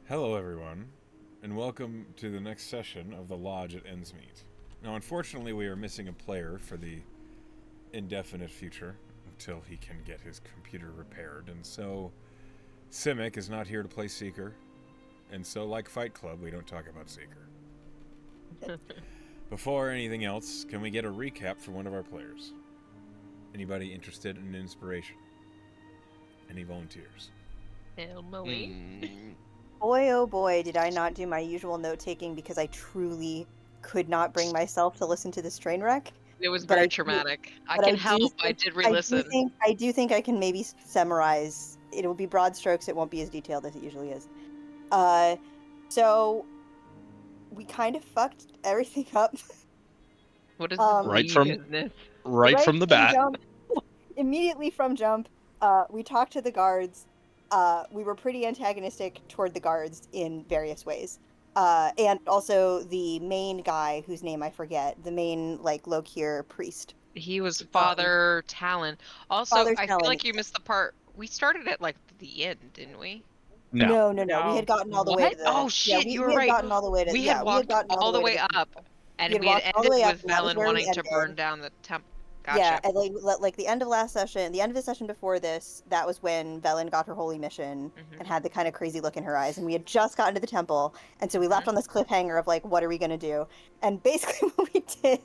Hello, everyone, and welcome to the next session of the Lodge at Endsmeet. Now, unfortunately, we are missing a player for the indefinite future until he can get his computer repaired, and so Simic is not here to play Seeker, and so, like Fight Club, we don't talk about Seeker. Before anything else, can we get a recap from one of our players? Anybody interested in inspiration? Any volunteers? Emily. Boy, oh boy, did I not do my usual note taking because I truly could not bring myself to listen to this train wreck. It was But very I do- traumatic. I but can do help. I think- did re-listen. I do think I can maybe summarize. It'll be broad strokes. It won't be as detailed as it usually is. Uh, so we kind of fucked everything up. What is Um, this Right from- business? Right from the bat. Jump, immediately from jump, we talked to the guards. We were pretty antagonistic toward the guards in various ways. And also the main guy whose name I forget, the main Lokir priest. He was Father Talon. Also, Father I feel Talon. like you missed the part. We started at like the end, didn't we? No. We No. had gotten all the way to What? the. Oh shit! we you were had right. gotten all the way to. We yeah, had we had walked gotten all the way to up, and had we had walked all the ended way up, with and that was Velen where we wanting to ended. burn down the temple. Gotcha. Yeah, and like the end of last session, the end of the session before this, that was when Velen got her holy mission Mhm. and had the kind of crazy look in her eyes, and we had just gotten to the temple, and so we left on this cliffhanger of like, what are we gonna do? And basically, what we did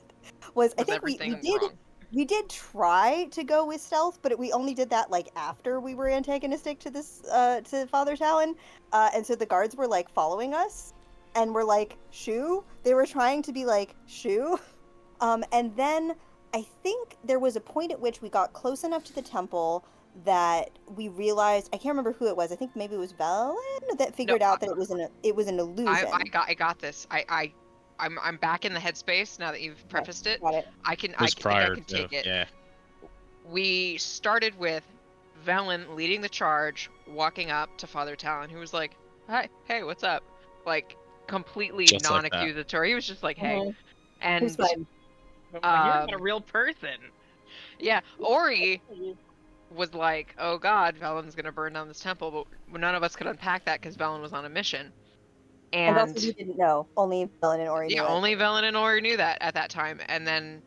was, I think everything we did wrong? we did try to go with stealth, but we only did that like after we were antagonistic to this to Father Talon, and so the guards were like following us, and were like shoo. They were trying to be like shoo, and then I think there was a point at which we got close enough to the temple that we realized, I can't remember who it was. I think maybe it was Velen that figured out that it was an illusion. I got this. I'm back in the headspace now that you've prefaced it. Got it. I can It was think I prior can to, take it. yeah. We started with Velen leading the charge, walking up to Father Talon, who was like, "Hi, hey, what's up?" Like completely Just like that. non-accusatory. He was just like, "Hey," and Who's fine. But when you're not a Um, real person. yeah, Ori was like, "Oh God, Velen's gonna burn down this temple," but none of us could unpack that because Velen was on a mission. And also, And we didn't know. Only Velen and Ori knew yeah, it. only Velen and Ori knew that at that time. And then,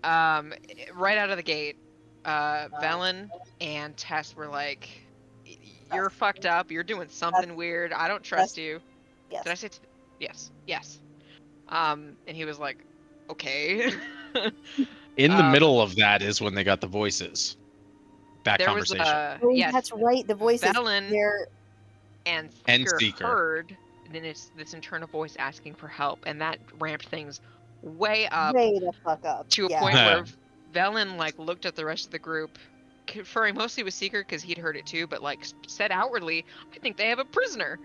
right out of the gate, Velen and Tess were like, "You're fucked up. You're doing something weird. I don't trust you." Yes. Did I say? Yes. Yes. And he was like, "Okay." In the Um, middle of that is when they got the voices. That there was conversation. Oh, yes, that's right. The voices. Velen They're and And Seeker Seeker. heard this internal voice asking for help, and that ramped things way up way the fuck up. to a Yeah. point where Velen like looked at the rest of the group, conferring mostly with Seeker because he'd heard it too, but like said outwardly, "I think they have a prisoner."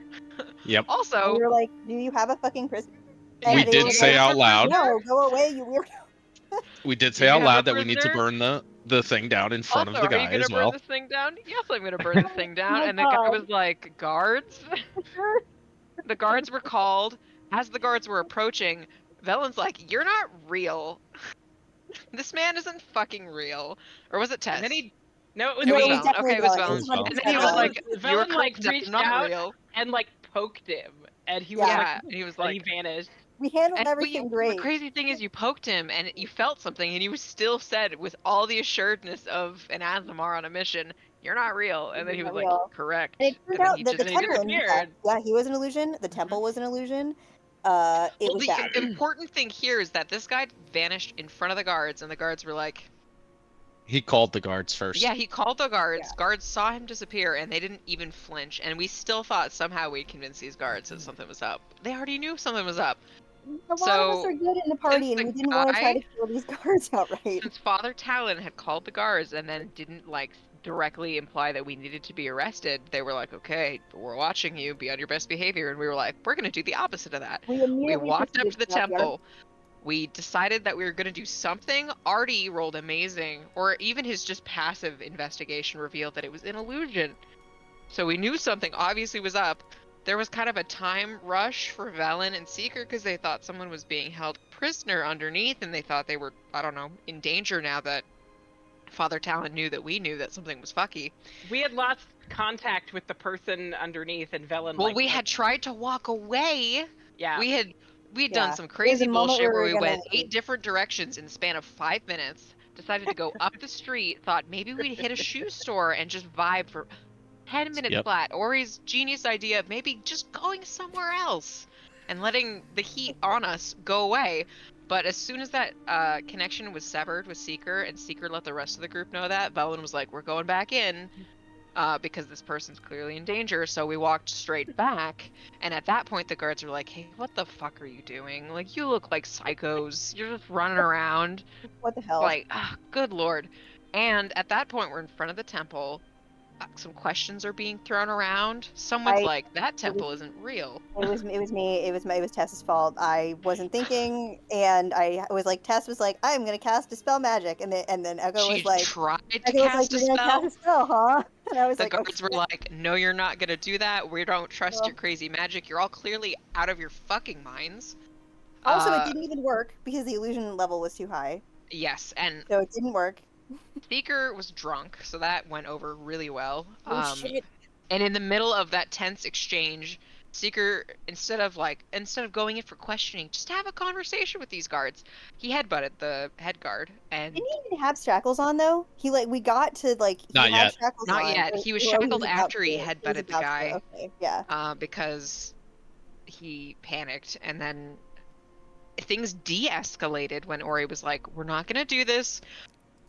Yep. And Also, we were like, "Do you have a fucking prisoner?" yeah, And We they did were say like, out loud. "No, go away, you weirdo." We did Do say you out have a loud that we need to prisoner? burn the thing down in front also, of the are you guy gonna as burn well. this thing down? Yes, I'm gonna burn this thing down. my And the guy God. was like, "Guards." The guards were called. As the guards were approaching, Velen's like, "You're not real. This man isn't fucking real." Or was it Tess? And then he. No, it was It was No, me. it was Velen. definitely Okay, it was Velen. It Velen. was Velen. And 100% then he was Velen. like, "You're Velen like correct, I'm reached not out real." and like poked him, and he was Yeah. like, And he was and he like, vanished. We handled and everything the great. crazy thing is you poked him and you felt something and you still said with all the assuredness of an Azamar on a mission, "You're not real." And then he was like, Real. "Correct." And it And turned then out he that the just And he temple, disappeared. yeah, he was an illusion. The temple was an illusion. It Well, was the bad. important thing here is that this guy vanished in front of the guards, and the guards were like, He called the guards first. "Yeah, he called the guards. Yeah. Guards saw him disappear, and they didn't even flinch." And we still thought somehow we'd convince these guards that something was up. They already knew something was up. A lot of us So, are good in the party, and the we didn't want to try to guy- kill these guards outright. Since Father Talon had called the guards and then didn't like directly imply that we needed to be arrested, they were like, "Okay, we're watching you. Be on your best behavior." And we were like, "We're gonna do the opposite of that." We We immediately walked up proceeded to the to knock the other- temple. We decided that we were gonna do something. Artie rolled amazing, or even his just passive investigation revealed that it was an illusion. So we knew something obviously was up. There was kind of a time rush for Velen and Seeker because they thought someone was being held prisoner underneath, and they thought they were, I don't know, in danger now that Father Talon knew that we knew that something was fucky. We had lost contact with the person underneath, and Velen. Well, like, we had tried to walk away. Yeah. We had Yeah. done some There was crazy a moment bullshit where where we we were gonna went leave. 8 different directions in the span of 5 minutes. Decided to go up the street. Thought maybe we'd hit a shoe store and just vibe for 10 minutes Yep. flat. Ori's genius idea of maybe just going somewhere else and letting the heat on us go away. But as soon as that connection was severed with Seeker, and Seeker let the rest of the group know that, Velen was like, we're going back in because this person's clearly in danger. So we walked straight back. And at that point, the guards were like, hey, what the fuck are you doing? Like, you look like psychos. You're just running around. What the hell? Like, good lord. And at that point, we're in front of the temple. Some questions are being thrown around. Someone's like, that temple isn't real. It was me. It was Tess's fault. I wasn't thinking, and I was like, Tess was like, I'm gonna cast Dispel Magic, and then Echo She was like, tried to cast a you're gonna spell. cast a spell, huh? And I was The like, guards were like, no, you're not gonna do that. We don't trust your crazy magic. You're all clearly out of your fucking minds. Also, it didn't even work because the illusion level was too high. Yes, and So it didn't work. Seeker was drunk, so that went over really well. Oh shit! And in the middle of that tense exchange, Seeker, instead of going in for questioning, just have a conversation with these guards. He headbutted the head guard, and Didn't he even have shackles on though? He we got to he Not had yet. shackles not on. yet. He was Or shackled about after he to. headbutted the about to. guy. Okay, yeah. Because he panicked, and then things de-escalated when Ori was like, "We're not gonna do this.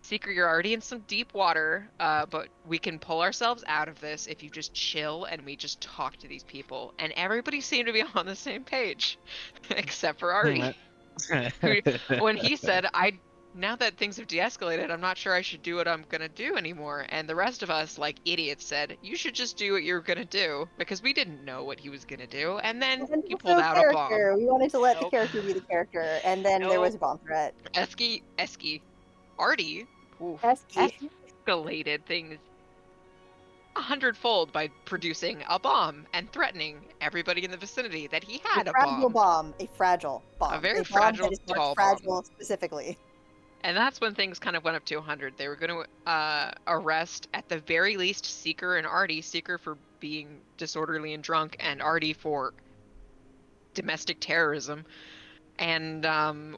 Seeker, you're already in some deep water, but we can pull ourselves out of this if you just chill and we just talk to these people." And everybody seemed to be on the same page, except for Artie. When he said, now that things have de-escalated, I'm not sure I should do what I'm gonna do anymore. And the rest of us, like idiots, said, you should just do what you're gonna do, because we didn't know what he was gonna do. And then he pulled out a bomb. We wanted to let the Nope. character be the character, and then there was a bomb threat. Artie, oof, Esky. escalated things 100-fold by producing a bomb and threatening everybody in the vicinity that he had a bomb. A fragile bomb. A very bomb fragile, that is marked small fragile bomb. specifically. And that's when things kind of went up to 100. They were going to arrest, at the very least, Seeker and Artie. Seeker for being disorderly and drunk, and Artie for domestic terrorism. And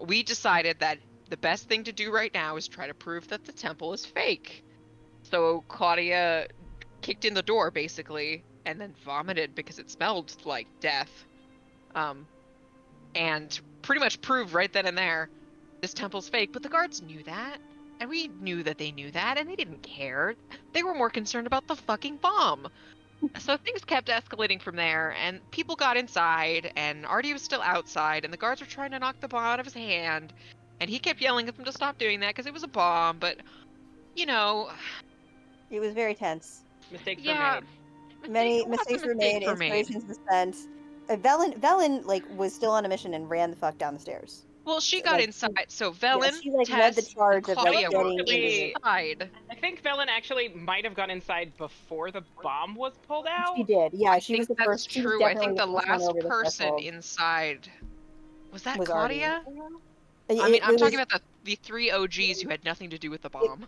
we decided that the best thing to do right now is try to prove that the temple is fake. So Claudia kicked in the door, basically, and then vomited because it smelled like death. And pretty much proved right then and there this temple's fake. But the guards knew that, and we knew that they knew that, and they didn't care. They were more concerned about the fucking bomb. So things kept escalating from there, and people got inside, and Artie was still outside, and the guards were trying to knock the bomb out of his hand, and he kept yelling at them to stop doing that because it was a bomb. But you know, it was very tense. Mistakes were made. Many mistakes were made. Inspirations were spent. Velen was still on a mission and ran the fuck down the stairs. Well, she got inside, so Velen, she led the charge of Claudia getting inside. I think Velen actually might have gone inside before the bomb was pulled out. She did, yeah. She was the first. That's true. I think the last person inside was that Claudia. I mean, I'm talking about the 3 OGs who had nothing to do with the bomb.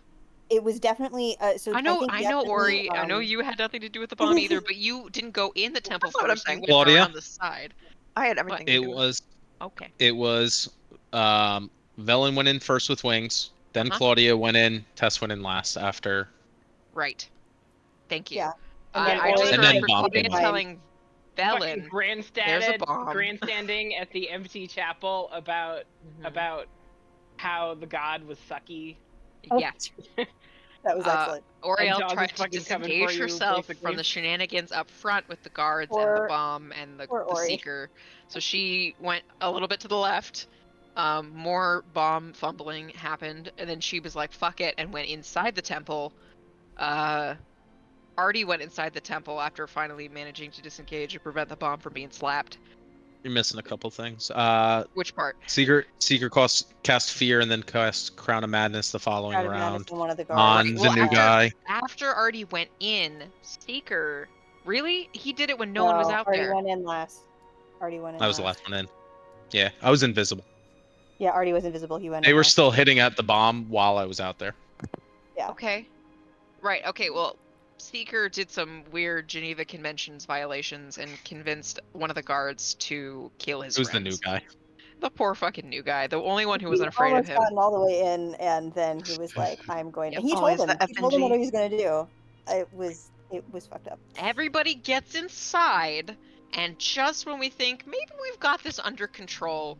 It was definitely I know, Ori. I know you had nothing to do with the bomb either, but you didn't go in the temple first. You went around the side. I had everything. It was. Okay. It was. Velen went in first with wings. Then Claudia went in. Tess went in last after. Right. Thank you. Yeah. I just remember Claudia telling Velen, there's a bomb. Grandstanding at the empty chapel about how the god was sucky. Yeah. That was excellent. Oriel tried to disengage herself from the shenanigans up front with the guards and the bomb and the Seeker. So she went a little bit to the left. More bomb fumbling happened, and then she was like, fuck it, and went inside the temple. Artie went inside the temple after finally managing to disengage and prevent the bomb from being slapped. You're missing a couple things. Which part? Seeker cast Fear and then cast Crown of Madness the following round on the new guy. After Artie went in, Seeker, really? He did it when no one was out there. Artie went in last. I was the last one in. Yeah, I was invisible. Yeah, Artie was invisible. He went in. They were still hitting at the bomb while I was out there. Yeah. Okay. Right. Okay. Well, Seeker did some weird Geneva Conventions violations and convinced one of the guards to kill his Who's the friends. new guy? The poor fucking new guy. The only one who He wasn't afraid of almost him. gotten all the way in, and then he was like, "I'm going." Yep. He Oh, told he's him. the He told him what FNG. he was going to do. It was fucked up. Everybody gets inside, and just when we think maybe we've got this under control,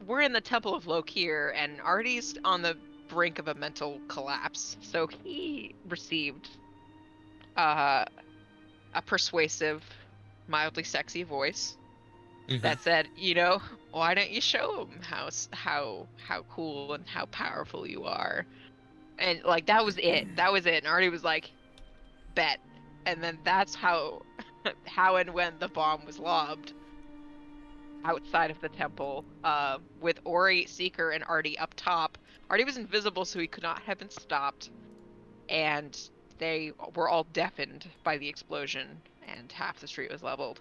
we're in the Temple of Lokir, and Artie's on the brink of a mental collapse. So he received a persuasive, mildly sexy voice that said, why don't you show him how cool and how powerful you are? And like that was it. That was it. And Artie was like, bet. And then that's how and when the bomb was lobbed outside of the temple, with Ori, Seeker, and Artie up top. Artie was invisible, so he could not have been stopped, and they were all deafened by the explosion, and half the street was leveled.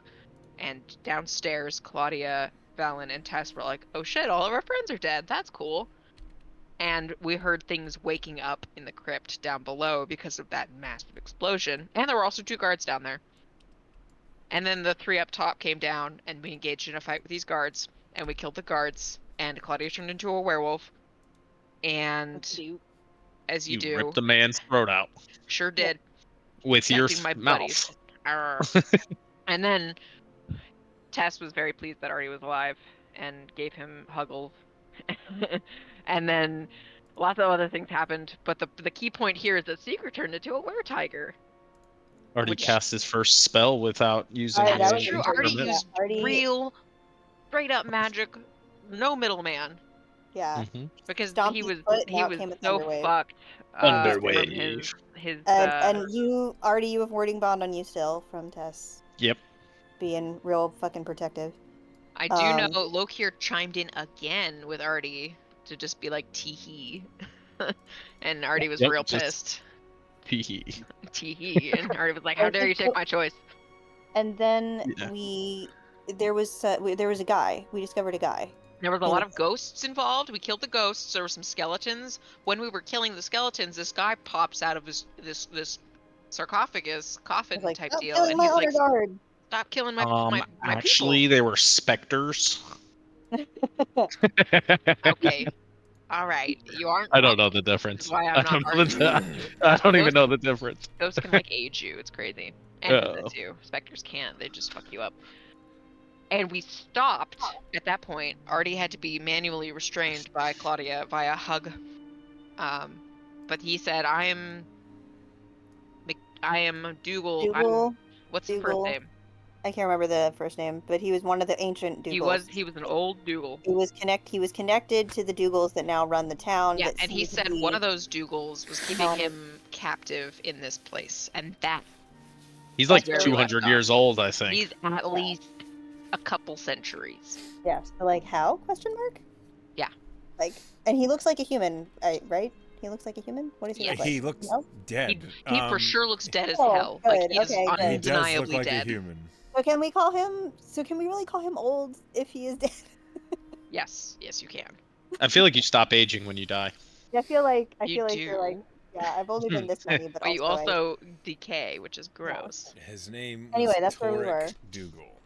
And downstairs, Claudia, Valen, and Tess were like, oh shit, all of our friends are dead. That's cool. And we heard things waking up in the crypt down below because of that massive explosion. And there were also 2 guards down there. And then the 3 up top came down, and we engaged in a fight with these guards, and we killed the guards, and Claudia turned into a werewolf. And as you do, ripped the man's throat out sure did, with your protecting my mouth. buddies. And then Tess was very pleased that Artie was alive and gave him huggles. And then lots of other things happened, but the key point here is that Seeker turned into a were-tiger. Already Which- cast his first spell without using Alright, that That's was true. pretty Artie good. used Artie- real, straight-up magic, no middleman. Yeah. Because Stomped he his was foot, now it came a so Thunderwave. fucked Thunderwave. from his And you, Artie, you have warding bond on you still from Tess Yep. being real fucking protective. I do know Lokir chimed in again with Artie to just be like tee-hee. And Artie was Yep, real just- pissed. Tee-hee. Tee-hee. And Artie was like, how dare you take my choice? And then Yeah. there was a guy. We discovered a guy. There was a lot of ghosts involved. We killed the ghosts. There were some skeletons. When we were killing the skeletons, this guy pops out of this sarcophagus coffin Like, type "Stop deal, killing and my he's honor like, guard." "Stop killing my Actually, they were specters. Okay, all right. You aren't. I don't wrong. know the difference. This is why I I'm not don't know arguing the- with you. I don't even Ghosts- know the difference. Ghosts can like age you. It's crazy. And Oh. possess you. Specters can't. They just fuck you up. And we stopped at that point. Artie had to be manually restrained by Claudia via hug. But he said, I am Dougal. Dougal. What's his first Dougal. name? I can't remember the first name, but he was one of the ancient Dougals. He was an old Dougal. He was connected to the Dougals that now run the town. Yeah, that and he seem to said be- one of those Dougals was keeping him captive in this place, and that He's like That's 200 very years old, I think. he's at least a couple centuries. Yeah. So like how? Question mark. Yeah. Like, and he looks like a human, right? He looks like a human. What does he Yeah, look like? He looks No? dead. He for sure looks dead as Oh, hell. good, Like he's okay, good. He does look undeniably like dead. a human. So can we call him? So can we really call him old if he is dead? Yes, you can. I feel like you stop aging when you die. I feel like You you're like, do. yeah. I've only been this many, but But you also also decay, which is gross. His name Anyway, was that's where we were. Toric Dougal.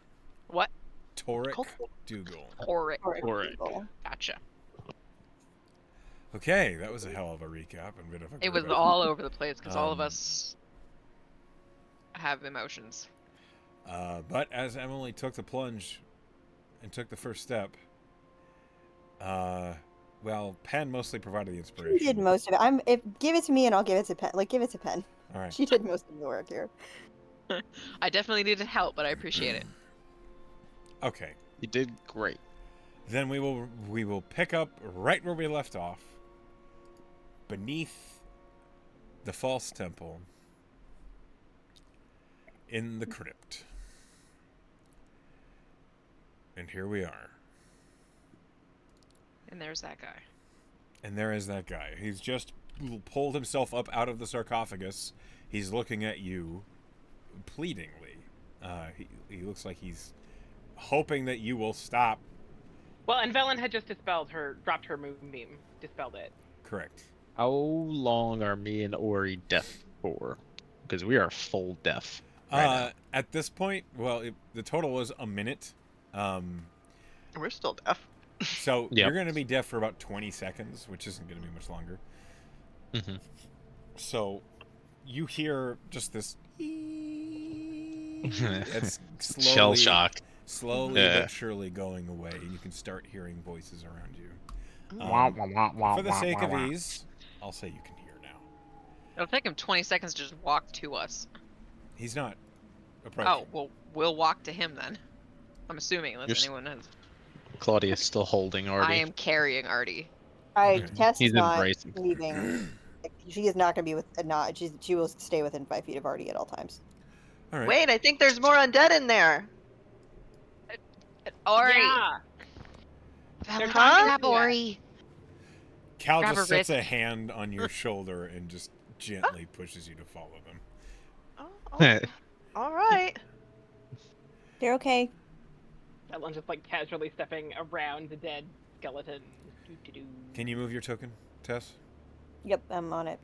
What? Toric Cool. Dougal. Horrid. Horrid. Gotcha. Okay, that was a hell of a recap and bit of a. It was garbage. all over the place because all of Um, us have emotions. But as Emily took the plunge and took the first step, well, Pen mostly provided the inspiration. She did most of it. Give it to me and I'll give it to Pen. Like, give it to Pen. All right. She did most of the work here. I definitely needed help, but I appreciate it. Okay. You did great. Then we will pick up right where we left off, beneath the false temple, in the crypt. And here we are. And there's that guy. And there is that guy. He's just pulled himself up out of the sarcophagus. He's looking at you pleadingly. He looks like he's hoping that you will stop. Well, and Velen had just dropped her moonbeam, dispelled it. Correct. How long are me and Ori deaf for? Because we are full deaf right now. At this point, well, the total was a minute. We're still deaf. So Yep. you're going to be deaf for about 20 seconds, which isn't going to be much longer. Mm-hmm. So you hear just this. It's Shell shock. slowly but surely going away, and you can start hearing voices around you. For the sake of ease, I'll say you can hear now. It'll take him 20 seconds to just walk to us. He's not approaching. Oh, well, we'll walk to him then. I'm assuming, unless anyone has. Claudia's still holding Artie. I am carrying Artie. Okay. Tess He's is not embracing. leaving. She is not going to be with. Not. She will stay within 5 feet of Artie at all times. All right. Wait, I think there's more undead in there. Ori! Yeah. Valid, Huh? grab Ori! Cal Grab just her sets a wrist. hand on your shoulder and just gently pushes you to follow them. Oh, all right. They're okay. Evelyn's just like casually stepping around the dead skeleton. Doo-doo-doo. Can you move your token, Tess? Yep, I'm on it.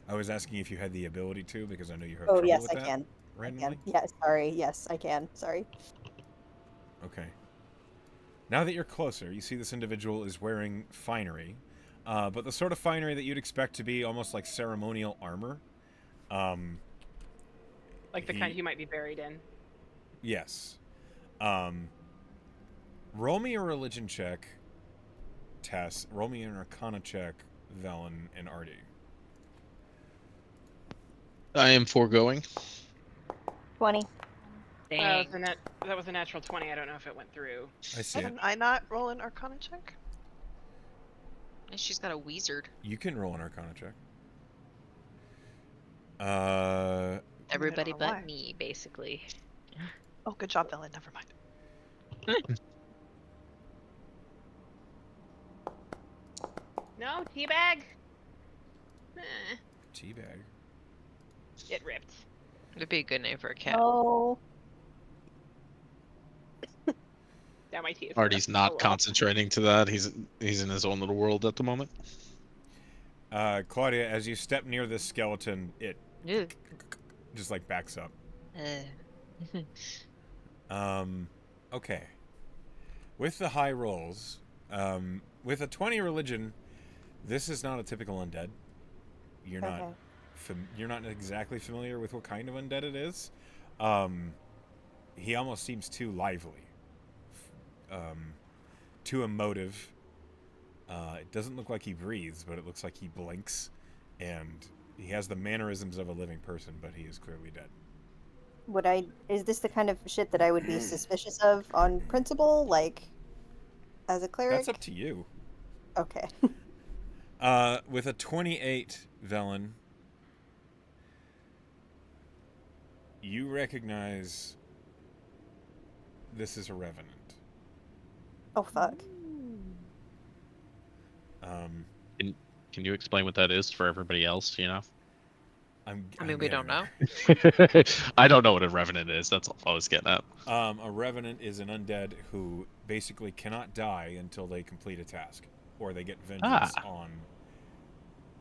I was asking if you had the ability to, because I know you have Oh trouble yes, with I that can. randomly. Yes, sorry. Yes, I can. Sorry. Okay. Now that you're closer, you see this individual is wearing finery, but the sort of finery that you'd expect to be almost like ceremonial armor. Like the kind you might be buried in. Yes. Roll me a religion check, Tess. Roll me an arcana check, Velen and Artie. I am foregoing. 20. That was a natural 20. I don't know if it went through. I see it. Can I not roll an Arcana check? And she's got a wizard. You can roll an arcana check. Everybody know but why. me, basically. Oh, good job, Ellen. Never mind. No, teabag. Teabag. It ripped. It'd be a good name for a cat. Oh. Now my tea is Artie's gonna not blow up. concentrating to that. He's in his own little world at the moment. Claudia, as you step near this skeleton, it Ew. just like backs up. Uh. Okay. With the high rolls, with a 20 religion, this is not a typical undead. You're not Okay. you're not exactly familiar with what kind of undead it is. He almost seems too lively, too emotive. It doesn't look like he breathes, but it looks like he blinks, and he has the mannerisms of a living person, but he is clearly dead. Is this the kind of shit that I would be suspicious of on principle, like, as a cleric? That's up to you. Okay. With a 28, Velen, you recognize this is a revenant. Oh, fuck. Can you explain what that is for everybody else? You know. I mean, we don't know. I don't know what a revenant is. That's all I was getting at. A revenant is an undead who basically cannot die until they complete a task, or they get vengeance on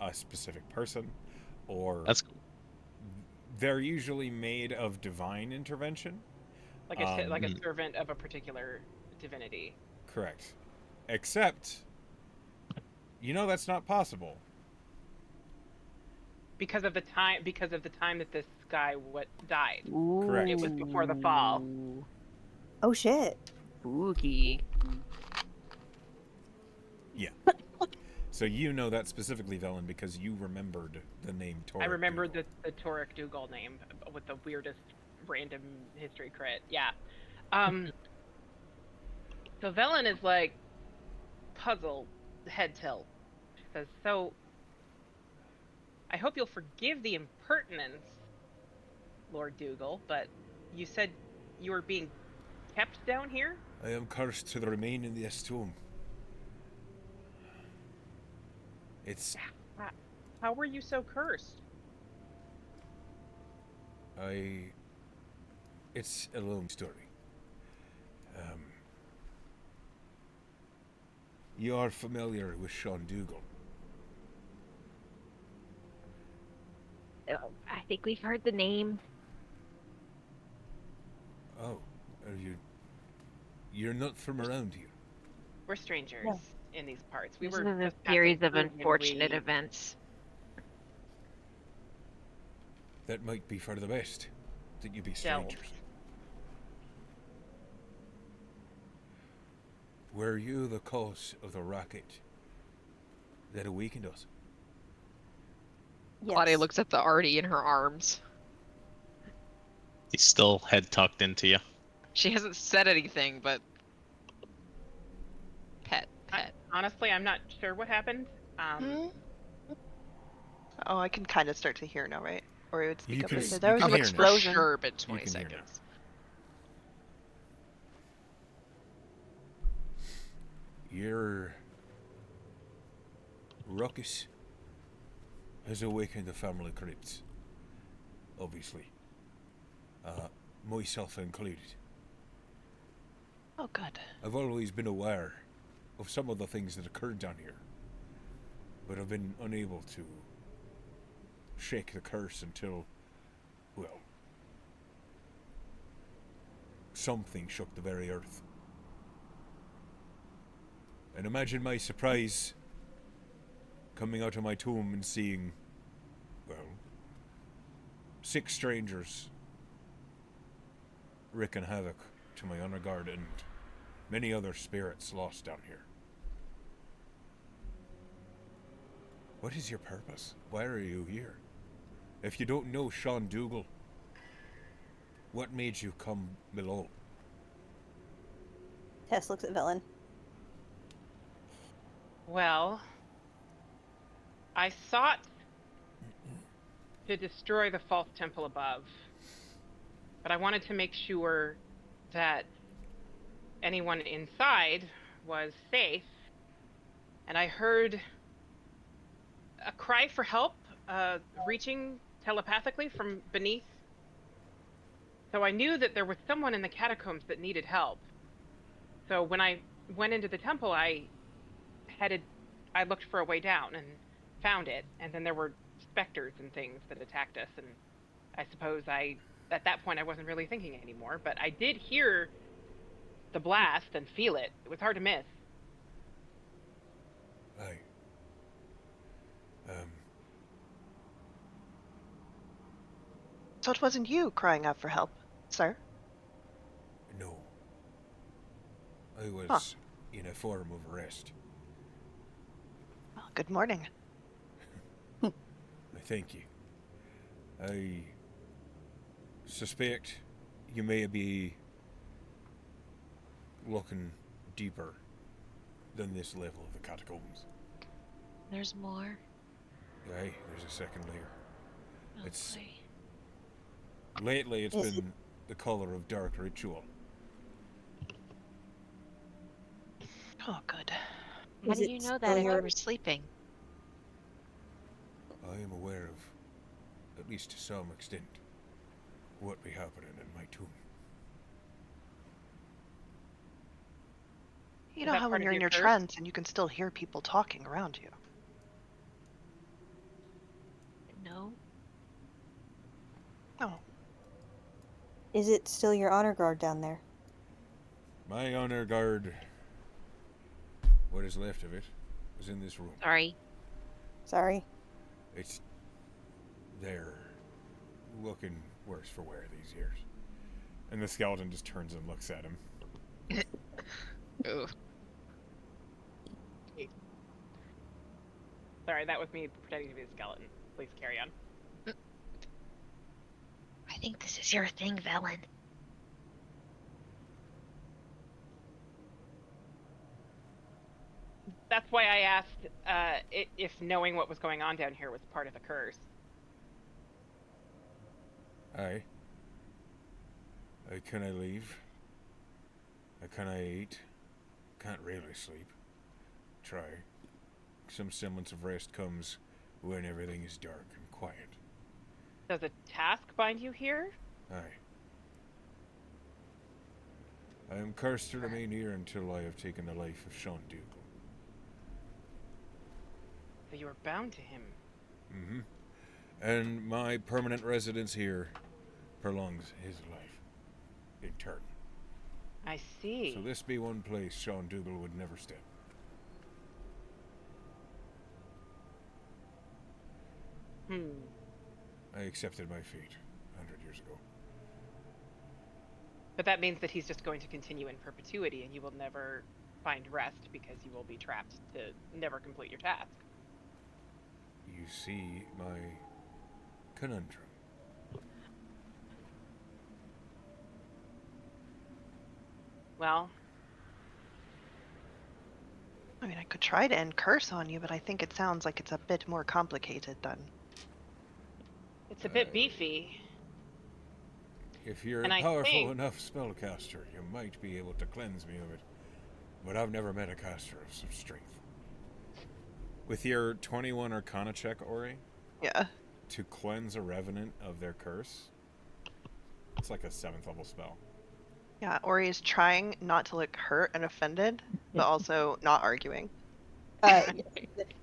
a specific person, or That's cool. they're usually made of divine intervention. Like a servant of a particular divinity. Correct. Except, that's not possible. Because of the time that this guy died. Correct. It was before the fall. Oh, shit. Spooky. Yeah. So you know that specifically, Velen, because you remembered the name Torek. I remember Dougal. the Torek Dougal name with the weirdest random history crit. Yeah. So Velen is like puzzled, head tilt. She says, "So I hope you'll forgive the impertinence, Lord Dougal, but you said you were being kept down here? I am cursed to remain in this tomb. It's How were you so cursed?" It's a long story. You are familiar with Sean Dougal. I think we've heard the name. Oh, are you? You're not from around here. We're strangers No. in these parts. We This were is a just series passing of through when unfortunate we- events. That might be for the best. That you be Delve. strangers. Were you the cause of the rocket that awakened us? Yes. Claudia looks at the Artie in her arms. He's still head tucked into you. She hasn't said anything, but pet. Honestly, I'm not sure what happened. Hmm? Oh, I can kind of start to hear now, right? Or it would speak You up can- later. you There was can an hear now. For explosion. sure, but You 20 can hear now. seconds. Your ruckus has awakened the family crypts. Obviously. Myself included. Oh, good. I've always been aware of some of the things that occurred down here, but I've been unable to shake the curse until, well, something shook the very earth. And imagine my surprise coming out of my tomb and seeing, well, 6 strangers wreaking havoc to my honor guard and many other spirits lost down here. What is your purpose? Why are you here? If you don't know Sean Dougal, what made you come below? Tess looks at Velen. Well, I sought to destroy the false temple above, but I wanted to make sure that anyone inside was safe, and I heard a cry for help reaching telepathically from beneath. So I knew that there was someone in the catacombs that needed help. So when I went into the temple, I looked for a way down and found it, and then there were specters and things that attacked us, and I suppose at that point I wasn't really thinking anymore, but I did hear the blast and feel it. It was hard to miss. Aye. So it wasn't you crying out for help, sir? No. I was in a form of arrest. Well, good morning. I thank you. I suspect you may be looking deeper than this level of the catacombs. There's more. Aye, there's a second layer. Oh, It's- boy. Lately, it's Is been the color of dark ritual. Oh, good. How Is do it you know still that if you your- were sleeping? I am aware of, at least to some extent, what be happening in my tomb. You Is know that how part when of you're in your your curse? trance and you can still hear people talking around you. No. Oh, Is it still your honor guard down there? My honor guard, what is left of it, is in this room. Sorry. Sorry. It's they're looking worse for wear these years. And the skeleton just turns and looks at him. Ooh. Sorry, that was me pretending to be a skeleton. Please carry on. I think this is your thing, Velen. That's why I asked if knowing what was going on down here was part of the curse. Aye. Can I leave? Can I eat? Can't really sleep. Try. Some semblance of rest comes when everything is dark and quiet. Does a task bind you here? Aye. I am cursed to remain here until I have taken the life of Sean Dougal. So you are bound to him. Mm-hmm. And my permanent residence here prolongs his life in turn. I see. So this be one place Sean Dougal would never step. I accepted my fate 100 years ago. But that means that he's just going to continue in perpetuity, and you will never find rest because you will be trapped to never complete your task. You see my conundrum. Well, I mean, I could try to end curse on you, but I think it sounds like it's a bit more complicated than. it's a bit beefy. If you're And a I powerful think- enough spellcaster, you might be able to cleanse me of it. But I've never met a caster of some strength. With your 21 Arcana check, Ori, Yeah. to cleanse a revenant of their curse, it's like a 7th level spell. Yeah, Ori is trying not to look hurt and offended, but also not arguing.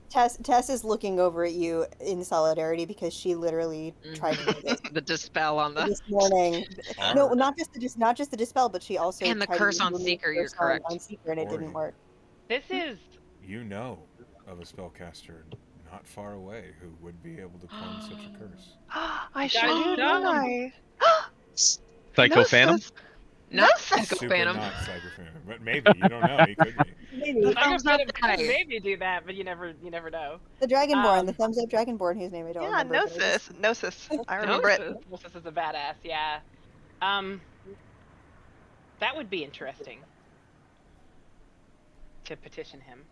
Tess is looking over at you in solidarity because she literally tried to do this The dispel on the this morning. No, Are- not just the dispel, but she also and the tried curse to on remove Seeker. the You're curse correct. on Seeker, and it didn't Ori. work. This is You know of a spellcaster not far away who would be able to cleanse such a curse. I Guys, sure do, dumb. don't I? Psycho Phantom? Gnosis! Not Gnosis! Psycho Super Phantom. not Psycho Phantom, but maybe, you don't know, he could be. Maybe. I thumbs could up have guy. maybe do that, but you never know. The Dragonborn, the Um, thumbs up Dragonborn, whose name I don't Yeah, remember. but it was- Gnosis. I remember it. Gnosis is a badass, yeah. That would be interesting to petition him.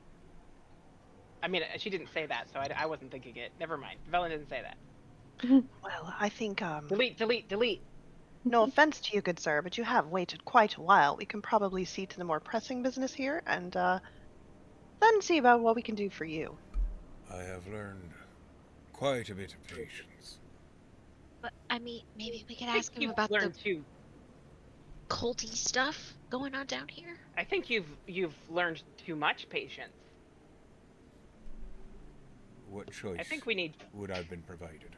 I mean, she didn't say that, so I wasn't thinking it. Never mind. Velen didn't say that. Well, I think, Delete. no offense to you, good sir, but you have waited quite a while. We can probably see to the more pressing business here, and, then see about what we can do for you. I have learned quite a bit of patience. But I mean, maybe we could I think ask him you've about the learned too. culty stuff going on down here. I think you've learned too much patience. What choice I think we need. would have been provided?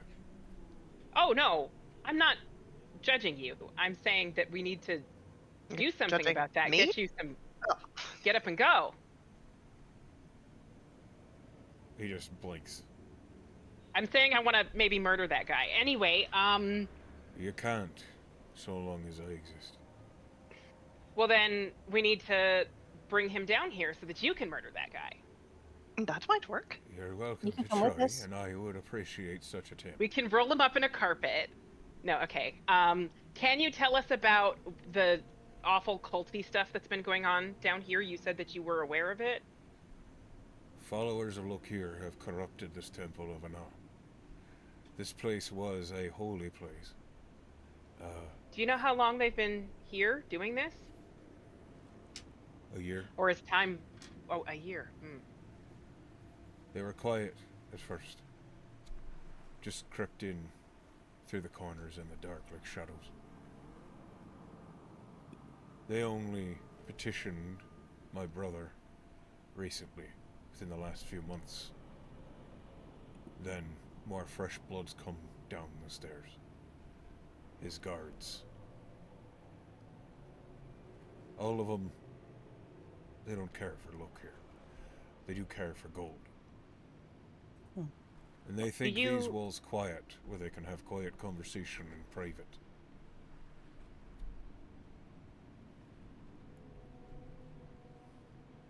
Oh no, I'm not judging you. I'm saying that we need to do something Judging about that. me? Get you some. Oh. Get up and go. He just blinks. I'm saying I want to maybe murder that guy. Anyway, You can't, so long as I exist. well then we need to bring him down here so that you can murder that guy. That might work. You're welcome You can to come with try, us. and I would appreciate such attempt. We can roll him up in a carpet. No, okay. Can you tell us about the awful culty stuff that's been going on down here? You said that you were aware of it. Followers of Lokir have corrupted this temple of Ana. This place was a holy place. Do you know how long they've been here doing this? A year. Or is time... Oh, a year. They were quiet at first. Just crept in through the corners in the dark like shadows. They only petitioned my brother recently, within the last few months. Then more fresh bloods come down the stairs. His guards. All of them, they don't care for look here. They do care for gold. And they think these walls quiet, where they can have quiet conversation in private.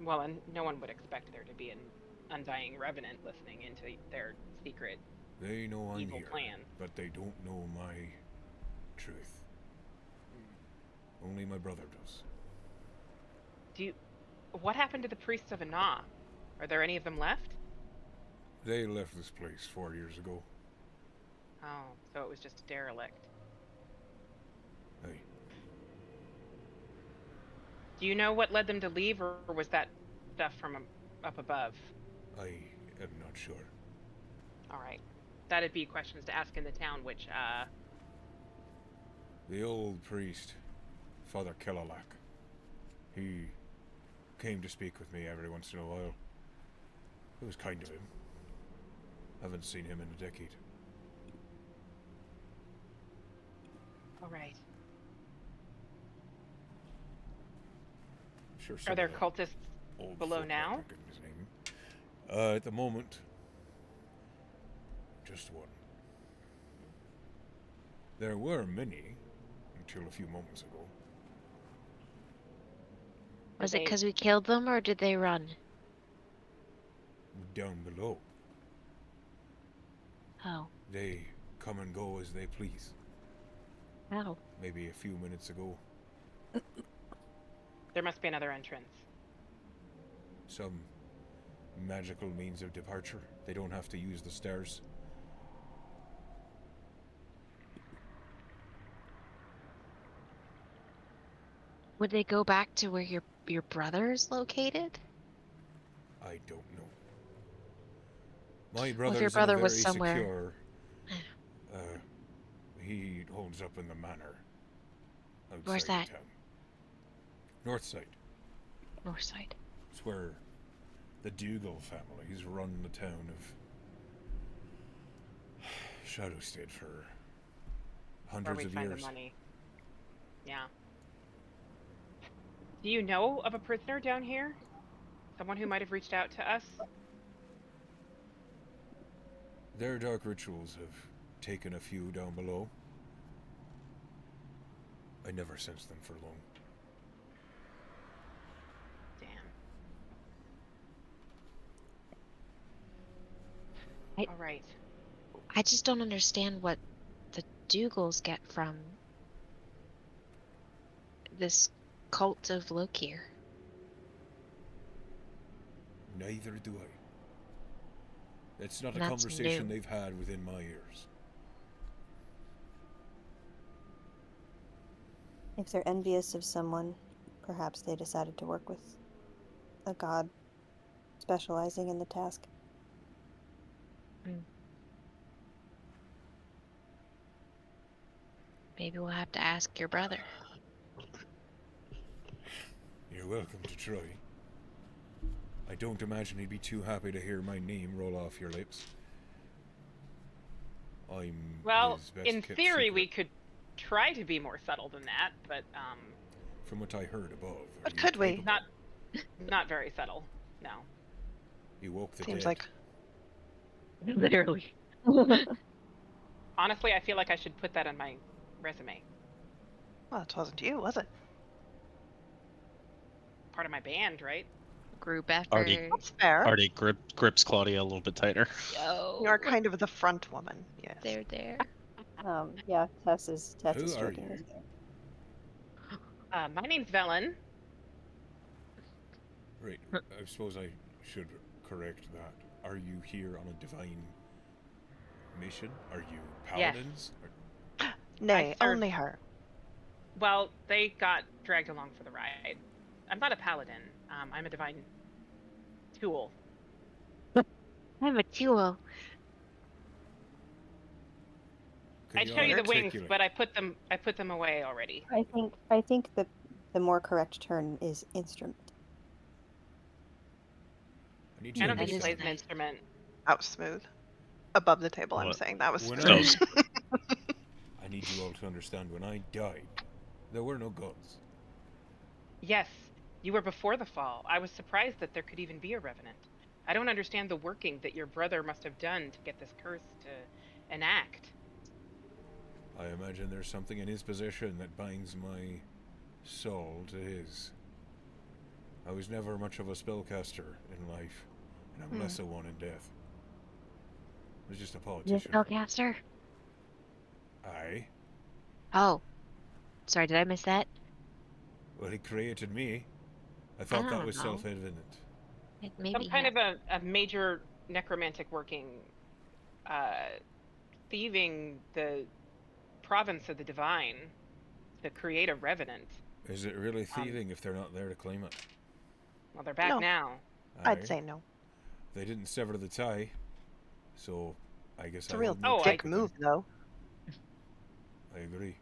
Well, and no one would expect there to be an undying revenant listening into their secret. They know I'm Evil here, plan. but they don't know my truth. Only my brother does. What happened to the priests of Ana? Are there any of them left? They left this place 4 years ago. Oh, so it was just a derelict. Hey, Do you know what led them to leave, or was that stuff from up above? I am not sure. All right. That'd be questions to ask in the town, which, The old priest, Father Killalak, he came to speak with me every once in a while. It was kind of him. Haven't seen him in a decade. All right. I'm sure Are some there of the cultists old below folk now? might recognize his name. At the moment, just one. There were many until a few moments ago. Was Did it they- because we killed them, or did they run? Down below, Oh. they come and go as they please. Ow. Maybe a few minutes ago, There must be another entrance. some magical means of departure. They don't have to use the stairs. Would they go back to where your brother is located? I don't know. My Well, brother's if your brother in a was very somewhere. secure. He holds up in the manor. Outside Where's of that? town. North side. North side. It's where the Dougal families run the town of Shadowstead for Where hundreds we of find years. the money. Yeah. Do you know of a prisoner down here? Someone who might have reached out to us? Their dark rituals have taken a few down below. I never sensed them for long. Damn. I- All right. I just don't understand what the Dougals get from this cult of Lokir. Neither do I. It's not a That's conversation new. they've had within my ears. If they're envious of someone, perhaps they decided to work with a god specializing in the task. Maybe we'll have to ask your brother. You're welcome to try. I don't imagine he'd be too happy to hear my name roll off your lips. I'm Well, his best in kept theory, secret. we could try to be more subtle than that, but From what I heard above. But are you could we? capable? not very subtle. No. You woke the Seems dead. like Literally. Honestly, I feel like I should put that on my resume. well, it wasn't you, was it? Part of my band, right? Group effort. Already- That's fair. Already grips Claudia a little bit tighter. Yo. You are kind of the front woman, yes. There. Yeah, Tess is Who are stroking you? his hair. My name's Velen. Right. I suppose I should correct that. Are you here on a divine mission? Are you paladins? Or- Nay, serve- only her. Well, they got dragged along for the ride. I'm not a paladin. I'm a divine tool. I'm a tool. Can I'd show you the wings, articulate? but I put them away already. I think that the more correct term is instrument. I need I to don't think he That is plays an nice. instrument. Out smooth. Above the table, I'm What? saying. That was When smooth. I need you all to understand, when I died, there were no gods. Yes, you were before the fall. I was surprised that there could even be a revenant. I don't understand the working that your brother must have done to get this curse to enact. I imagine there's something in his possession that binds my soul to his. I was never much of a spellcaster in life, and I'm less a one in death. I was just a You a politician. spellcaster? Aye. Oh. Sorry, did I miss that? Well, he created me. I thought that don't was know. self-evident. Maybe Some kind of a major necromantic working, thieving the province of the divine to create a revenant. Is it really thieving if they're not there to claim it? Well, they're back No. now. I'd Aye. say no. They didn't sever the tie, so I guess It's a I real hold no Oh, truck dick with them. move, though. I agree.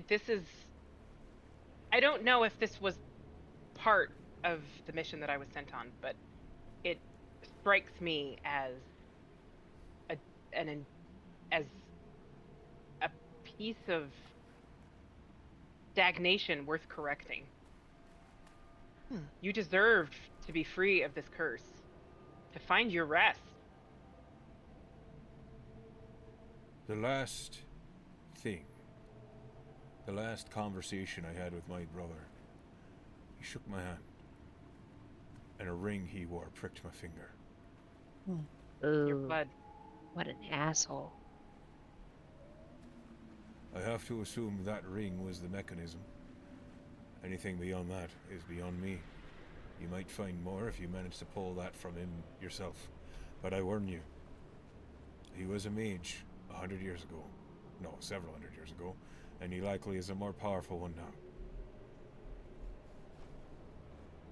This is. I don't know if this was part of the mission that I was sent on, but it strikes me as as a piece of stagnation worth correcting. You deserve to be free of this curse, to find your rest. The last thing, the last conversation I had with my brother, he shook my hand, and a ring he wore pricked my finger. Your Ooh, blood. what an asshole. I have to assume that ring was the mechanism. Anything beyond that is beyond me. You might find more if you manage to pull that from him yourself. But I warn you, he was a mage 100 years ago. No, several hundred years ago. And he likely is a more powerful one now.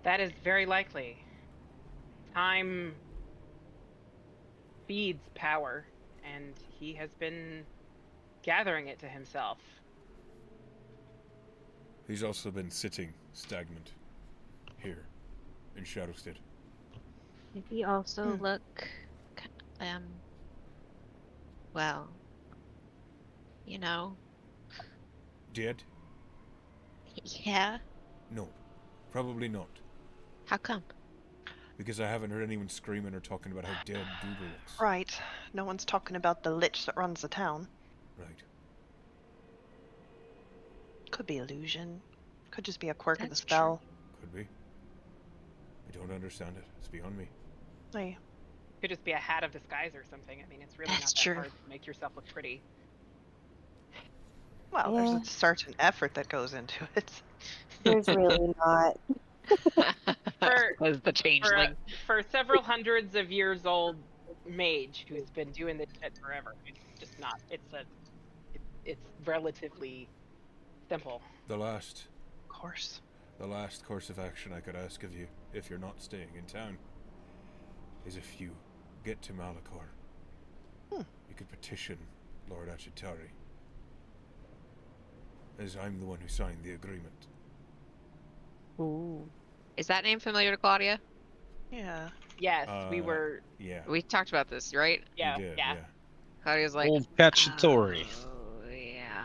That is very likely. Time feeds power, and he has been gathering it to himself. He's also been sitting stagnant here in Shadowstead. Did he also look, well, you know, Dead? yeah? No, probably not. How come? Because I haven't heard anyone screaming or talking about how dead Dougal looks. Right. No one's talking about the lich that runs the town. Right. Could be illusion. Could just be a quirk of the That's spell. Could be. I don't understand it. It's beyond me. Hey, Could just be a hat of disguise or something. I mean, it's really That's not that true. hard to make yourself look pretty. well, Yeah. there's a certain effort that goes into it. There's really not. For- Was the For, changeling. for several hundreds of years old mage who's been doing this shit forever, it's just not. It's relatively simple. The last Of course. course of action I could ask of you, if you're not staying in town, is if you get to Malachor, you could petition Lord Achitari, as I'm the one who signed the agreement. Ooh. Is that name familiar to Claudia? Yeah. Yes, we were. Yeah. We talked about this, right? Yeah, You did, yeah. Claudia's like, Old Cacciatore. oh, yeah.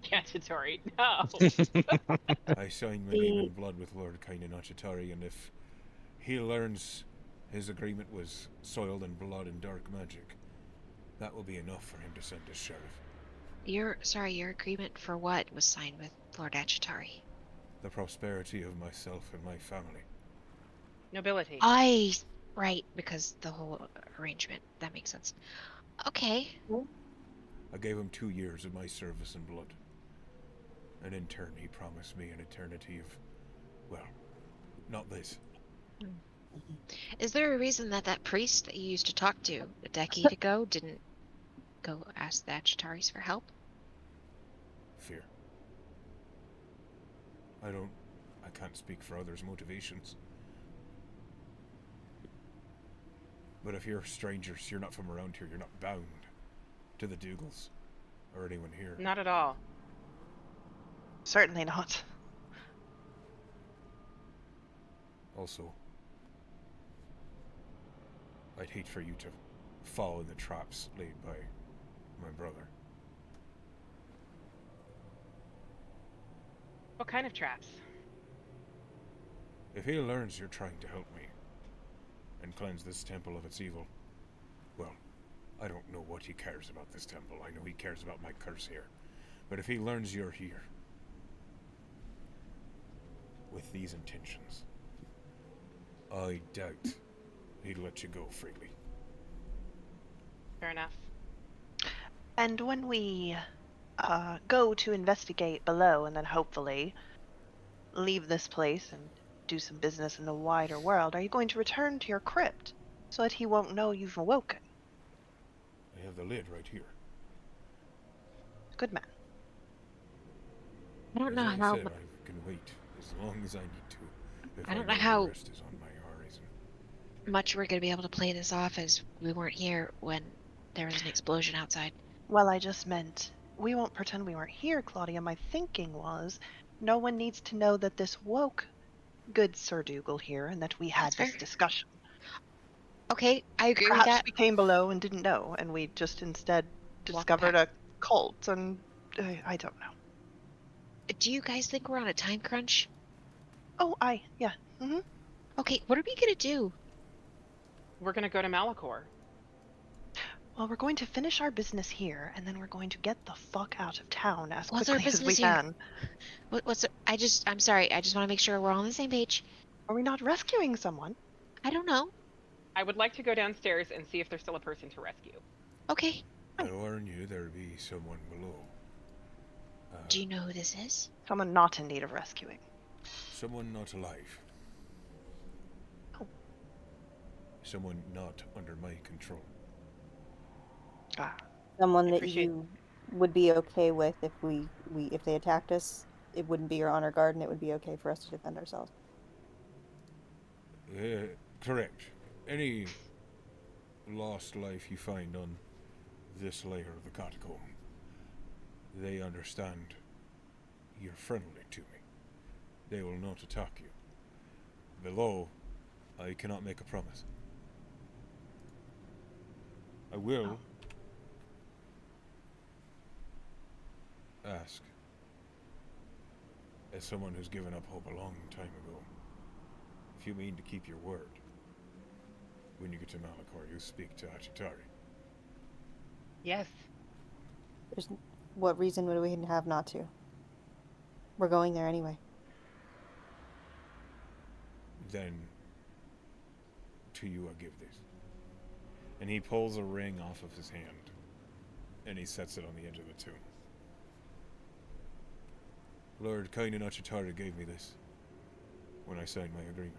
Cacciatore. No. I signed my name in blood with Lord Kainan Achitari, and if he learns his agreement was soiled in blood and dark magic, that will be enough for him to send his sheriff. Your agreement for what was signed with Lord Achitari? The prosperity of myself and my family. Nobility. Right, because the whole arrangement. That makes sense. Okay. I gave him 2 years of my service and blood. And in turn, he promised me an eternity of, well, not this. Is there a reason that priest that you used to talk to a decade ago didn't go ask the Achitaris for help? Fear. I can't speak for others' motivations. But if you're strangers, you're not from around here, you're not bound to the Dougals or anyone here. Not at all. Certainly not. Also, I'd hate for you to fall in the traps laid by my brother. What kind of traps? If he learns you're trying to help me and cleanse this temple of its evil, well, I don't know what he cares about this temple. I know he cares about my curse here. But if he learns you're here with these intentions, I doubt he'd let you go freely. Fair enough. And when we go to investigate below and then hopefully leave this place and do some business in the wider world, are you going to return to your crypt so that he won't know you've awoken? I have the lid right here. Good man. I don't As know I how said, I can wait as long as I need to. If I don't know the how- rest is on my horizon. much we're gonna be able to play this off as we weren't here when there was an explosion outside. Well, I just meant we won't pretend we weren't here, Claudia. My thinking was no one needs to know that this woke good Sir Dougal here and that we had That's this fair. discussion. Okay, I agree with Perhaps that. we came below and didn't know, and we just instead Walked discovered a cult and I don't know. Do you guys think we're on a time crunch? Oh, yeah. Mm-hmm. Okay, what are we gonna do? We're gonna go to Malachor. Well, we're going to finish our business here, and then we're going to get the fuck out of town as What's our quickly as we business here? can. I'm sorry, I just want to make sure we're all on the same page. Are we not rescuing someone? I don't know. I would like to go downstairs and see if there's still a person to rescue. Okay. I warn you, there'll be someone below. Do you know who this is? Someone not in need of rescuing. Someone not alive. Oh. Someone not under my control. Ah. Someone that Appreciate- you would be okay with if they attacked us. It wouldn't be your honor guard, and it would be okay for us to defend ourselves. Correct. Any lost life you find on this layer of the catacomb, they understand you're friendly to me. They will not attack you. Below, I cannot make a promise. I will ask, as someone who's given up hope a long time ago, if you mean to keep your word, when you get to Malachor, you speak to Achitari. Yes. What reason would we have not to? We're going there anyway. Then, to you I give this. And he pulls a ring off of his hand, and he sets it on the edge of the tomb. Lord Kainen Achitari gave me this when I signed my agreement.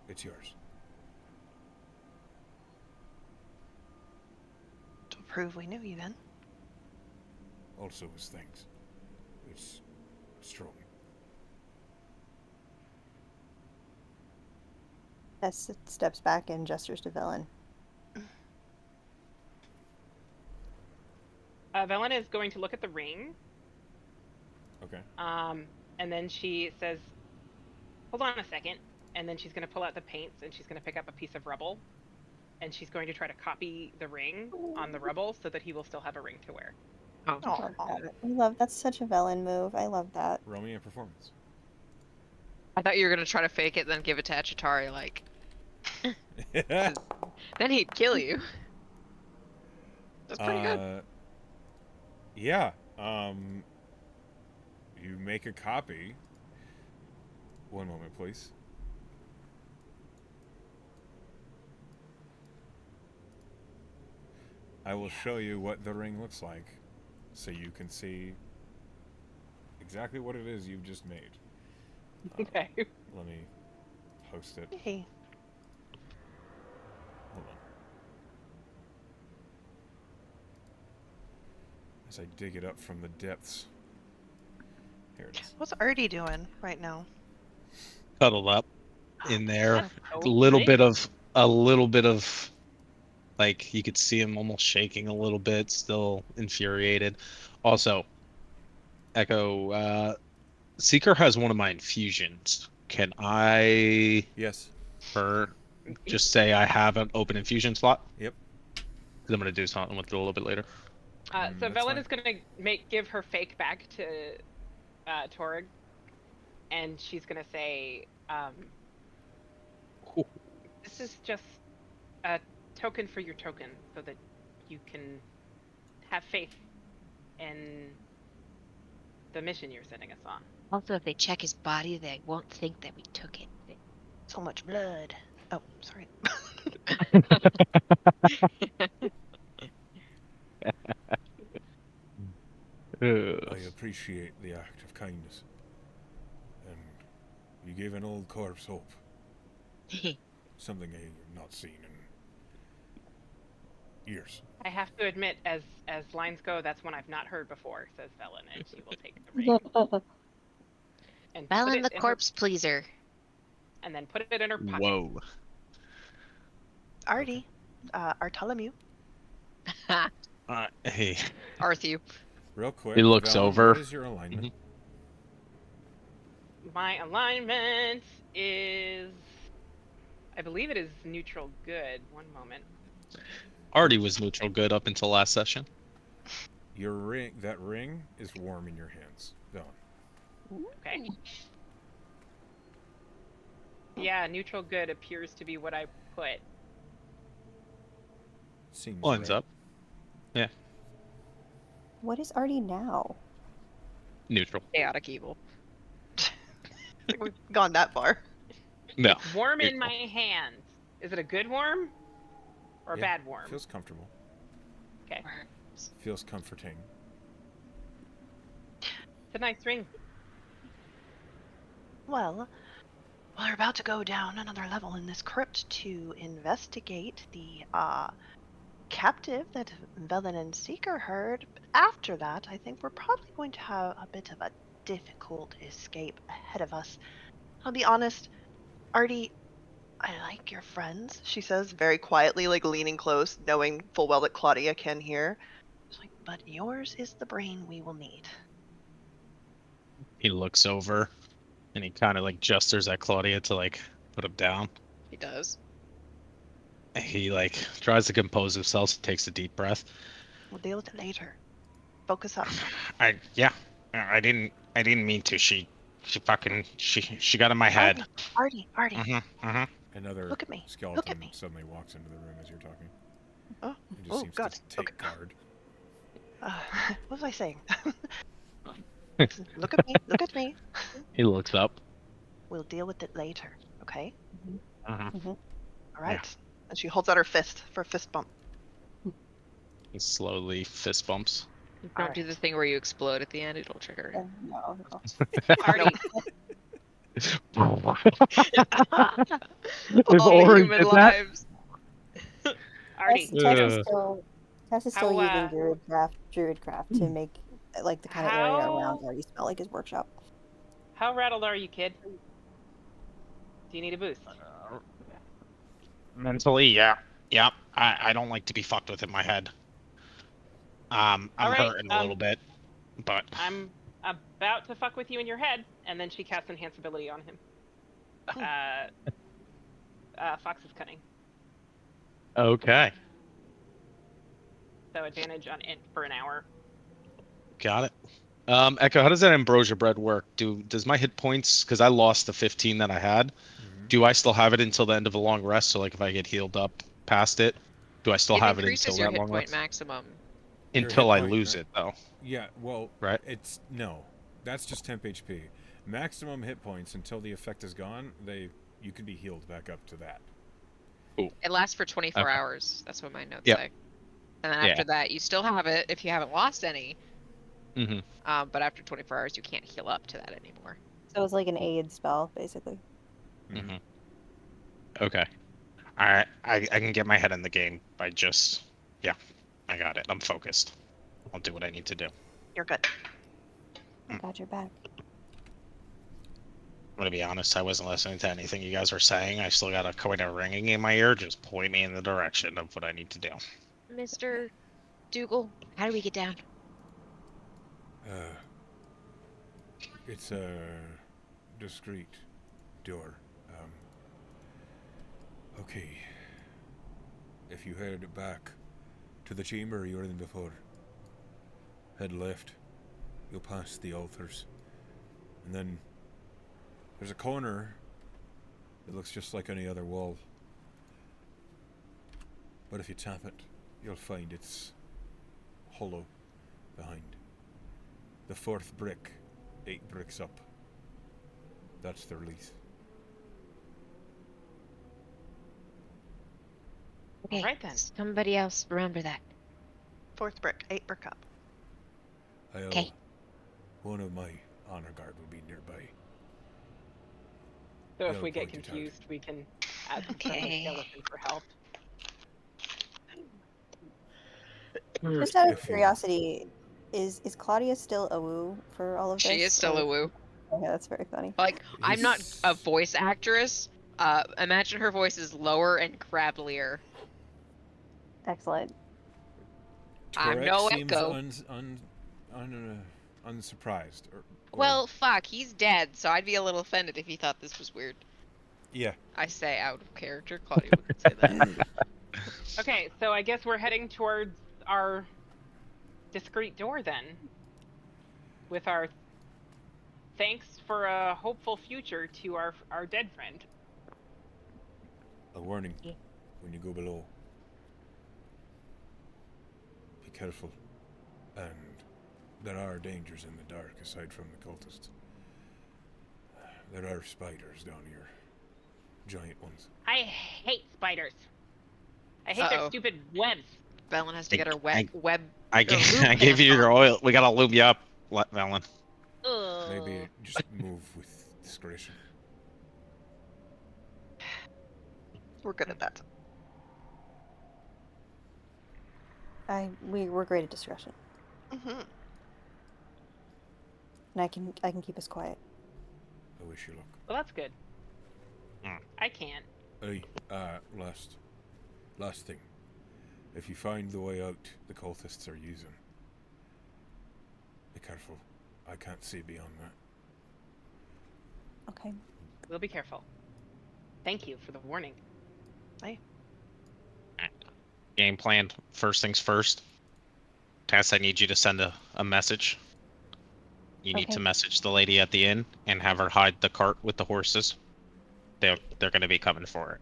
It's yours. To prove we knew you then. Also his thanks. It's strong. Tess steps back and gestures to Velen. Velen is going to look at the ring. Okay. And then she says, "Hold on a second." And then she's going to pull out the paints and she's going to pick up a piece of rubble. And she's going to try to copy the ring on the rubble so that he will still have a ring to wear. Oh. Aw. That's such a Velen move. I love that. Roll me a performance. I thought you were gonna try to fake it, then give it to Achitari, like. Then he'd kill you. That's pretty good. Yeah. You make a copy. One moment, please. I will show you what the ring looks like, so you can see exactly what it is you've just made. Okay. Let me post it. Hey. Hold on. As I dig it up from the depths. Here it is. What's Artie doing right now? Cuddled up in there. That's so A little nice. bit of, like, you could see him almost shaking a little bit, still infuriated. Also, Echo, Seeker has one of my infusions. Can I Yes. just say I have an open infusion slot? Yep. Because I'm going to do something with it a little bit later. So That's Velen fine. is going to give her fake back to Torg, and she's going to say, "This is just a token for your token, so that you can have faith in the mission you're sending us on." Also, if they check his body, they won't think that we took it. So much blood. Oh, sorry. I appreciate the act of kindness. And you gave an old corpse hope. Something I have not seen in years. I have to admit, as lines go, that's one I've not heard before, says Velen, and she will take the ring. And put Velen it the in corpse pleaser. and then put it in her pocket. Whoa. Artie, Artolomew. Hey. Arthew. Real quick. He looks Valen, over. What is your alignment? My alignment is, I believe it is neutral good. One moment. Artie was neutral good up until last session. Your ring, that ring, is warm in your hands. Velen. Okay. Yeah, neutral good appears to be what I put. Seems Lines right. up. Yeah. What is Artie now? Neutral. Chaotic evil. I think we've gone that far. No. It's warm in neutral. my hands. Is it a good warm or a Yeah, bad warm? Feels comfortable. Okay. Feels comforting. It's a nice ring. Well, we're about to go down another level in this crypt to investigate the captive that Velen and Seeker heard. But after that, I think we're probably going to have a bit of a difficult escape ahead of us. I'll be honest, Artie, I like your friends, she says very quietly, like leaning close, knowing full well that Claudia can hear. She's like, but yours is the brain we will need. He looks over and he kind of like gestures at Claudia to like put him down. He does. He like tries to compose himself, takes a deep breath. We'll deal with it later. Focus up. I didn't mean to. She got in my head. Artie. Another Look at me. skeleton Look at me. suddenly walks into the room as you're talking. Oh, He just seems God. to take Okay. guard. What was I saying? Look at me. Look at me. He looks up. We'll deal with it later. Okay. Mm-hmm. All right. And she holds out her fist for a fist bump. He slowly fist bumps. Don't do the thing where you explode at the end. It'll trigger it. No. Artie, All the human lives. Artie, Tess is still How, using Druidcraft to make like the kind of area around Artie smell like his workshop. how rattled are you, kid? Do you need a boost? Mentally, yeah. I don't like to be fucked with in my head. I'm All right, hurting a little bit, but I'm about to fuck with you in your head, and then she casts enhance ability on him. Fox's cunning, okay. so advantage on it for an hour. Got it. Echo, how does that ambrosia bread work? Does my hit points, because I lost the 15 that I had, do I still have it until the end of a long rest? So like if I get healed up past it, do I still It have it increases until your that hit long point rest? maximum. Your Until hit I point, lose right? it though. Yeah, well, Right? it's no. That's just temp HP. Maximum hit points until the effect is gone. You can be healed back up to that. It lasts for 24 Okay. hours. That's what my notes Yep. say. And then Yeah. after that, you still have it if you haven't lost any. Mm-hmm. But after 24 hours, you can't heal up to that anymore. So it's like an aid spell, basically. Mm-hmm. Okay. Alright, I can get my head in the game by just I got it. I'm focused. I'll do what I need to do. You're good. I got your back. I'm gonna be honest, I wasn't listening to anything you guys were saying. I still got a coin of ringing in my ear, just point me in the direction of what I need to do. Mr. Dougal, how do we get down? It's a discreet door. Okay. If you head back to the chamber you were in before, head left. You'll pass the altars, and then there's a corner that looks just like any other wall. But if you tap it, you'll find it's hollow behind. The fourth brick, 8 bricks up. That's the release. Okay, Alright then. somebody else remember that. Fourth brick, 8 brick up. Okay. One of my honor guard will be nearby. So if Yeah, we get point it out. confused, we can add the Okay. skeleton for help. Just out of If you- curiosity, is Claudia still a woo for all of this? She is still or- a woo. Okay, that's very funny. Like, I'm not a He's- voice actress. Imagine her voice is lower and grabblier. Excellent. I'm Torek no seems Echo. unsurprised. Or Well, fuck, he's dead, so I'd be a little offended if he thought this was weird. yeah. I say out of character. Claudia wouldn't say that. Okay, so I guess we're heading towards our discreet door then. With our thanks for a hopeful future to our dead friend. A warning: Yeah. when you go below, be careful. And there are dangers in the dark aside from the cultists. There are spiders down here, giant ones. I hate spiders. I hate their Uh-oh. stupid webs. Bellin has to get her web I or lube I gave pants you your on. oil. We gotta lube you up, Valen. Ugh. Maybe just move with discretion. We're good at that. We're great at discretion, Hmm. and I can keep us quiet. I wish you luck. Well, that's good. Mm. I can't. Hey, last thing. If you find the way out the cultists are using, be careful. I can't see beyond that. Okay. We'll be careful. Thank you for the warning. Game plan. First things first. Tess, I need you to send a message. You need Okay. to message the lady at the inn and have her hide the cart with the horses. They're gonna be coming for it.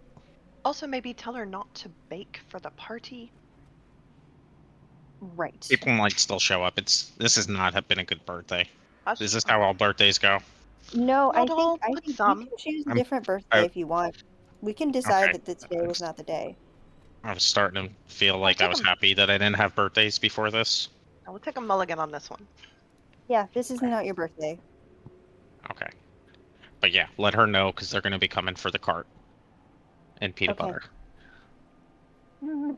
Also, maybe tell her not to bake for the party. Right. People might still show up. This has not have been a good birthday. That's This is true. how all birthdays go. No, Not all, I but think some. you can choose a I'm- different birthday I- if you want. We can decide Okay. that this day was not the day. I was starting to feel like I take was 'em. happy that I didn't have birthdays before this. I will take a mulligan on this one. Yeah, this is not your birthday. Okay. But yeah, let her know because they're gonna be coming for the cart and peanut Okay. butter.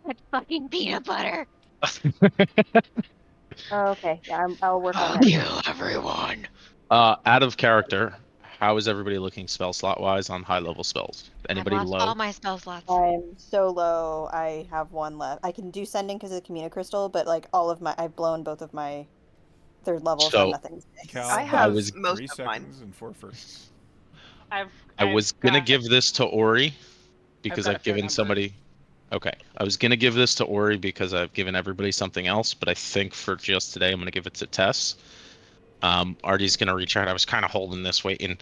That fucking peanut butter. Oh, okay. Yeah, I'll work on Fuck that. you, everyone. Out of character, how is everybody looking spell slot wise on high level spells? I've Anybody lost low? all my spell slots. I'm so low. I have one left. I can do sending because of the Communa Crystal, but like I've blown both of my third levels So- and nothing. Cal I has have was- most 3 of mine. seconds and 4 firsts. I was gonna got- give this to Ori because got a I've fair given number. somebody. Okay, I was gonna give this to Ori because I've given everybody something else, but I think for just today I'm gonna give it to Tess. Artie's gonna reach out. I was kind of holding this waiting.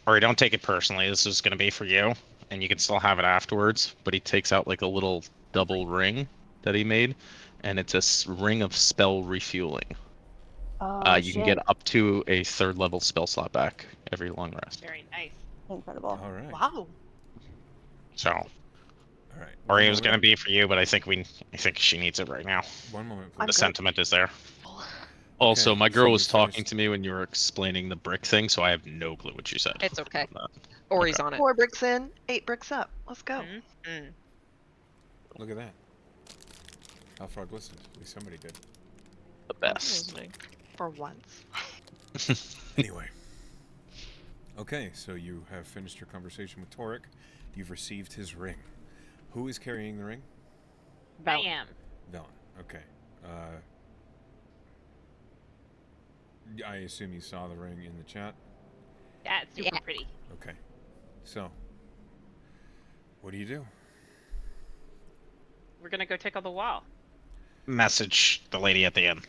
Ori, don't take it personally. This is gonna be for you, and you can still have it afterwards. But he takes out like a little double ring that he made, and it's a ring of spell refueling. Oh You can shit! get up to a third level spell slot back every long rest. Very nice. Incredible. All right. Wow. So All right. Ori One was gonna moment. be for you, but I think she needs it right now. One moment, I'm please. The good. sentiment is there. Oh, Also, Okay, my so girl you was talking finished- to me when you were explaining the brick thing, so I have no clue what you said. It's okay. on that. Ori's Okay. on it. 4 bricks in, 8 bricks up. Let's go. Mm. Look at that. Alfrog listened. At least somebody did. The I was best. listening. For once. Anyway. Okay, so you have finished your conversation with Torek. You've received his ring. Who is carrying the ring? I am. Velen. Okay. I assume you saw the ring in the chat. That's super Yeah. pretty. Okay. So, what do you do? We're gonna go tickle the wall. Message the lady at the end.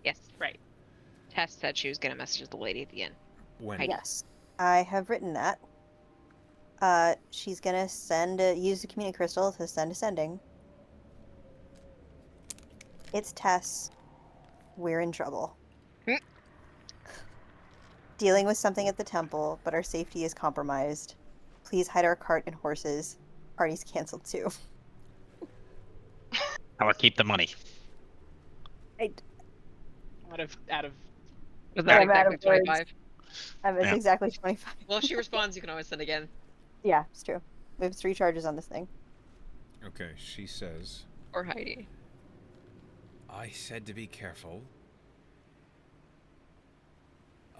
Yes. Right. Tess said she was gonna message the lady at the end. When? Yes, I have written that. She's gonna use the Communa Crystal to send a sending. It's Tess. We're in trouble. Hmm. Dealing with something at the temple, but our safety is compromised. Please hide our cart and horses. Party's canceled too. I'll keep the money. Out of Was that I'm out of exactly words. 25? It's Yeah. exactly 25. Well, if she responds, you can always send again. Yeah, it's true. We have 3 charges on this thing. Okay, she says, Or Heidi. I said to be careful.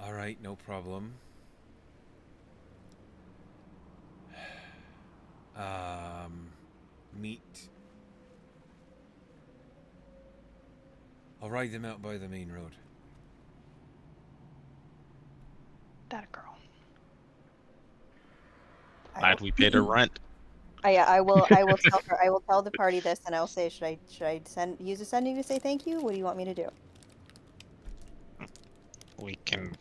Alright, no problem. Meet. I'll ride them out by the main road. That girl. I Glad will- we paid her rent. I will tell her. I will tell the party this, and I'll say, should I use a sending to say thank you? What do you want me to do? We can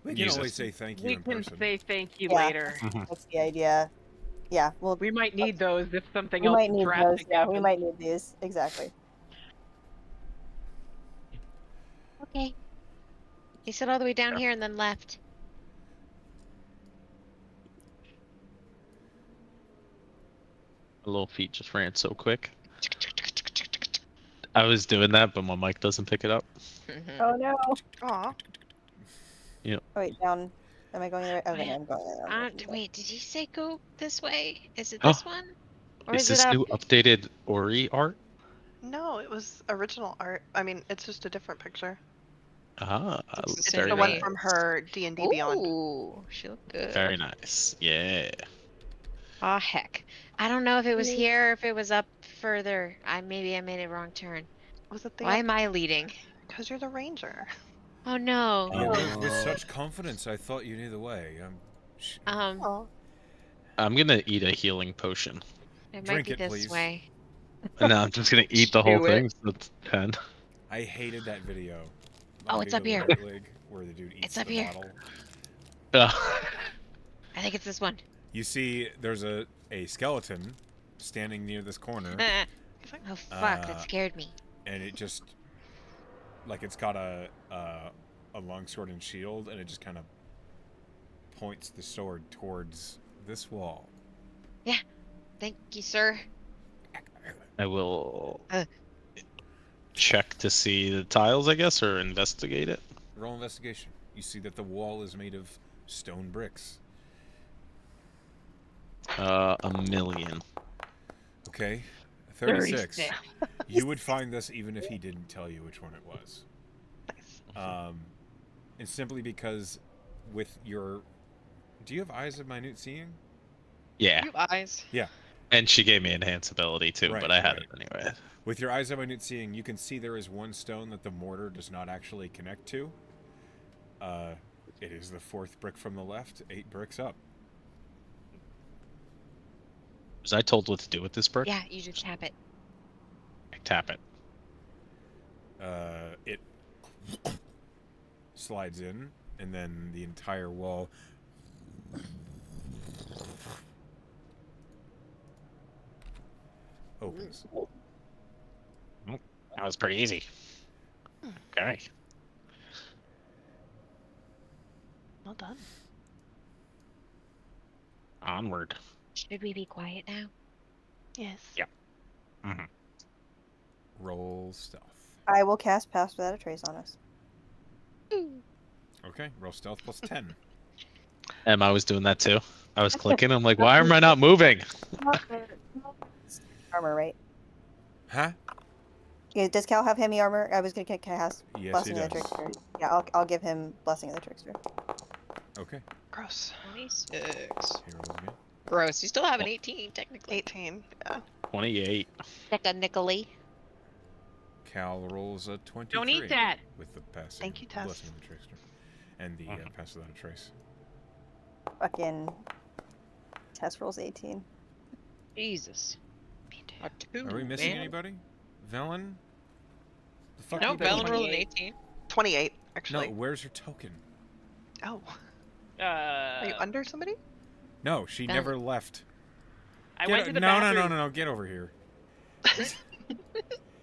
We can use always it. say thank you We in can person. say thank you Yeah, later. that's the idea. Yeah, well, We might need those if something we else might need those. drastic Yeah, we happens. might need these exactly. Okay. He said all the way down here and then left. My little feet just ran so quick. I was doing that, but my mic doesn't pick it up. Oh no! Aw. Oh wait, down. Am I going the right? Okay, no, I'm going the wrong way. Wait, did he say go this way? Is it Huh? this one? Or Is is it this up? new updated Ori art? No, it was original art. I mean, it's just a different picture. Ah, Looks the It's same very the to one me. nice. from her D&D Beyond. Ooh, she looked good. Very nice. Yeah. Aw, heck. I don't know if it was here or if it was up further. Maybe I made a wrong turn. Was it the? Why am I leading? Because you're the ranger. Oh no. You move with Oh. such confidence. I thought you knew the way. Oh. I'm gonna eat a healing potion. It might Drink be it, this please. way. And now I'm just gonna eat the whole Do it. thing. So that's 10. I hated that video. Oh, on it's up League here. of Rocket League, where the dude eats It's up the here. bottle. I think it's this one. You see, there's a skeleton standing near this corner, Oh fuck, Uh, that scared me. and it just like it's got a longsword and shield, and it just kind of points the sword towards this wall. Thank you, sir. I will Uh. check to see the tiles, I guess, or investigate it. Roll investigation. You see that the wall is made of stone bricks. 1,000,000. Okay, 36. You would find this even if he didn't tell you which one it was. Nice. And simply because with your... Do you have Eyes of Minute Seeing? Yeah. You eyes. And she gave me enhance ability too, Right, but I had right. it anyway. With your Eyes of Minute Seeing, you can see there is one stone that the mortar does not actually connect to. It is the 4th brick from the left, 8 bricks up. Was I told what to do with this brick? Yeah, you just tap it. I tap it. It slides in, and then the entire wall opens. That was pretty easy. Okay. Well done. Onward. Should we be quiet now? Yes. Yeah. Mm-hmm. Roll stealth. I will cast Pass Without a Trace on us. Okay, roll stealth plus 10. I was doing that too. I was clicking. I'm like, why am I not moving? Armor, right? Huh? Yeah, does Cal have Hemi armor? I was gonna cast Yes, he Blessing of the does. Trickster. Yeah, I'll give him Blessing of the Trickster. Okay, Gross. 26. here rolls again. Gross. You still have an 18, technically. 18. Yeah. 28. Like a nickely. Cal rolls a 23. Don't eat that. With the passing. Thank you, Tess. Blessing of the Trickster. And the Pass Without a Trace. Fucking Test rolls 18. Jesus. A 2, Are we missing man. anybody? Velen? The fuck No, you doing? Velen rolled an 28. 18. 28, No, actually. where's her token? Oh. Are you under somebody? No, she Velen. never left. I Get went o- to the no, bathroom. no, get over here.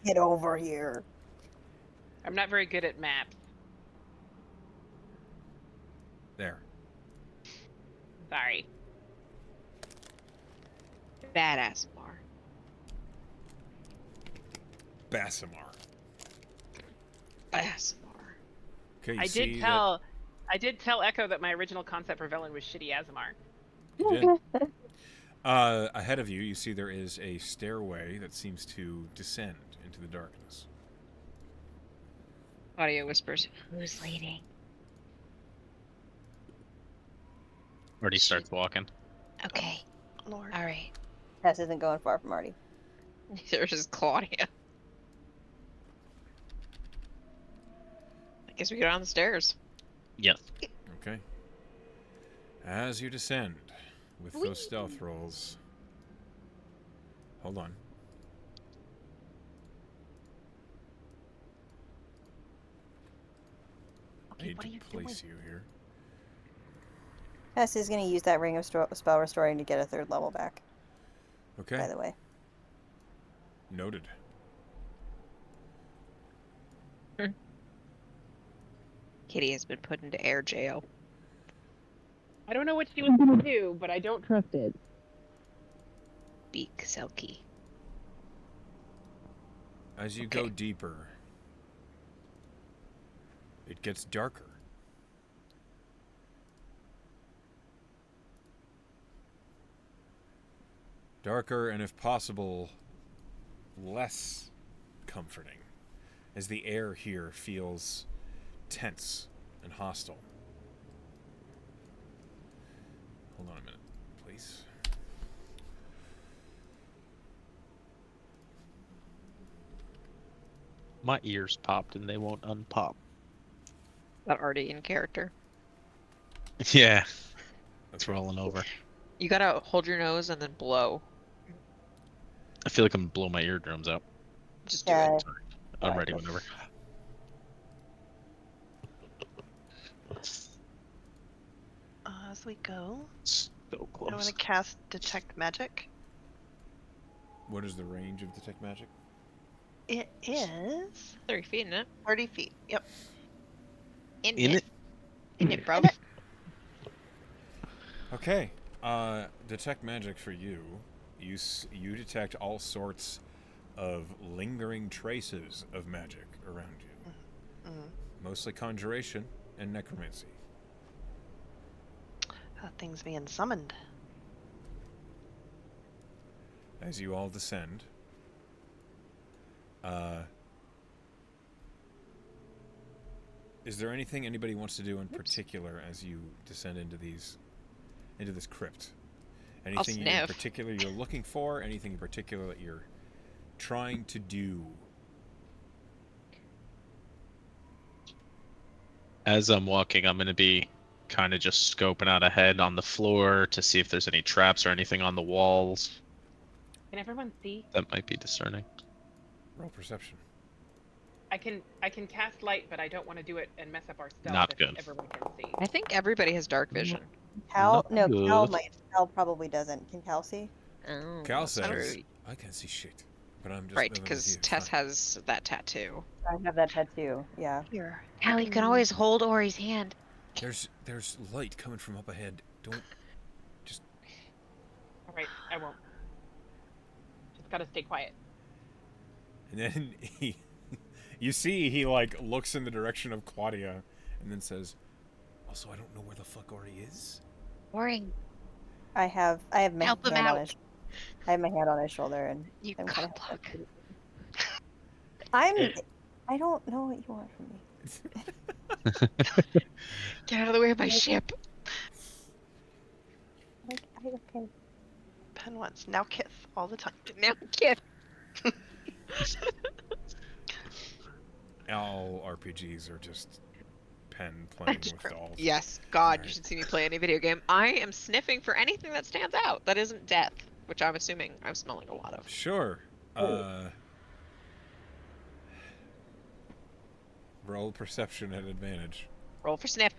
Get over here. I'm not very good at maps. There. Sorry. Badass Mar. Basimar. Badass Mar. Okay, you I see did tell Echo that my original concept for Velen was shitty Azamar. You did. Ahead of you, you see there is a stairway that seems to descend into the darkness. Audio whispers. Who's leading? Already starts walking. Okay. Lord. All right. Tess isn't going far from Artie. There's just Claudia. I guess we go down the stairs. Yes. Okay. As you descend with those stealth rolls, Hold on. I Okay, need what to are you doing? place you here. Tess is going to use that ring of spell restoring to get a 3rd level back, Okay. by the way. Noted. Kitty has been put into air jail. I don't know what she was gonna do, but I don't trust it. Beak Selkie. As you go Okay. deeper, it gets darker. Darker and, if possible, less comforting, as the air here feels tense and hostile. Hold on a minute, please. My ears popped and they won't unpop. That already in character. Yeah, it's Okay. rolling over. You gotta hold your nose and then blow. I feel like I'm gonna blow my eardrums out. Just do Yeah. it. I'm Yeah, ready go. whenever. As we go, So I want close. to cast Detect Magic. What is the range of Detect Magic? It is 30 feet, isn't it? 30 feet. Yep. In it? In it, bro. Okay. Detect Magic for you. You detect all sorts of lingering traces of magic around you. Mm. Mostly conjuration and necromancy. Things being summoned. As you all descend, is there anything anybody wants to do in particular as you descend into this crypt? Anything in sniff. particular you're looking for? Anything in particular that you're trying to do? As I'm walking, I'm gonna be kind of just scoping out ahead on the floor to see if there's any traps or anything on the walls Can everyone see? that might be discerning. Roll perception. I can cast light, but I don't want to do it and mess up our stealth Not if good. everyone can see. I think everybody has dark vision. Cal? Not No, Cal good. might. Cal probably doesn't. Can Cal see? Oh, Cal that's says, true. I can't see shit, but I'm just Right, moving with because you. It's Tess fine." has that tattoo. I have that tattoo. Yeah. Here. Hal, you can always hold Ori's hand. There's light coming from up ahead. Don't. All right, I won't. Just gotta stay quiet. And then you see he like looks in the direction of Claudia, and then says, "Also, I don't know where the fuck Ori is." Ori, I have my help him hand on out. his. I have my hand on his shoulder, and You I'm kind of. cockblock. I don't know what you want from me. Get out of the way of my ship. Okay. Pen once. Now kiss all the time. Now, kid. All RPGs are just pen playing with dolls. Yes, God, you Alright. should see me play any video game. I am sniffing for anything that stands out that isn't death, which I'm assuming I'm smelling a lot of. Sure. Roll perception at advantage. Roll for sniff.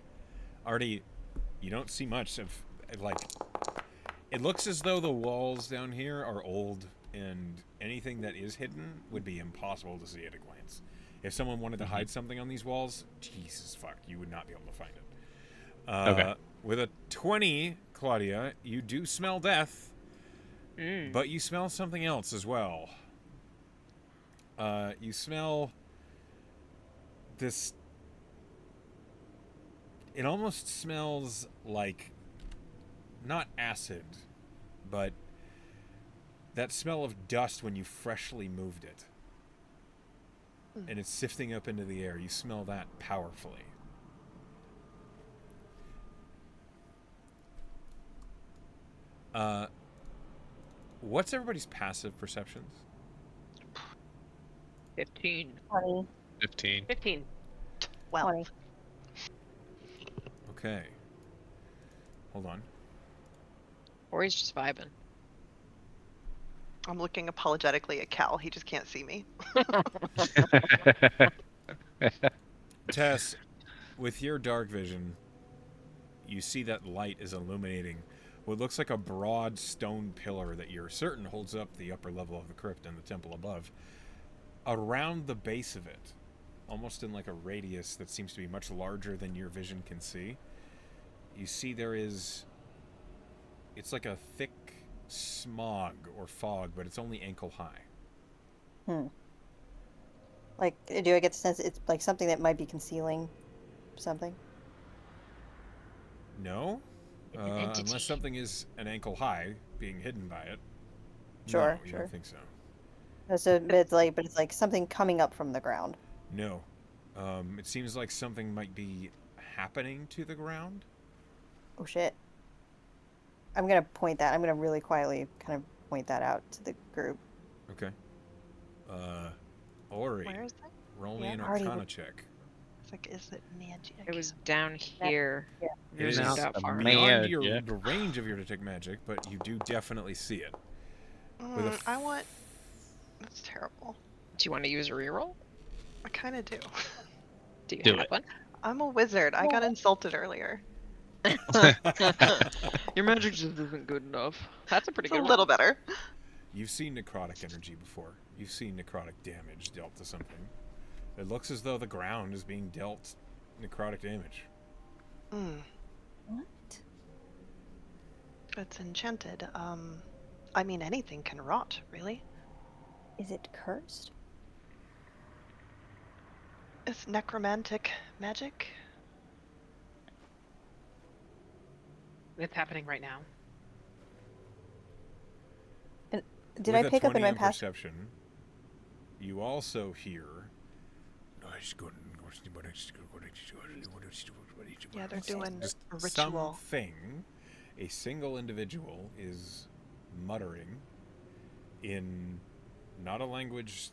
Artie, you don't see much of, like, it looks as though the walls down here are old, and anything that is hidden would be impossible to see at a glance. If someone wanted to hide something on these walls, Jesus fuck, you would not be able to find it. Okay. With a 20, Claudia, you do smell death, but you smell something else as well. You smell this. It almost smells like not acid, but that smell of dust when you freshly moved it. And it's sifting up into the air. You smell that powerfully. What's everybody's passive perceptions? 15. 20. 15. 15. 20. Okay. Hold on. Or he's just vibing. I'm looking apologetically at Cal. He just can't see me. Tess, with your dark vision, you see that light is illuminating what looks like a broad stone pillar that you're certain holds up the upper level of the crypt and the temple above. Around the base of it, almost in like a radius that seems to be much larger than your vision can see, you see it's like a thick smog or fog, but it's only ankle high. Like, do I get the sense it's like something that might be concealing something? No? It's an entity. Unless something is an ankle high, being hidden by it. Sure, No, you sure. don't think so. So, but it's like something coming up from the ground. No. It seems like something might be happening to the ground. Oh shit. I'm gonna really quietly kind of point that out to the group. Okay. Ori, Where is that? roll me Yeah, an already Arcana check. It's like, is it magic? It was down here. Yeah. It Yours is zoomed out far. beyond Magic. the range of your detect magic, but you do definitely see it. With a I want. That's terrible. Do you want to use a reroll? I kind of do. Do you Do have it. one? I'm a wizard. I got insulted earlier. Your magic just isn't good enough. That's a pretty It's a good little roll. better. You've seen necrotic energy before. You've seen necrotic damage dealt to something. It looks as though the ground is being dealt necrotic damage. What? It's enchanted. I mean, anything can rot, really. Is it cursed? It's necromantic magic. It's happening right now. Did With I a pick up in 20 my past? perception, you also hear. Yeah, they're Okay. doing Just a ritual. something. A single individual is muttering in not a language.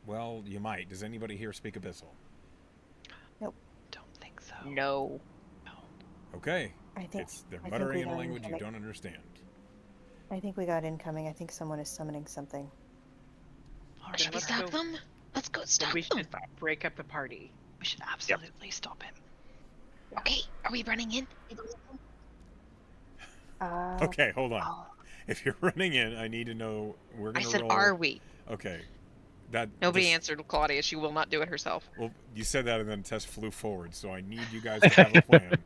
Well, you might. Does anybody here speak Abyssal? Don't think so. No. Okay. I think They're I think muttering we in a got language you incoming. don't understand. I think we got incoming. I think someone is summoning something. All right, Should we let's stop go. them? Let's go Then stop we them. should break up the party. We should absolutely stop him. Okay, are we running in? Okay, hold on. Oh, If you're running in, I need to know. We're I gonna said, roll. are we? Okay. That Nobody just- answered Claudia. She will not do it herself. Well, you said that, and then Tess flew forward. So I need you guys to have a plan.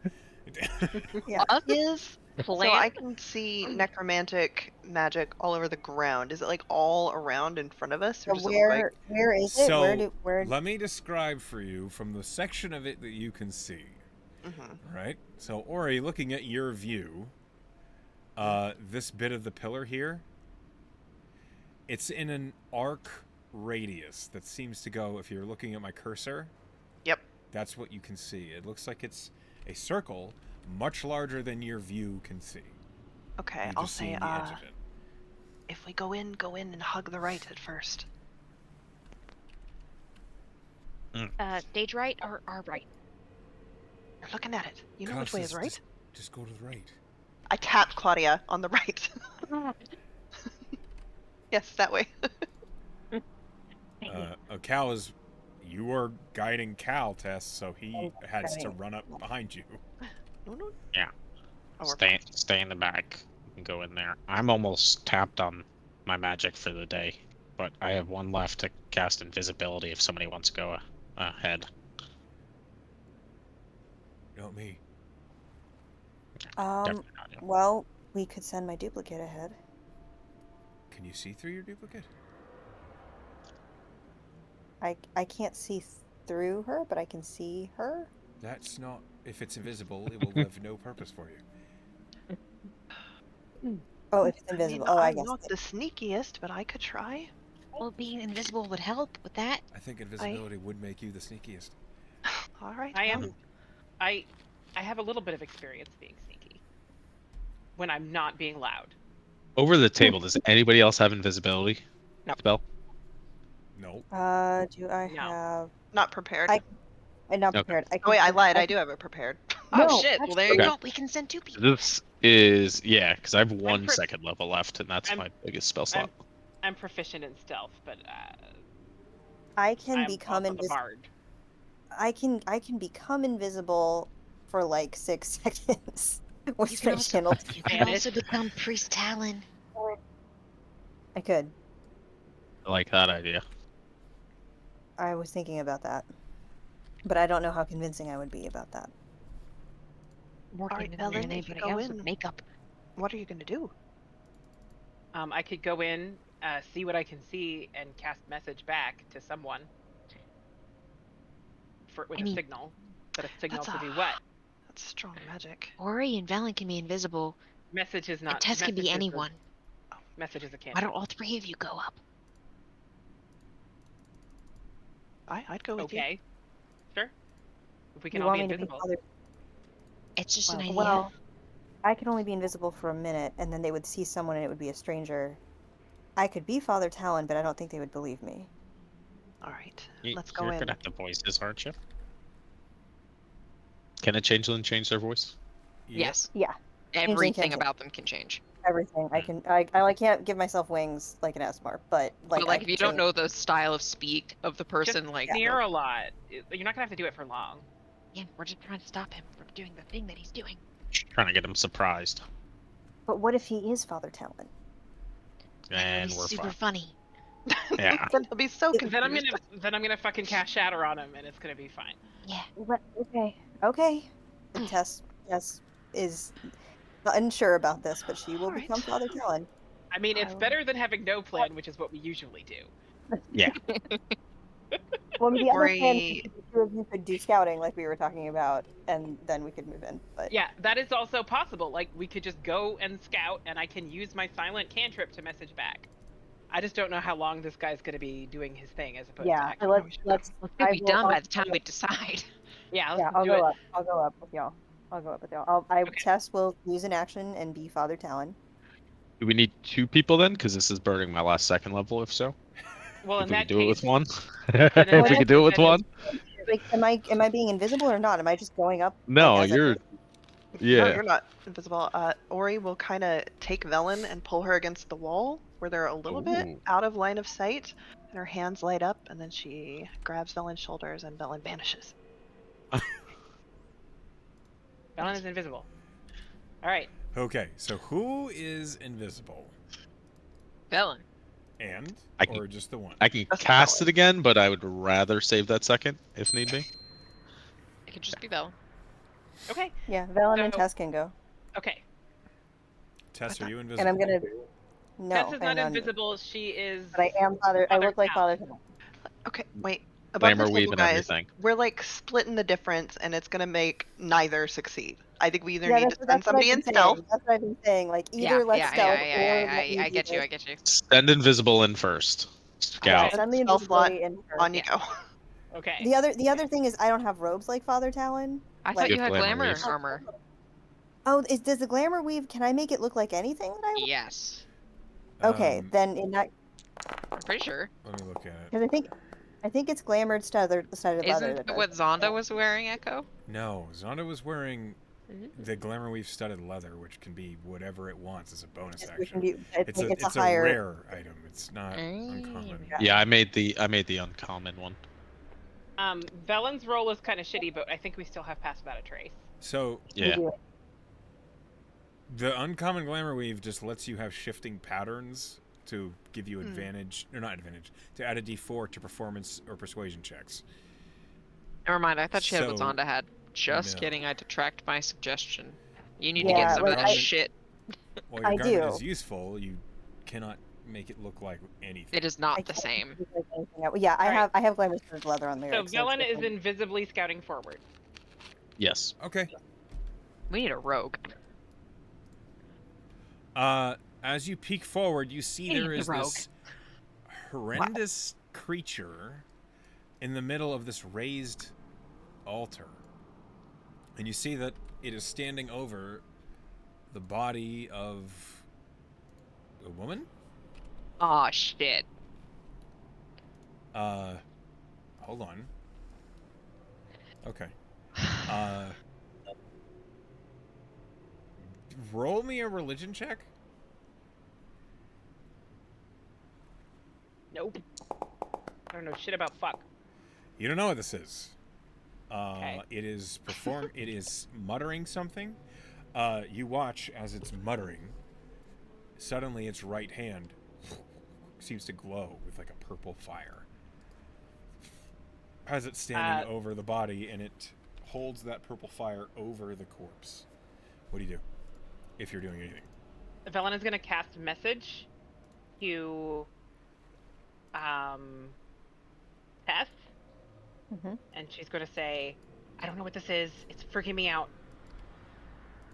Yeah. Is so plan? I can see necromantic magic all over the ground. Is it like all around in front of us, or So does it look like? where is it? So where? let me describe for you from the section of it that you can see. Mm-hmm. Right. So Ori, looking at your view, this bit of the pillar here, it's in an arc radius that seems to go. If you're looking at my cursor, Yep. that's what you can see. It looks like it's a circle much larger than your view can see. Okay, You're I'll just say, seeing the edge of it. if we go in and hug the right at first. Stage right or our right? You're looking at it. You know which way is Constance, right? Just go to the right. I tapped Claudia on the right. Yes, that way. Cal is. You are guiding Cal, Tess, so he I'm has to guiding. run up behind you. No. Yeah. Oh, we're Stay in the back. You can go in there. I'm almost tapped on my magic for the day, but I have one left to cast invisibility if somebody wants to go ahead. Not me. Definitely not you. Well, we could send my duplicate ahead. Can you see through your duplicate? I can't see through her, but I can see her. That's not. If it's invisible, it will have no purpose for you. Oh, if it's I mean, invisible. Oh, I I'm guess. not the sneakiest, but I could try. Well, being invisible would help with that. I think invisibility would make you the sneakiest. All right. I well, am. I have a little bit of experience being sneaky. When I'm not being loud. Over the table, does anybody else have invisibility? No. Spell? No. Do I No. have? Not prepared. I'm not Okay. prepared. Oh wait, I lied. I do have it prepared. Oh No, shit! Well, there you Okay. go. No, we can send two people. This is, yeah, because I have one pre- second level left, and that's I'm- my biggest spell slot. I'm proficient in stealth, but I can I'm become also the invisible. bard. I can become invisible for like 6 seconds with You can strange also channels. you can Vanish. also become Priest Talon. I could. I like that idea. I was thinking about that, but I don't know how convincing I would be about that. More All right, convincing Velen, than if you anybody go else with in, makeup. what are you gonna do? I could go in, see what I can see, and cast message back to someone with I a mean, signal. But a signal That's to do what? That's strong magic. Ori and Velen can be invisible, Message is and not. Tess can be Message is anyone. message is a Why cantrip. don't all three of you go up? I'd go with you. Okay, sure. If we can You all want be me to be invisible. Father? It's just an idea. Well, I can only be invisible for a minute, and then they would see someone, and it would be a stranger. I could be Father Talon, but I don't think they would believe me. All right, let's go You're in. gonna have the voices, aren't you? Can a changeling change their voice? Yes. Yeah, Everything can't about them can change. everything. I can. I like can't give myself wings like an Asmar, but like But like I if can you don't change. know the style of speak of the person, Just like sneer a lot. You're not gonna have to do it for long. Yeah, we're just trying to stop him from doing the thing that he's doing. Trying to get them surprised. But what if he is Father Talon? And He's we're super fucked. funny. Yeah. Then he'll be so It- confused. Then I'm gonna fucking cast shatter on him, and it's gonna be fine. Yeah. Okay, okay. Tess is unsure about this, but she will All become right. Father Talon. I mean, it's I'll- better than having no plan, which is what we usually do. Yeah. Well, the other plan Ori, is that the two of you could do scouting, like we were talking about, and then we could move in. But Yeah, that is also possible. Like, we could just go and scout, and I can use my silent cantrip to message back. I just don't know how long this guy's going to be doing his thing as opposed to yeah, actually. let's. Well, it could be done by the time I'll, we decide. Yeah, let's yeah, just I'll do go it. up. I'll go up with y'all. I'll go up with y'all. Okay. Tess will use an action and be Father Talon. Do we need 2 people then? Because this is burning my last second level, if so. Well, If in we that could do it case, with one. then in If we that could do it with then one. Like, am I being invisible or not? Am I just going up? Like, No, as a you're. No, Yeah. you're not invisible. Ori will kind of take Velen and pull her against the wall where they're a little bit Ooh. out of line of sight, and her hands light up, and then she grabs Velen's shoulders, and Velen vanishes. Velen is invisible. All right. Okay, so who is invisible? Velen. And? I can- Or just the one? I can That's cast Velen. it again, but I would rather save that second if need be. It could just be Velen. Okay. Yeah, Velen and So- Tess can go, Okay. Tess, are you and invisible? I'm gonna. No, Tess is not and I'm- invisible. She is. But I am Father. I look like Talon. Father Talon. Okay, wait. Above Glamour the weave table, and guys, everything. we're like splitting the difference, and it's gonna make neither succeed. I think we either Yeah, need to that's send what somebody I've in been stealth. saying. That's what I've been saying. Like either Yeah, let's yeah, stealth yeah, or yeah, let me I do get you, this. I get you. Send invisible in first. Yeah, Scout. send the Stealth lot, invisibility in her. on you Yeah. go. Okay. The other thing is I don't have robes like Father Talon. I Like- thought you Good had glamour glamour weave. armor. Oh, does the glamour weave? Can I make it look like anything that I? Yes. Okay, then in that, I'm pretty sure. Let me look at it. because I think it's glamored studded leather. Isn't That that does what it. Zonda was wearing, Echo? No, Zonda was wearing Mm-hmm. the Glamour Weave studded leather, which can be whatever it wants as a bonus It action. can be, It's like, a higher. rare item. It's not uncommon. Mm. Yeah, I made the uncommon one. Velen's roll is kind of shitty, but I think we still have passed without a trace. So We Yeah. do. the uncommon Glamour Weave just lets you have shifting patterns to give you Hmm. advantage, or not advantage, to add a D4 to performance or persuasion checks. Never mind, I thought she had what So, Zonda had. Just no. kidding, I detract my suggestion. You need to Yeah, get some like, of that I- shit. While your I garment do. is useful, you cannot make it look like anything. It is I not the can't same. look like anything else. Yeah, Alright. I have glamour studded leather on So lyrics. Velen it's is different. invisibly scouting forward. Yes. Okay. We need a rogue. As you peek forward, you see Hey, there the is rogue. this horrendous creature in the middle of this raised altar. And you see that it is standing over the body of a woman? Aw, shit. Hold on. Okay. Roll me a religion check. Nope. I don't know shit about fuck. You don't know what this is. Okay. It is It is muttering something. You watch as it's muttering. Suddenly, its right hand seems to glow with like a purple fire. As it's standing over the body, and it holds that purple fire over the corpse. What do you do? If you're doing anything. Velen is gonna cast a message to Tess. Mm-hmm. And she's gonna say, I don't know what this is. It's freaking me out.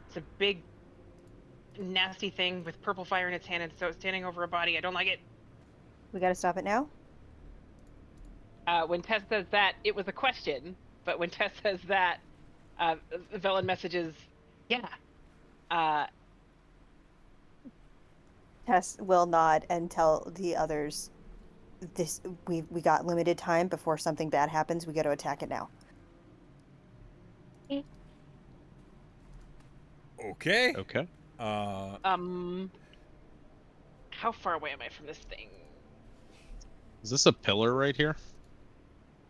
It's a big, nasty thing with purple fire in its hand, and so it's standing over a body. I don't like it. We gotta stop it now. When Tess says that, it was a question. But when Tess says that, Velen messages, yeah. Tess will nod and tell the others, "This we got limited time before something bad happens. We got to attack it now." Okay. Okay. How far away am I from this thing? Is this a pillar right here?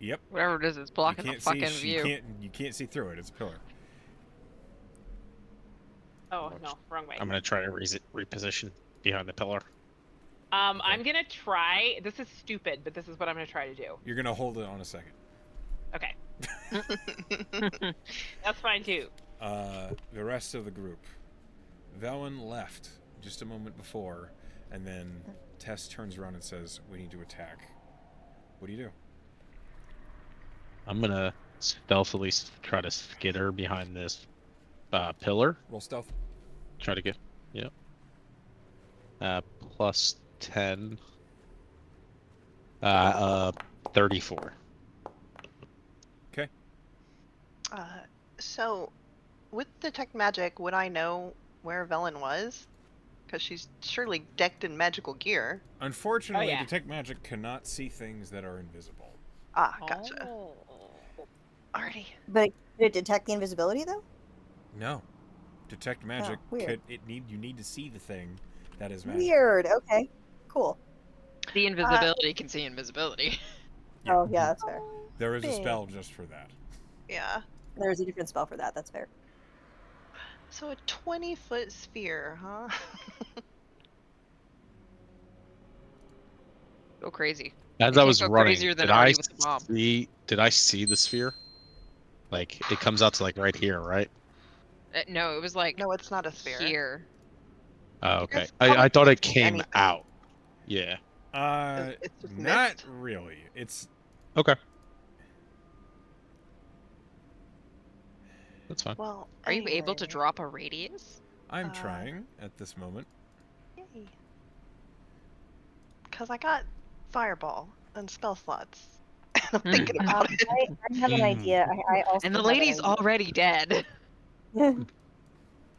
Yep. Whatever it is, it's blocking the fucking view. You can't see through it. It's a pillar. Oh, no, wrong way. I'm gonna try to reposition behind the pillar. I'm gonna try. This is stupid, but this is what I'm gonna try to do. You're gonna hold it on a second. Okay. That's fine too. The rest of the group. Velen left just a moment before, and then Tess turns around and says, "We need to attack." What do you do? I'm gonna stealthily try to skitter behind this pillar. Roll stealth. Try to get, yep. Plus 10. 34. Okay. So, with detect magic, would I know where Velen was? Because she's surely decked in magical gear. Unfortunately, Oh, yeah. detect magic cannot see things that are invisible. Ah, gotcha. Oh. Alrighty. But did it detect the invisibility though? No. Detect magic weird. you need to see the thing that is magic. Weird. Okay. Cool. The invisibility can see invisibility. Yeah. Oh yeah, that's fair. There is a Big. spell just for that. Yeah. There's a different spell for that. That's fair. So a 20-foot sphere, huh? Go crazy. As You I can't was go running, crazier than did I Artie with the bomb. did I see the sphere? Like it comes out to like right here, right? No, it was like No, it's not a sphere. here. Oh, okay. It's I thought probably it came anything. out. Yeah. It's just Not mist? really. It's Okay. That's fine. Well, Are you able to anyway. drop a radius? I'm trying at this moment. Because I got fireball and spell slots. And I'm thinking about it. I have an idea. I also And the have an lady's idea. already dead.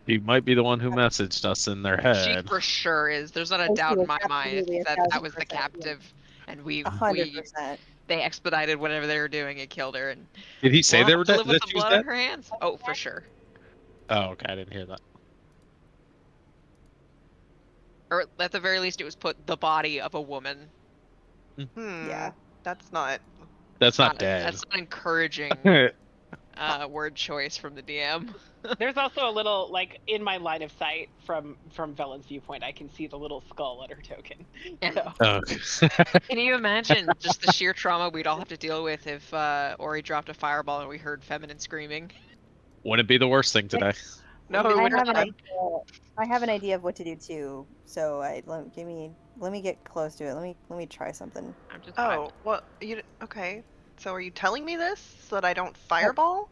He might be the one who messaged us in their She head. for sure is. There's not a Oh, she doubt in was my mind absolutely that that was the 1,000%, yeah. captive, and we 100%. they expedited whatever they were doing and killed her, and Did he say we'll they have were to dead? live with That the she was blood on dead? her hands. Oh, for sure. Oh, okay. I didn't hear that. Or at the very least, it was put the body of a woman. Yeah. That's not. That's not dead. That's an encouraging word choice from the DM. There's also a little, like, in my line of sight from Velen's viewpoint, I can see the little skull on her token. So. Okay. Can you imagine just the sheer trauma we'd all have to deal with if Ori dropped a fireball and we heard feminine screaming? Wouldn't be the worst thing today. No, Wouldn't it be would have an not. idea. I have an idea of what to do too. So let me get close to it. Let me try something. I'm just Oh, well, okay. So are you telling me this so that I don't fireball?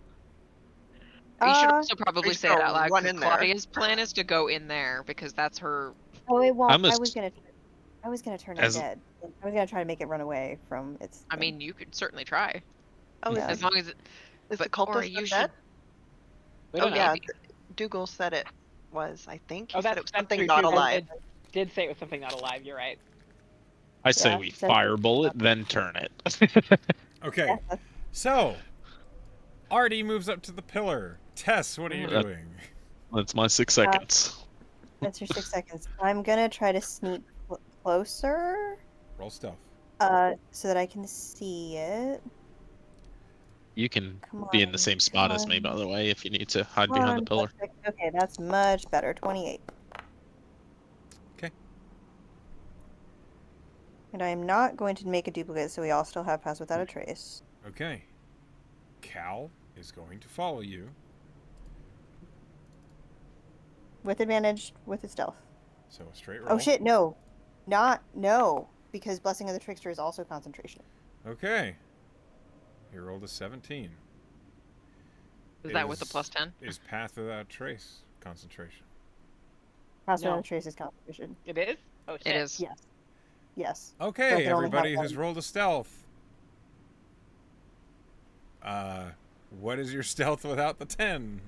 You should also probably just say it gonna out loud. run 'Cause in there. Claudia's plan is to go in there because that's her. Oh, it won't. I'm a- I was gonna turn it As- dead. I was gonna try to make it run away from its. I thing. mean, you could certainly try. Oh, Yeah. As long as. is but the cultist Ori, you undead? should. We Oh don't know. yeah, maybe. Dougal said it was. I think he Oh, said that's, it was that's something true, not too. alive. It did say it was something not alive. You're right. I say Yeah, we so- fireball it, then turn it. Okay. Yeah, that's- So, Artie moves up to the pillar. Tess, what are you That- doing? That's my 6 seconds. That's your 6 seconds. I'm gonna try to sneak closer. Roll stealth. So that I can see it. You can Come be in the on, same come spot as me, by on, the way, if you need to hide come behind the on. pillar. Perfect. Okay, that's much better. 28. Okay. And I am not going to make a duplicate, so we all still have pass without a trace. Okay. Cal is going to follow you. With advantage with his stealth. So a straight roll. Oh shit, no. No. Because Blessing of the Trickster is also concentration. Okay. He rolled a 17. Is that with the +10? Is Path Without Trace concentration? Pass without No. a trace is concentration. It is? Oh shit. It is. Yes. Yes. But I Okay, can only have everybody one. who's rolled a stealth. What is your stealth without the 10?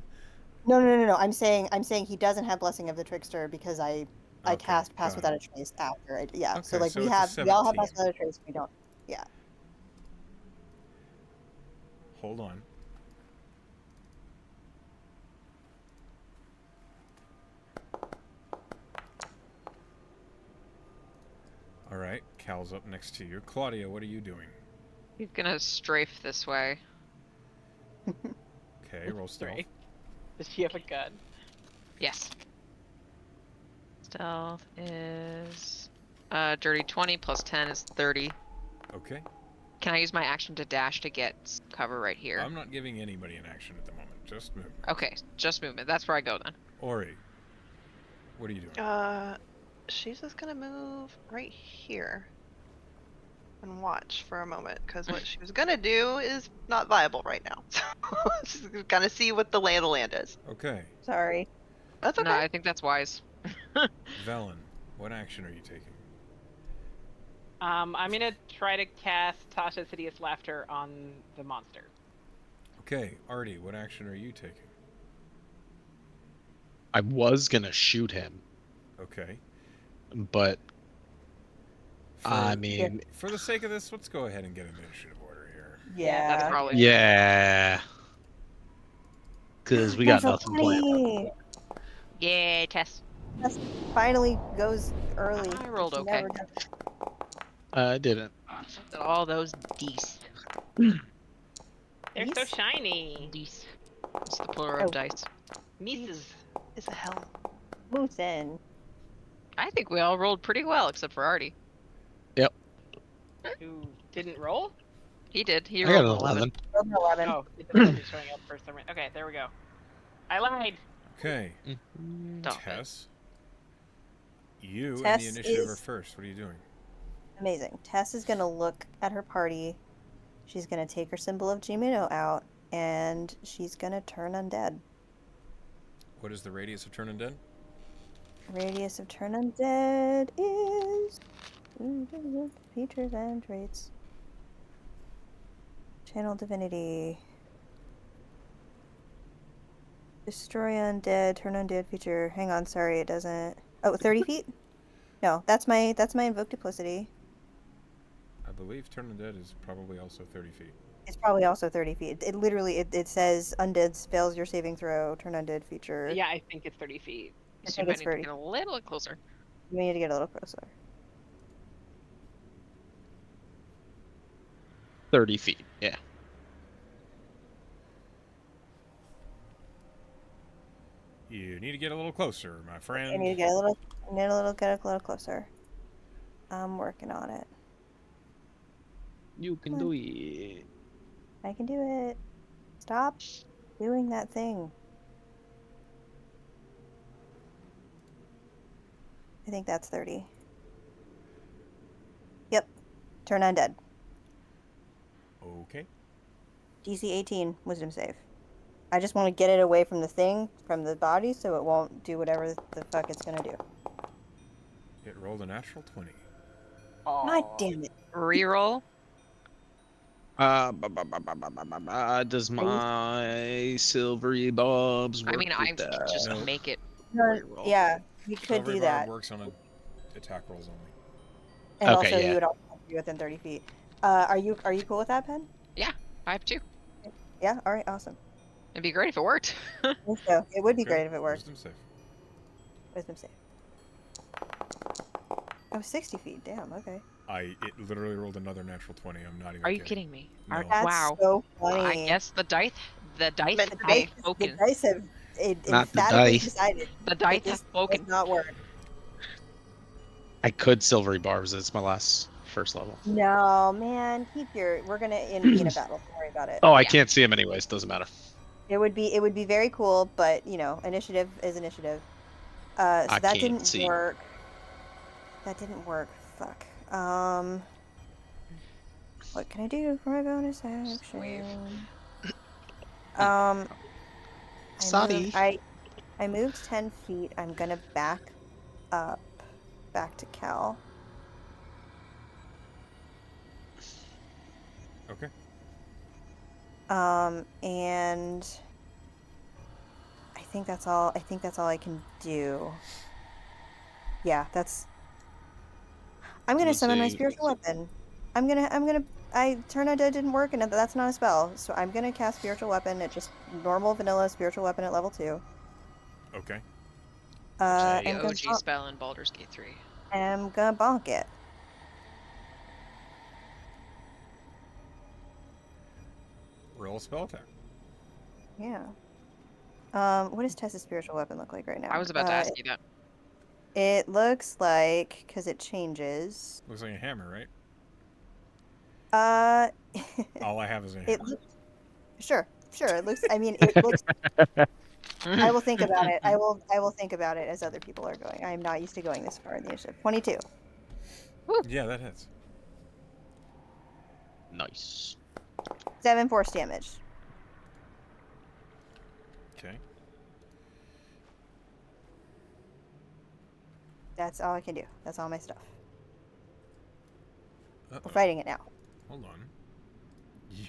No. I'm saying he doesn't have Blessing of the Trickster because I Okay, cast Pass got Without it. a Trace after. Yeah. So Okay, like so we it's a all have 17. Pass Without a Trace. We don't. Yeah. Hold on. All right, Cal's up next to you. Claudia, what are you doing? He's gonna strafe this way. Okay, roll stealth. Right. Does she have a gun? Yes. Stealth is dirty 20 plus 10 is 30. Okay. Can I use my action to dash to get cover right here? I'm not giving anybody an action at the moment. Just movement. Okay, just movement. That's where I go then. Ori, what are you doing? She's just gonna move right here and watch for a moment, because what she was gonna do is not viable right now. So she's gonna see what the lay of the land is. Okay. Sorry. That's okay. No, I think that's wise. Velen, what action are you taking? I'm gonna try to cast Tasha's Hideous Laughter on the monster. Okay, Artie, what action are you taking? I was gonna shoot him, Okay. but For, I mean, for the sake of this, let's go ahead and get an initiative order here. Yeah. That's probably yeah, because we got That's nothing planned. funny. Yay, Tess. Tess finally goes early. I rolled She okay. never does. I didn't. All those dice. They're so Yes. shiny. Dice. It's the plural Oh. of dice. Mises. Is a hell. Moose in. I think we all rolled pretty well except for Artie. Who didn't roll? He did. He I got rolled an an 11. 11. Oh, it wasn't showing up for some reason. Okay, there we go. I lied. Okay, Stop it. Tess. You and Tess the initiative are is- first. What are you doing? Amazing. Tess is gonna look at her party. She's gonna take her symbol of Jimeno out, and she's gonna turn undead. What is the radius of turn undead? Radius of turn undead is features and traits. Channel divinity. Destroy undead, turn undead feature. Hang on, sorry, it doesn't. Oh, 30 feet? No, that's my invoke duplicity. I believe turn undead is probably also 30 feet. It's probably also 30 feet. It literally it says undead spells your saving throw, turn undead feature. Yeah, I think it's 30 feet. I So you think might it's need to 30. get a little bit closer. We need to get a little closer. 30 feet. Yeah. You need to get a little closer, my friend. I need to get a little closer. I'm working on it. You can Come do on. it. I can do it. Stop doing that thing. I think that's 30. Yep. Turn undead. Okay. DC 18, wisdom save. I just want to get it away from the thing, from the body, so it won't do whatever the fuck it's gonna do. It rolled a natural 20. God damn it. Reroll. Does my silvery bobs work I mean, with I could that? just No. make it No, reroll. yeah, you could Silver do Barb that. works on attack rolls only. And Okay, also, yeah. you would also have to be within 30 feet. Are you cool with that, Pen? I have 2. Yeah? Alright, awesome. It'd be great if it worked. I think so. It would be Okay, great if it worked. Wisdom save. Wisdom save. Oh, 60 feet. Damn, okay. It literally rolled another natural 20. I'm not even Are you kidding. kidding me? No. That's Wow. so Well, I funny. guess the dice The have dice, the spoken. dice have Not the emphatically dice. decided The that dice have this does spoken. not work. I could silvery barbs. It's my last first level. No, man, keep your. We're gonna be in a battle. Don't worry about it. Oh, I Yeah. can't see him anyways. Doesn't matter. It would be very cool, but initiative is initiative. So I that can't didn't see. work. That didn't work. Fuck. What can I do for my bonus Wave. action? I Sorry. moved 10 feet. I'm gonna back up, back to Cal. Okay. And I think that's all. I think that's all I can do. Yeah, that's. I'm gonna Let's summon my see. spiritual weapon. I turn on dead didn't work, and that's not a spell. So I'm gonna cast spiritual weapon at just normal vanilla spiritual weapon at level 2. Okay. The And gonna OG spell in Baldur's Gate 3. bonk it. Roll a spell attack. Yeah. What does Tessa's spiritual weapon look like right now? I was about to ask you that. It looks like, because it changes. Looks like a hammer, right? Uh, All I have is a hammer. it looks. Sure. It looks. I mean, it looks. I will think about it. I will think about it as other people are going. I am not used to going this far in the initiative. 22. Yeah, that hits. Nice. 7 force damage. Okay. That's all I can do. That's all my stuff. Uh-oh. We're fighting it now. Hold on.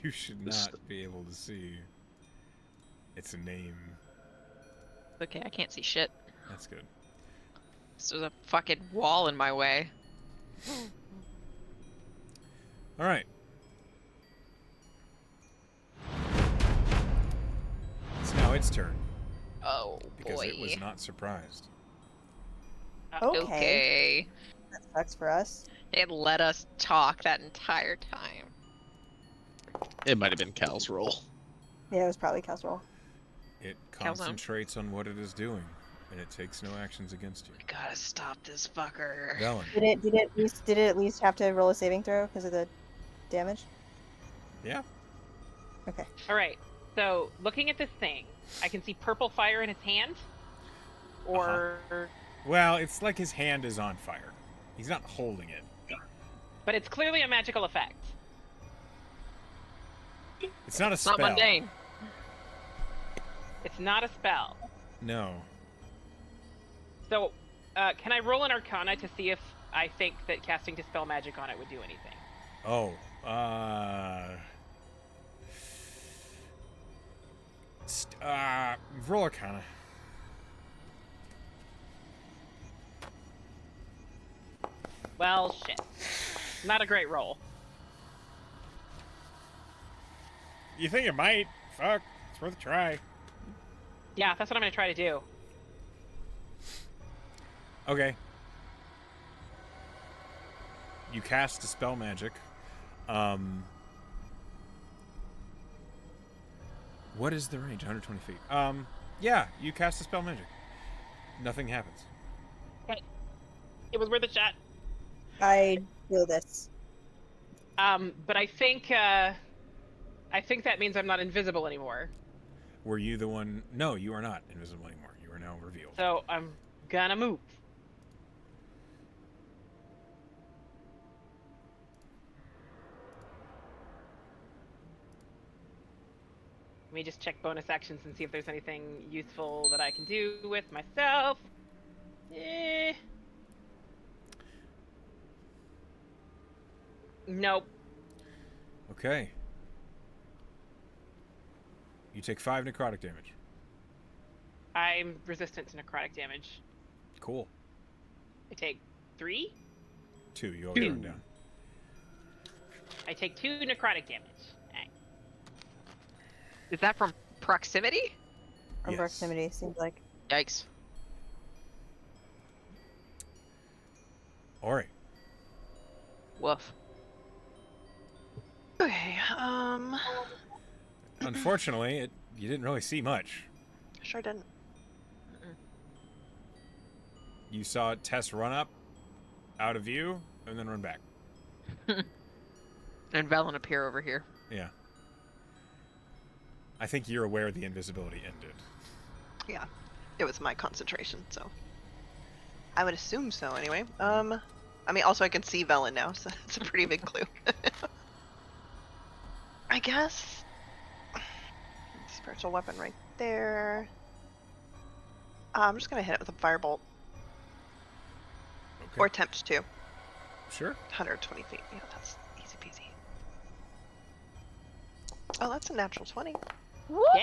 You should not be able to see its name. Okay, I can't see shit. That's good. There's a fucking wall in my way. All right. It's now its turn Oh because boy. it was not surprised. Okay. That sucks for us. It let us talk that entire time. It might have been Cal's roll. Yeah, it was probably Casserole. It Calzone. concentrates on what it is doing, and it takes no actions against you. I gotta stop this fucker. Velen. Did it at least have to roll a saving throw because of the damage? Yeah. Okay. All right. So looking at this thing, I can see purple fire in his hand. Or, Well, it's like his hand is on fire. He's not holding it. but it's clearly a magical effect. It's not a It's spell. not mundane. It's not a spell. No. So, can I roll an Arcana to see if I think that casting Dispel Magic on it would do anything? Oh. Roll Arcana. Well, shit. Not a great roll. You think it might? Fuck. It's worth a try. Yeah, that's what I'm going to try to do. Okay. You cast Dispel Magic. What is the range? 120 feet. Yeah, you cast Dispel Magic. Nothing happens. It was worth a shot. I feel this. But I think that means I'm not invisible anymore. Were you the one? No, you are not invisible anymore. You are now revealed. So I'm gonna move. Let me just check bonus actions and see if there's anything useful that I can do with myself. Nope. Okay. You take 5 necrotic damage. I'm resistant to necrotic damage. Cool. I take 3. 2. You always run down. I take 2 necrotic damage. Is that from proximity? From Yes. proximity, seems like. Yikes. All right. Woof. Okay. Unfortunately, you didn't really see much. Sure didn't. You saw Tess run up, out of view, and then run back. And Velen appear over here. Yeah. I think you're aware the invisibility ended. Yeah. It was my concentration, so. I would assume so anyway. I mean, also I can see Velen now, so that's a pretty big clue. I guess. Spiritual weapon right there. I'm just gonna hit it with a firebolt. Okay. Or attempt to. Sure. 120 feet. Yeah, that's easy peasy. Oh, that's a natural 20.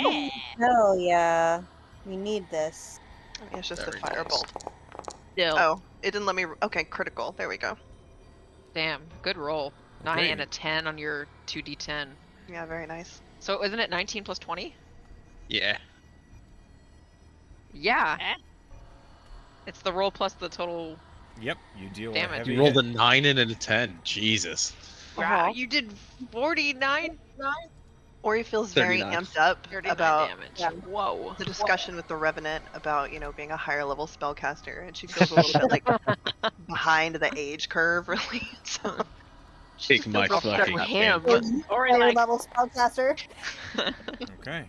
Yeah. Hell yeah. We need this. I mean, it's just Very a firebolt. Still. Oh, it didn't let me. Okay, critical. There we go. Damn. Good roll. 9 Okay. and a 10 on your 2d10. Yeah, very nice. So isn't it 19 plus 20? Yeah. Yeah. Eh? It's the roll plus the total. Yep, you deal Damn a it. heavy You rolled hit. a 9 and a 10. Jesus. Wow, Uh-huh. you did 49? Ori feels very 39. amped up 39 about damage. Yeah. Whoa. the discussion with the Revenant about, being a higher level spellcaster, and she feels a little bit like behind the age curve, really. So she Take just my feels real fucking stuck up. him. Ori Higher like, level spellcaster. Okay.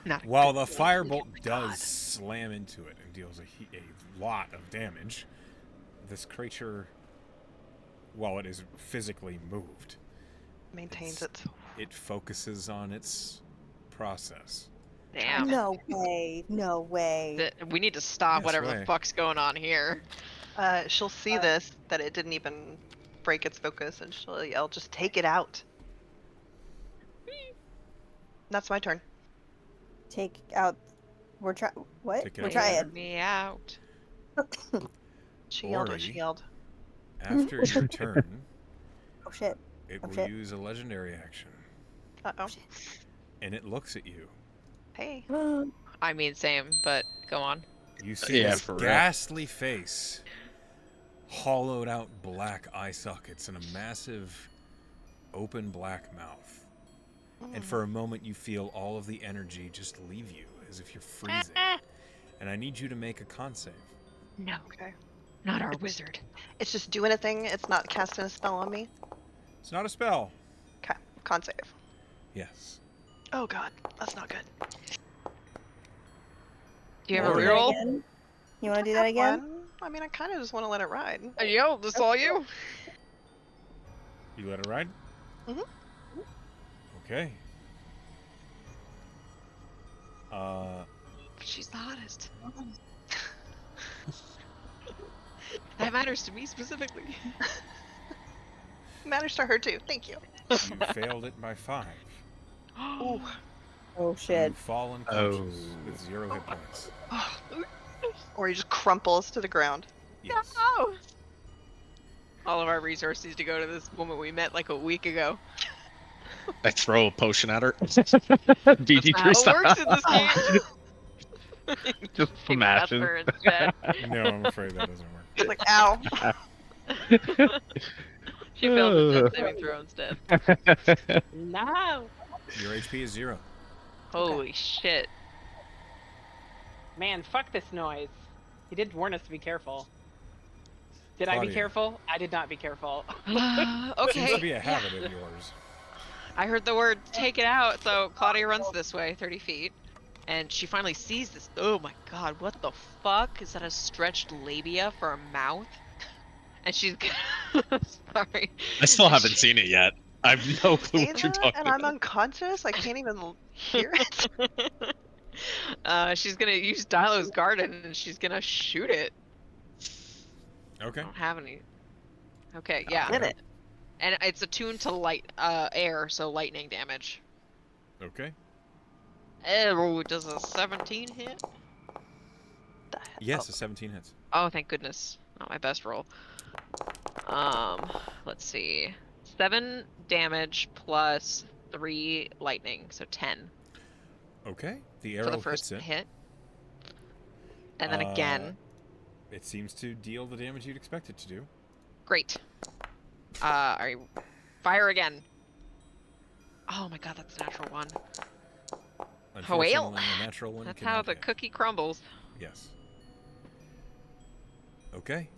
Not a While good the roll. firebolt Oh my does God. slam into it and deals a lot of damage, this creature, while it is physically moved, Maintains It's- it. it focuses on its process. Damn. No way. No way. We need to stop Yes whatever way. the fuck's going on here. She'll see this, that it didn't even break its focus, and she'll yell, just take it out. That's my turn. Take out. We're trying. What? Take it We're out. trying. Me out. She yelled what Ori. she yelled. After your turn, Oh shit. it Oh, will shit. use a legendary action, Uh-oh. and it looks at you. Hey. I mean, same, but go on. You see Yeah, this for real. ghastly face, hollowed out black eye sockets, and a massive open black mouth. And for a moment, you feel all of the energy just leave you, as if you're freezing. And I need you to make a con save. No, Okay. not our wizard. It's just doing a thing. It's not casting a spell on me. It's not a spell. Okay. Con save. Yes. Oh god. That's not good. Do you have a Ori. reroll? Again? You want to do that again? One. I mean, I kind of just want to let it ride. Yo, this all you? You let it ride? Mhm. Okay. She's the hottest. That matters to me specifically. Matters to her too. Thank you. You failed it by 5. Ooh. Oh shit. You fall unconscious with 0 hit points. Or he just crumples to the ground. Yes. No! All of our resources to go to this woman we met like a week ago. I throw a potion at her. That's BD3 not how it style. works in this game. Just Take smash Vesper it. instead. No, I'm afraid that doesn't work. It's like, ow. She failed the death saving throw instead. no. Your HP is 0. Holy shit. Man, fuck this noise. He did warn us to be careful. Did I be Claudia. careful? I did not be careful. Seems to Okay. be a habit of yours. I heard the word take it out, so Claudia runs this way, 30 feet. And she finally sees this. Oh my god, what the fuck? Is that a stretched labia for a mouth? And she's sorry. I still haven't seen it yet. I have no clue Say what you're that, talking and I'm about. unconscious. I can't even hear it. She's gonna use Dilo's garden and she's gonna shoot it. Okay. I don't have any. Okay, yeah. Did it. And it's attuned to light, air, so lightning damage. Okay. Oh, does a 17 hit? Yes, a 17 hits. Oh, thank goodness. Not my best roll. Let's see. 7 damage plus 3 lightning, so 10 Okay. The for arrow the first hits it. hit. And then again. It seems to deal the damage you'd expect it to do. Great. Are you fire again? Oh my god, that's a natural one. Unfortunately, a natural one That's cannot how the hit. cookie crumbles. Yes. Okay.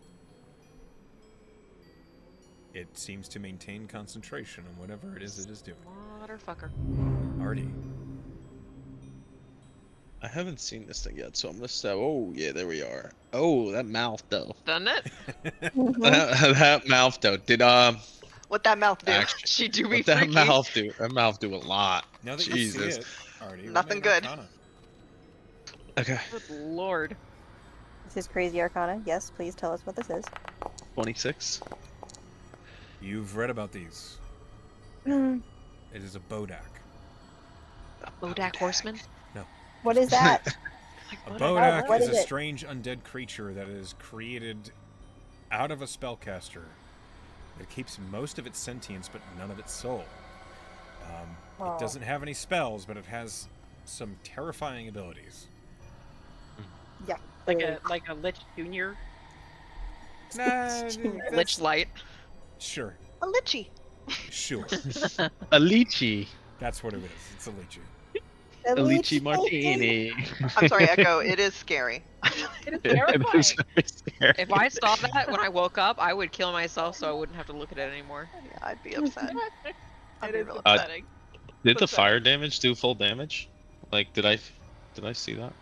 It seems to maintain concentration on whatever it is doing. Motherfucker. Artie. I haven't seen this thing yet, so I'm gonna say, oh yeah, there we are. Oh, that mouth though. Doesn't it? Mhm. That mouth though. Did What that mouth do? actually She do be what that freaky. mouth do? That mouth do a lot. Now that Jesus. you see it, Artie, roll Nothing me an good. Arcana. Okay. Good lord. This is Crazy Arcana. Yes, please tell us what this is. 26. You've read about these. Mm, It is a Bodak. Bodak horseman? what is that? A Like, Bodak what is is a it? strange undead creature that is created out of a spellcaster that keeps most of its sentience but none of its soul. Oh. It doesn't have any spells, but it has some terrifying abilities. Yeah. Like a Lich Junior. Nah, Lich light. Sure, A lychee. sure. A lychee. That's what it is. It's a lychee. A lychee leech martini. I'm sorry, Echo. It is scary. It is It terrifying. is very scary. If I saw that when I woke up, I would kill myself so I wouldn't have to look at it anymore. Yeah, I'd be upset. I'd It be is real upsetting. Did the What's that? fire damage do full damage? Like, did I see that?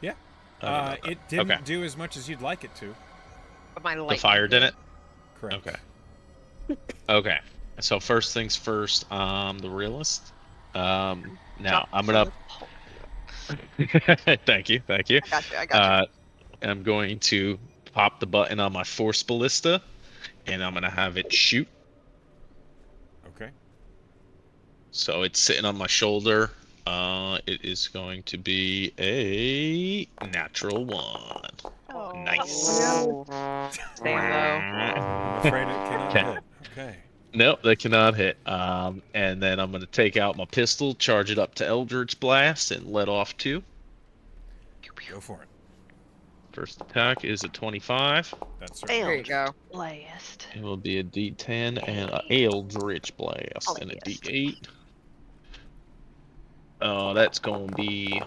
Yeah. I don't know. It didn't Okay. do as much as you'd like it to. But my The light. fire didn't? Correct. Okay. Okay. So first things first, the realist. Now I'm gonna. Thank you. I got you. I'm going to pop the button on my force ballista, and I'm gonna have it shoot. Okay. So it's sitting on my shoulder. It is going to be a natural 1. Oh. Nice. Oh. Damn though. I'm afraid it cannot Okay. hit. Okay. Nope, that cannot hit. And then I'm gonna take out my pistol, charge it up to Eldritch Blast, and let off 2. Go for it. First attack is a 25. That's Damn. There you go. Blast. It will be a D10 and an Eldritch Blast and a Blast. D8. That's gonna be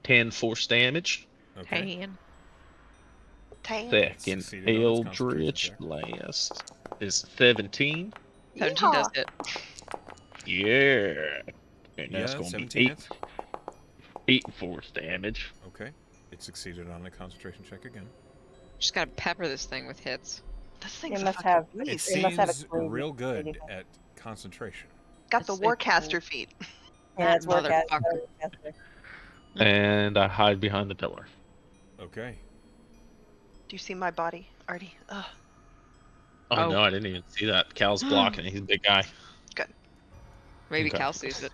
10 force damage. Okay. Tan. Tan. Second Succeeded on its Eldritch concentration Blast is 17. 17 does it. Yeah. And that's Yeah, gonna 17 be hits. 8 force damage. Okay. It succeeded on a concentration check again. Just gotta pepper this thing with hits. This thing's It a must fucking have- It beast. It must have a seems crazy- real good crazy- at concentration. Got the It's- Warcaster feet. Yeah, it's That work motherfucker. And I hide behind the pillar. Okay. Do you see my body, Artie? Ugh. Oh, Oh. no, I didn't even see that. Cal's blocking it. He's a big guy. Maybe Okay. Cal sees it.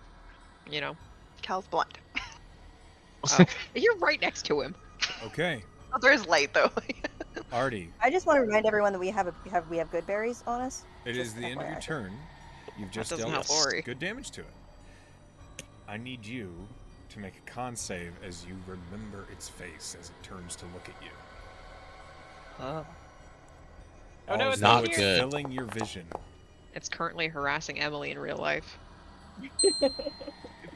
You know. Cal's blind. Oh. You're right next to him. Okay. Oh, there's light though. Artie, I just want to remind everyone that we have good berries on us. it Just is the end of your FYI. turn. You've just doesn't dealt help Ori. good damage to it. I need you to make a con save as you remember its face as it turns to look at you. Oh. Oh, no, All it's as though not it's good. filling your vision. It's currently harassing Emily in real life.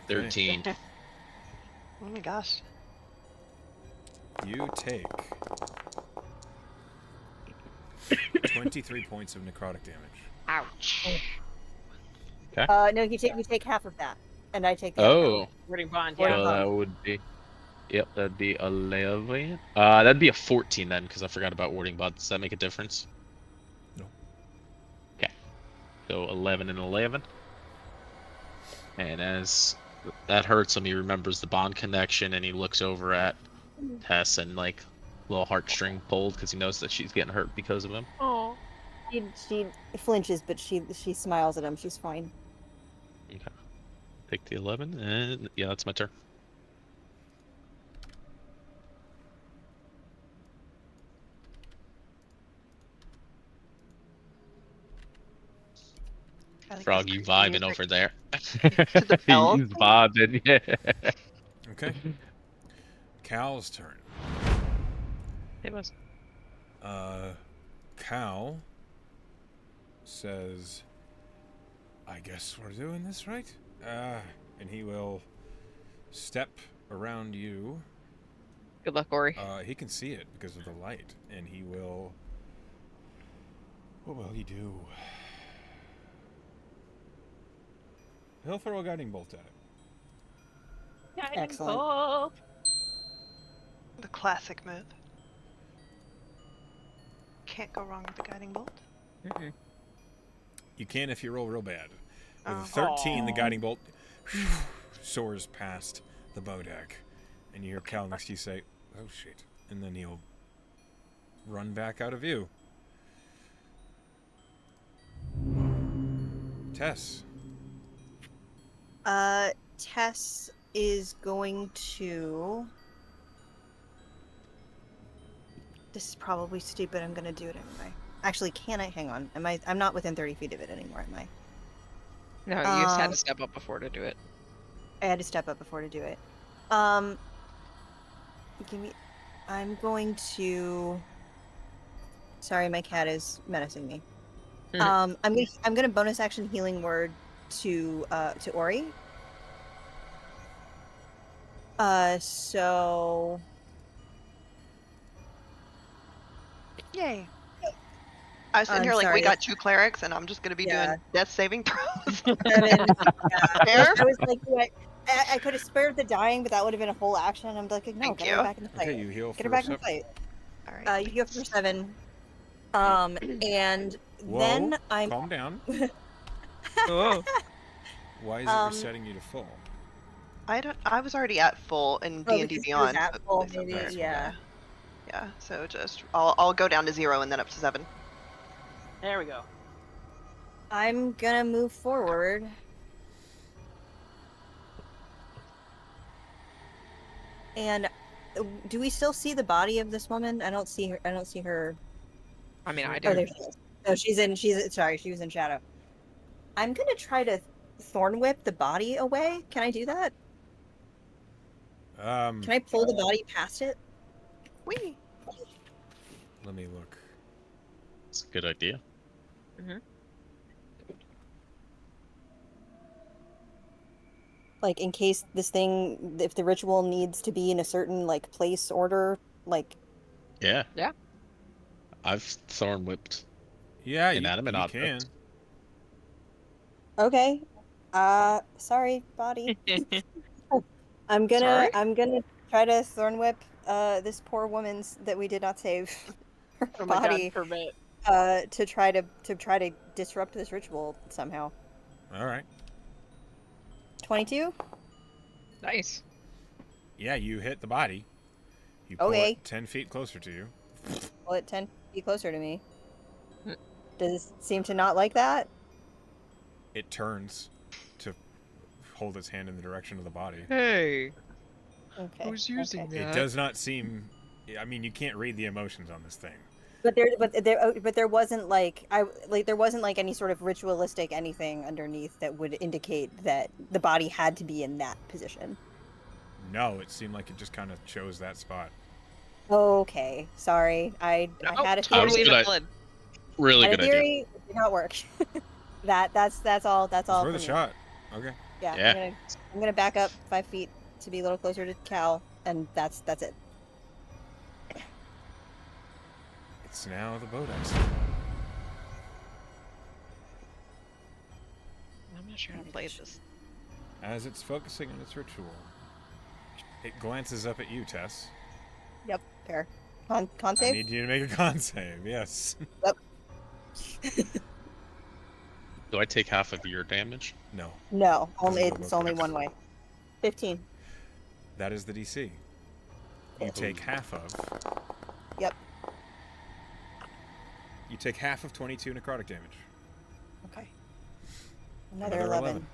13. Oh my gosh. You take 23 points of necrotic damage. Ouch. No, you take half of that, and I take the other Oh. half. Wording bond, Wording yeah. So that would be. Yep, that'd be 11. That'd be a 14 then, because I forgot about warding bud. Does that make a difference? No. Okay. So 11 and 11. And as that hurts him, he remembers the bond connection, and he looks over at Tess and like little heartstring pulled because he knows that she's getting hurt because of him. Oh. She flinches, but she smiles at him. She's fine. Okay. Take the 11, and yeah, that's my turn. I think Frog, this you creepy vibing music. over there. the bell He's vibing, yeah. Okay. Cal's turn. It was. Cal says, I guess we're doing this right? And he will step around you. Good luck, Ori. He can see it because of the light, and he will... What will he do? He'll throw a guiding bolt at it. Guiding Excellent. bolt. The classic move. Can't go wrong with the guiding bolt. Mm-mm. You can if you roll real bad. With Oh. a 13, the Aw. guiding bolt soars past the bow deck. And you hear Cal next to you say, oh shit. And then he'll run back out of view. Tess. Tess is going to. This is probably stupid. I'm gonna do it anyway. Actually, can I? Hang on. Am I? I'm not within 30 feet of it anymore, am I? No, you just had to step up before to do it. I had to step up before to do it. Give me. I'm going to. Sorry, my cat is menacing me. Mhm. I'm gonna bonus action healing word to Ori. So Yay. I was sitting I'm here like, we sorry, got 2 clerics, and I'm just gonna be Yeah. doing death saving throws. 7. Fair? I was like, I could have spared the dying, but that would have been a whole action. I'm like, no, Thank get you. her back in the fight. Okay, you heal Get her for back in the fight. All right. You go for 7. And Whoa, then I'm. calm down. Oh. Why is it resetting you to full? I was already at full in Oh, D&D because it was Beyond. at so full, it's maybe, okay. yeah. Yeah, so just I'll go down to 0 and then up to 7. There we go. I'm gonna move forward. And do we still see the body of this woman? I don't see her. I don't see her. I mean, I Oh, do. there she is. No, sorry, she was in shadow. I'm gonna try to thorn whip the body away. Can I do that? Can I pull the body past it? Whee! Let me look. It's a good idea. Like, in case this thing, if the ritual needs to be in a certain, like, place order, like... Yeah. Yeah. I've thorn whipped Yeah, inanimate you objects. can. Okay. Sorry, body. I'm Sorry? gonna try to thorn whip, this poor woman's that we did not save her Oh my body, god, permit. to try to disrupt this ritual somehow. All right. 22? Nice. Yeah, you hit the body. You pull Okay. it 10 feet closer to you. Pull it 10 feet closer to me. Hmm. Does it seem to not like that? It turns to hold its hand in the direction of the body. Hey, Okay. who's using okay. that? It does not seem... I mean, you can't read the emotions on this thing. But there wasn't there wasn't like any sort of ritualistic anything underneath that would indicate that the body had to be in that position. No, it seemed like it just kind of chose that spot. Okay, sorry. I had a I was totally gonna- valid. Really had a good idea. theory. It did not work. That's all. That's all. It's worth a for me. shot. Okay. Yeah. Yeah. I'm gonna back up 5 feet to be a little closer to Cal, and that's it. It's now the Bodex. I'm not sure how to play this. As it's focusing on its ritual, it glances up at you, Tess. Yep. Fair. Con I save. need you to make a con save, yes. Do I take half of your damage? No, No, only Doesn't it's look only like one way. 15. that is the DC. You Yep. take half of... Yep. You take half of 22 necrotic damage. Okay. Another 11.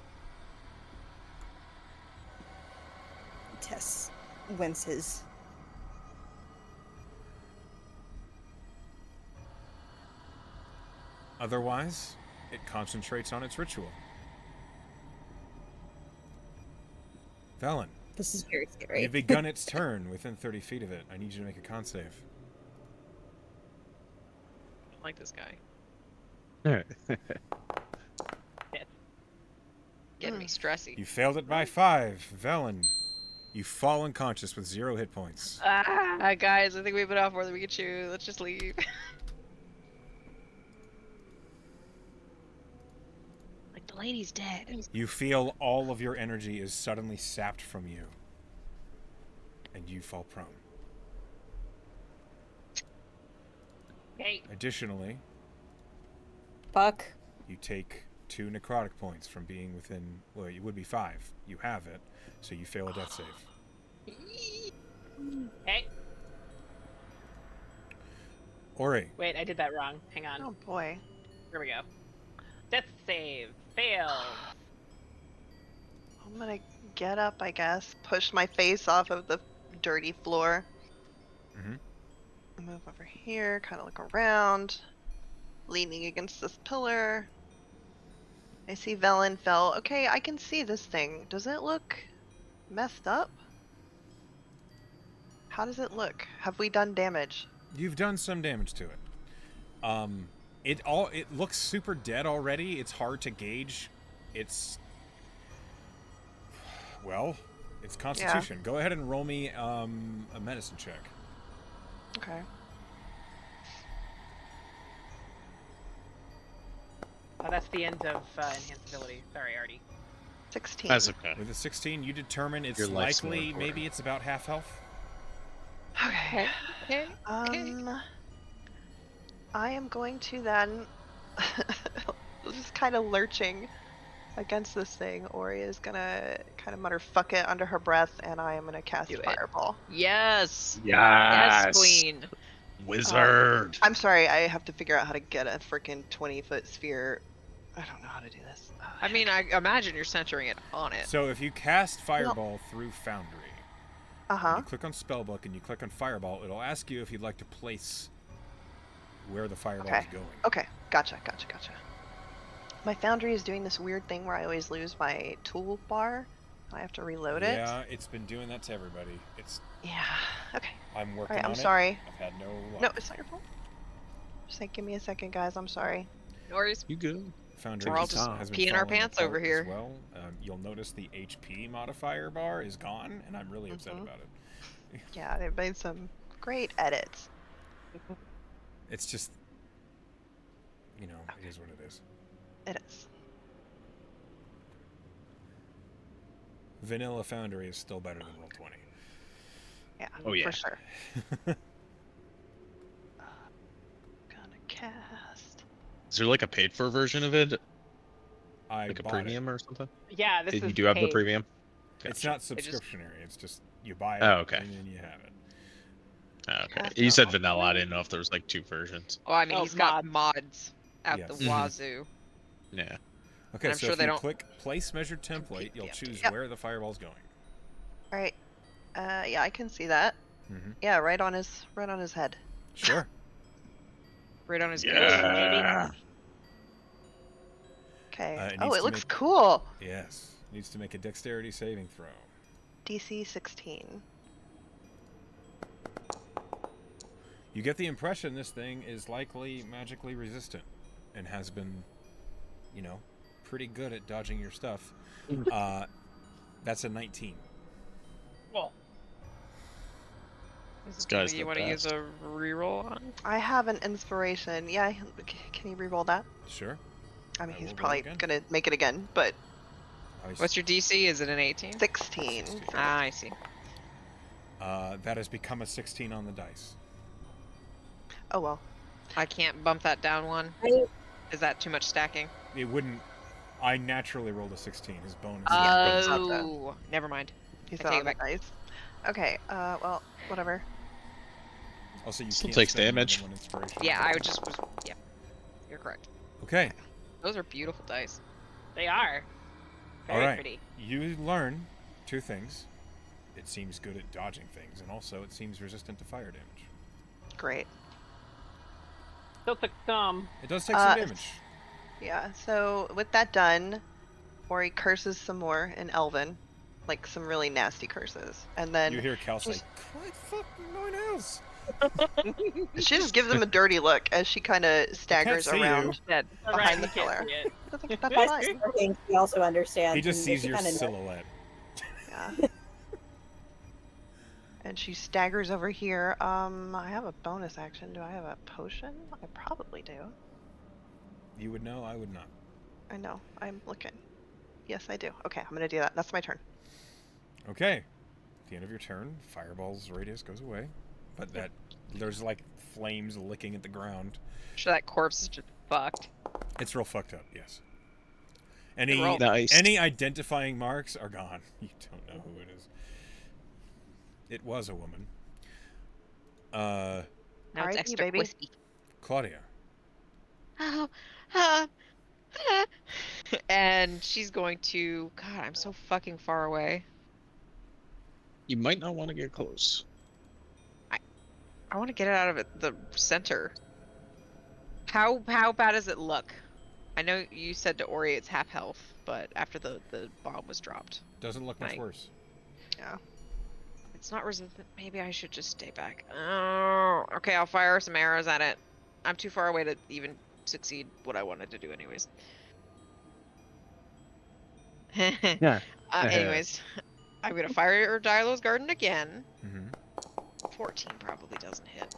Tess winces. Otherwise, it concentrates on its ritual. Velen, This is very scary. you've begun its turn within 30 feet of it. I need you to make a con save. I like this guy. Getting me stressy. You failed it by 5. Velen, you fall unconscious with 0 hit points. Ah, guys, I think we bit off more than we could chew. Let's just leave. Like the lady's dead. You feel all of your energy is suddenly sapped from you. And you fall prone. Okay. Additionally, Fuck. you take 2 necrotic points from being within... Well, it would be 5. You have it, so you fail a death save. Okay. Ori, Wait, I did that wrong. Hang on. Oh boy. Here we go. Death save. Failed. I'm gonna get up, I guess. Push my face off of the dirty floor. Mhm. Move over here, kind of look around. Leaning against this pillar. I see Velen fell. Okay, I can see this thing. Does it look messed up? How does it look? Have we done damage? you've done some damage to it. It looks super dead already. It's hard to gauge. It's... Well, it's Constitution. Go ahead and roll me a medicine check. Okay. Oh, that's the end of enhanced ability. Sorry, Artie. 16. That's okay. With a 16, you determine it's Your life's more likely, important. maybe it's about half health. Okay. Okay. I am going to then just kind of lurching against this thing. Ori is gonna kind of mutter "fuck it" under her breath, and I am gonna cast Do it. Fireball. Yes. Yes, Yes, queen. Wizard. I'm sorry, I have to figure out how to get a freaking 20-foot sphere. I don't know how to do this. I mean, I imagine you're centering it on it. So if you cast Fireball through Foundry, Uh-huh. you click on Spellbook and you click on Fireball, it'll ask you if you'd like to place where the Fireball is going. Okay, gotcha. My Foundry is doing this weird thing where I always lose my toolbar. I have to reload it. Yeah, it's been doing that to everybody. Yeah. Okay. I'm working Alright, on I'm it. sorry. I've had no luck. No, it's not your fault. Just like, give me a second, guys. I'm sorry. Norris, You good? Foundry We're all has just been peeing our falling pants apart over as here. Well, you'll notice the HP modifier bar is gone, and I'm really upset Mhm. about it. Yeah, they've made some great edits. It's just, it is what it is. It is. Vanilla Foundry is still better than Roll20. Yeah. Oh, yeah. For sure. Gonna cast. Is there like a paid for version of it? I Like a bought premium or something? Yeah, this You is do have the paid. premium? it. It's Gotcha. not subscriptionary. It's just you buy it Oh, okay. and then you have it. Oh, okay. Cast You said out. vanilla. I didn't know if there was like 2 versions. oh, I mean, Oh, he's got mods at Yes. the Mhm. wazoo. Yeah. Okay, I'm so sure if they you don't click Place Measured Template, compete you'll the choose Yep. where the fireball's going. All right. Yeah, I can see that. Mm-hmm. Yeah, right on his head. Sure. Right on his Yeah. Okay. It Oh, needs it to looks make- cool. Yes. Needs to make a dexterity saving throw. DC 16. You get the impression this thing is likely magically resistant and has been, pretty good at dodging your stuff. That's a 19. Well, This guy's you the want to use best. a reroll on? I have an inspiration. Yeah, can you re-roll that? Sure. I mean, I he's will roll probably again. gonna make it again, but What's your DC? Is it an 18? 16. 16. Ah, I see. That has become a 16 on the dice. Oh well. I can't bump that down one. Right. Is that too much stacking? It wouldn't. I naturally rolled a 16. His bonus. Yeah, is but it's not Oh, never mind. He's I not take on it the dice. Okay. Well, whatever. Also, you Still can't takes spend more than damage. one inspiration. Yeah, I just was. Yeah, you're correct. Okay. Those are beautiful dice. they are. Very All right. pretty. You learn 2 things. It seems good at dodging things, and also it seems resistant to fire damage. Great. Still took some. It does take some damage. Yeah. So with that done, Ori curses some more in Elven, like some really nasty curses, and then You hear Cal say, just- "Quite fucking nine else." She just gives him a dirty look as she kind of staggers see you. around Dead. behind the You can't pillar. see it. That's That's fine. the thing he also understands. He just and sees makes it your kinda silhouette. Yeah. And she staggers over here. I have a bonus action. Do I have a potion? I probably do. You would know, I would not. I know. I'm looking. Yes, I do. Okay, I'm gonna do that. That's my turn. Okay. At the end of your turn, Fireball's radius goes away. But there's like flames licking at the ground. Sure, that corpse is just fucked. It's real fucked up, yes. Roll. Nice. Any identifying marks are gone. You don't know who it is. It was a woman. Now it's R.I.P., extra baby. whiskey. Claudia. Oh, and she's going to. God, I'm so fucking far away. You might not want to get close. I want to get it out of the center. How bad does it look? I know you said to Ori it's half health, but after the bomb was dropped, Doesn't look much Right. worse. Yeah. it's not resistant. Maybe I should just stay back. Oh, okay. I'll fire some arrows at it. I'm too far away to even succeed what I wanted to do, anyways. Yeah. Anyways, I'm gonna fire Dialo's Garden again. Mm-hmm. 14 probably doesn't hit.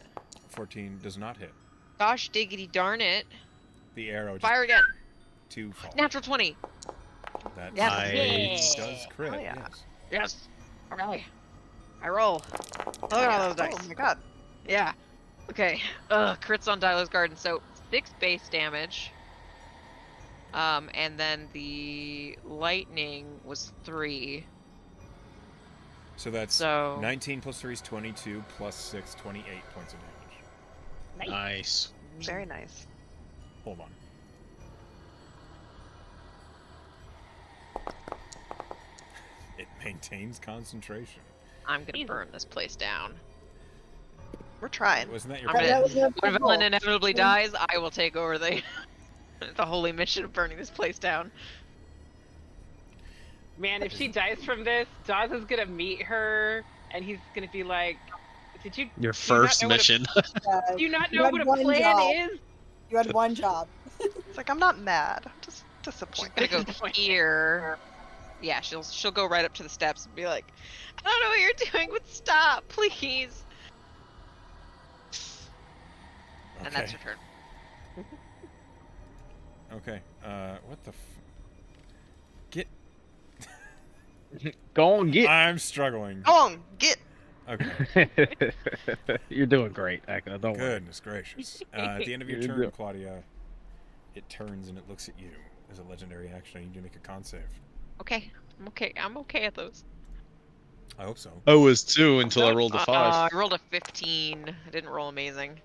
14 does not hit. Gosh diggity darn it. The arrow just Fire again. too far. Natural 20. That Nice. does crit, Oh, yeah. yes. Yes. Okay. I roll. Look at all those dice. Oh my god. Yeah. Okay. Crits on Dialo's Garden. So 6 base damage. And then the lightning was 3. So that's So 19 plus 3 is 22, plus 6, 28 points of damage. Nice. Very nice. Hold on. It maintains concentration. I'm gonna burn this place down. We're trying. Wasn't that your I'm That plan? was a When good villain roll. inevitably dies, I will take over the the holy mission of burning this place down. Man, if she dies from this, Dawes is gonna meet her, and he's gonna be like, "Did you? Your do you not first know what a- mission. Do you not You know had what a one plan job. is?" You had one job. It's like I'm not mad. I'm just She's disappointed. gonna go here. Yeah, she'll go right up to the steps and be like, "I don't know what you're doing, but stop, please." And that's Okay. her turn. Okay. What the Get. Go on, get. I'm struggling. Go on, get. Okay. You're doing great, Echo. Don't worry. Goodness gracious. At the end of your You're turn, doing- Claudia, it turns and it looks at you. As a legendary action, I need you to make a con save. Okay, I'm okay. I'm okay at those. I hope so. I was 2 until I rolled a 5. I rolled a 15. I didn't roll amazing.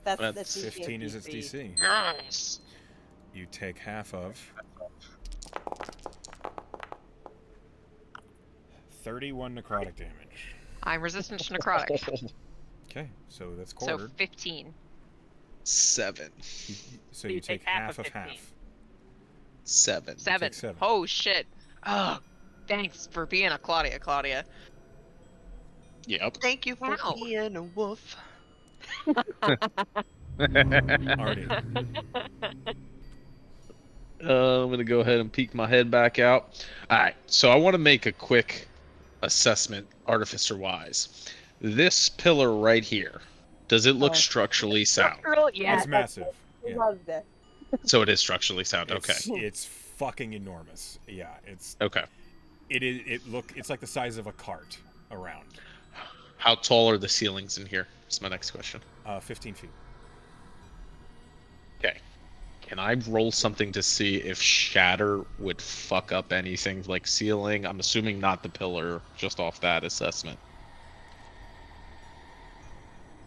That's That's the 15 is its DC. Yes. You take half of 31 necrotic damage. I'm resistant to necrotic. Okay, so that's So quartered. 15. 7. So you take half of half. 7. 7. 7. Oh shit. Oh, thanks for being a Claudia. Yep. Thank you for Wow. being a wolf. Artie. I'm gonna go ahead and peek my head back out. All right, so I want to make a quick assessment, artificer-wise. This pillar right here, does it look Oh. structurally sound? Girl, yeah. It's massive. I Yeah. love this. So it is structurally sound. It's, Okay. it's fucking enormous. Yeah, it's Okay. it's like the size of a cart around. How tall are the ceilings in here? That's my next question. 15 feet. Okay. Can I roll something to see if shatter would fuck up anything like ceiling? I'm assuming not the pillar, just off that assessment.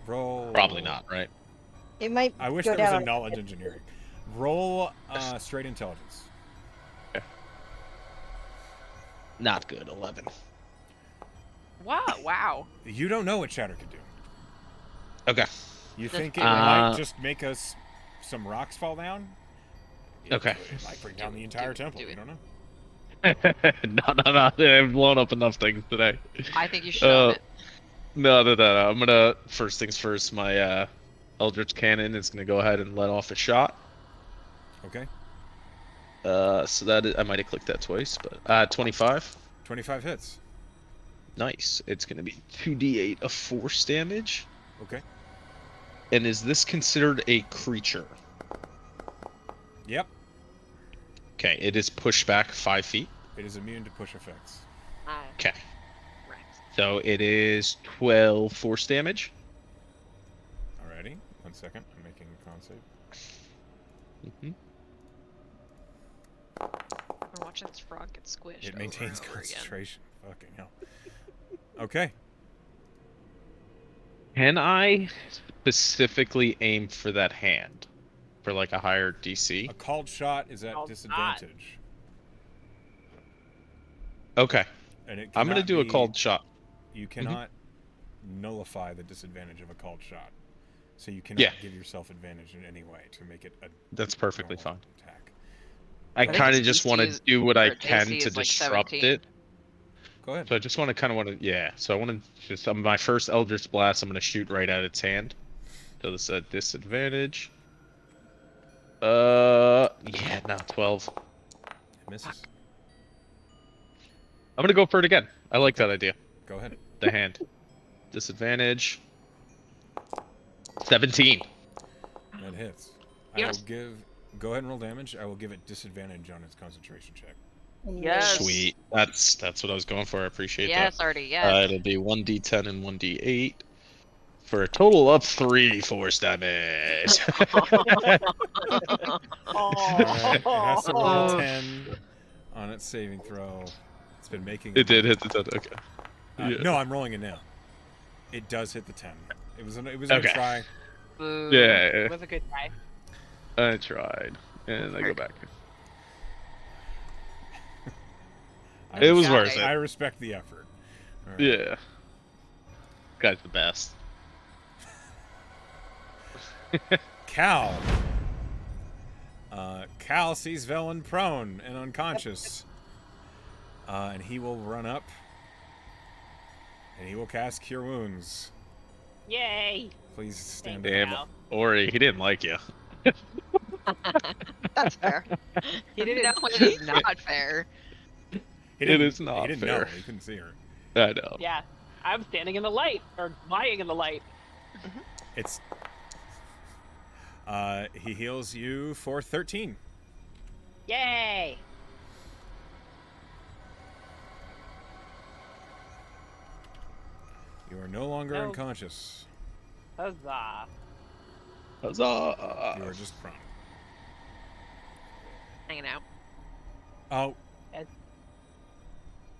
Roll. Probably not, right? It might I wish go there was down a knowledge engineering. Roll straight intelligence. Not good. 11. Wow. You don't know what shatter could do. Okay. You think it Uh, might just make us some rocks fall down? Okay. It might bring down the entire temple. do You it. don't know. No. I've blown up enough things today. I think you should own it. No. I'm gonna first things first. My Eldritch Cannon is gonna go ahead and let off a shot. Okay. So I might have clicked that twice, but 25. 25 hits. Nice. It's gonna be 2d8 of force damage. Okay. And is this considered a creature? Yep. Okay, it is pushed back 5 feet. It is immune to push effects. Okay. Rex. So it is 12 force damage. Alrighty. 1 second. I'm making a con save. Mm-hmm. We're watching this frog get squished. It over maintains and over again. concentration. Fucking hell. Okay. Can I specifically aim for that hand? For like a higher DC? A called shot is at Called disadvantage. Okay. And it I'm gonna cannot do a be- called shot. You cannot nullify the disadvantage of a called shot. So you cannot Yeah. give yourself advantage in any way to make it a That's perfectly normal fine. attack. I think kind of its just DC want to is- do what I or its can AC to is like disrupt 17. it. Go ahead. So I just want to So I want to just on my first Eldritch Blast, I'm going to shoot right at its hand. So this at disadvantage. Yeah, no, 12. It misses. I'm going to go for it again. I like that idea. Go ahead. The hand. Disadvantage. 17. That hits. Yes. I will give. Go ahead and roll damage. I will give it disadvantage on its concentration check. Yes. Sweet. That's what I was going for. I appreciate Yes, that. Artie, yes. It'll be 1d10 and 1d8 for a total of 3 force damage. Alright, it has to roll Oh. a 10 on its saving throw. It's been making. It did hit the 10. Okay. Yeah. No, I'm rolling it now. It does hit the 10. It was a Okay. try. Boo. Yeah, It was a good try. I tried, and I go back. It was worth I it. respect the effort. All right. Yeah. Guy's the best. Cal. Cal sees Velen prone and unconscious. And he will run up. And he will cast Cure Wounds. Yay! Please stand Thank up. Damn, Ori, he didn't like you. That's fair. He didn't No, it is not fair. He didn't- is not He didn't fair. know. He couldn't see her. I know. Yeah, I'm standing in the light, or lying in the light. It's. He heals you for 13. Yay! You are no longer No. unconscious. Huzzah! Huzzah! You are just prone. Hanging out. Oh. Ed-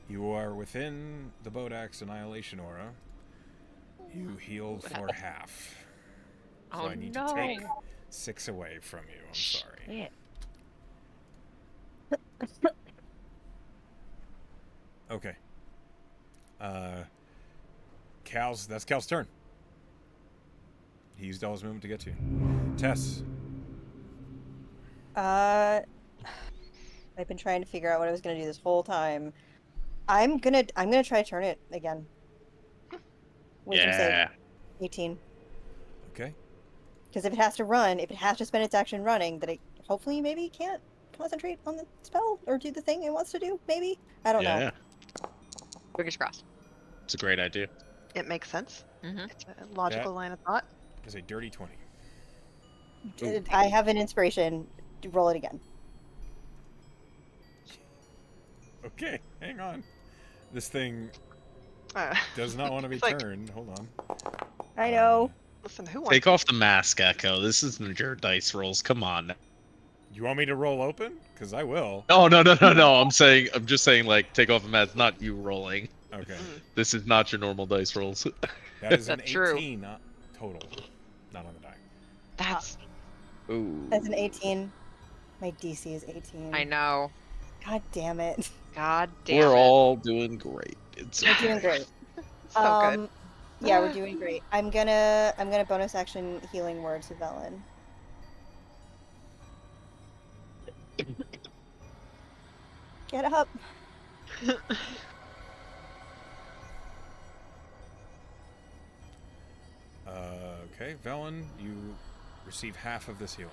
You are within the Bodax Annihilation Aura. You healed for half. So Oh, I need no. to take 6 away from you. I'm sorry. Shit. Okay. That's Cal's turn. He used all his movement to get to you. Tess. I've been trying to figure out what I was gonna do this whole time. I'm gonna try to turn it again. Wisdom save, Yeah. 18. Okay. Because if it has to run, if it has to spend its action running, then it hopefully maybe can't concentrate on the spell or do the thing it wants to do. Maybe I don't know. Yeah. Fingers crossed. It's a great idea. It makes sense. Mm-hmm. It's a logical line of thought. It's a dirty 20. I have an inspiration. Roll it again. Okay, hang on. This thing Uh, does not want to be it's like, turned. Hold on. I know. listen, who wants Take off the mask, Echo. This isn't your dice rolls. Come on. You want me to roll open? Because I will. No. I'm just saying, like, take off the mask. Not you rolling. Okay. This is not your normal dice rolls. That is an That's true. 18 not total. Not on the die. That's. Ooh. That's an 18. My DC is 18. I know. God damn it. God damn We're it. all doing great. It's We're doing great. So good. Yeah, we're doing great. I'm gonna bonus action healing word to Velen. Get up. Okay, Velen, you receive half of this healing,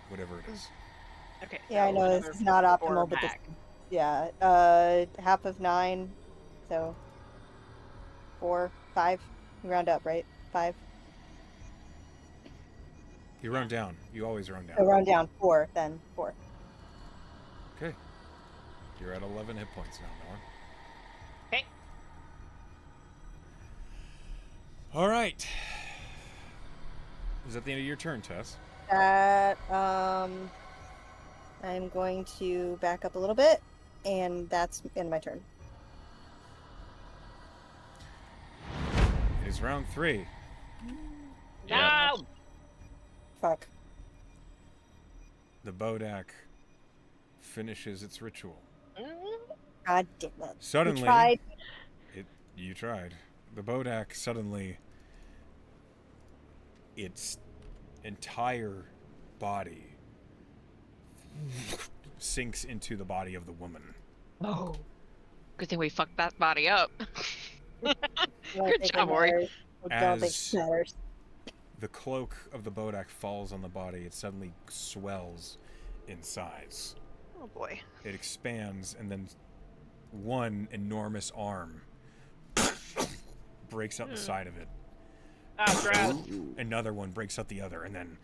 whatever it is. Okay. Yeah, I so know this another is not 4 optimal, but this, back. yeah, half of 9, so 4, 5. You round up, right? 5. You round down. You always round down. So round down 4, then 4. Okay. You're at 11 hit points now, Velen. Okay. All right. Is that the end of your turn, Tess? That, I'm going to back up a little bit, and that's end of my turn. It is round 3. Yeah. No! Fuck. The Bodak finishes its ritual. God damn it. Suddenly, We tried. You tried. The Bodak suddenly, its entire body sinks into the body of the woman. Oh. Good thing we fucked that body up. I don't Good think job, it Ori. matters. I don't think As- it matters. The cloak of the Bodak falls on the body. It suddenly swells in size. Oh boy. It expands, and then one enormous arm breaks out the side of it. Oh, gross. Another one breaks out the other, and then...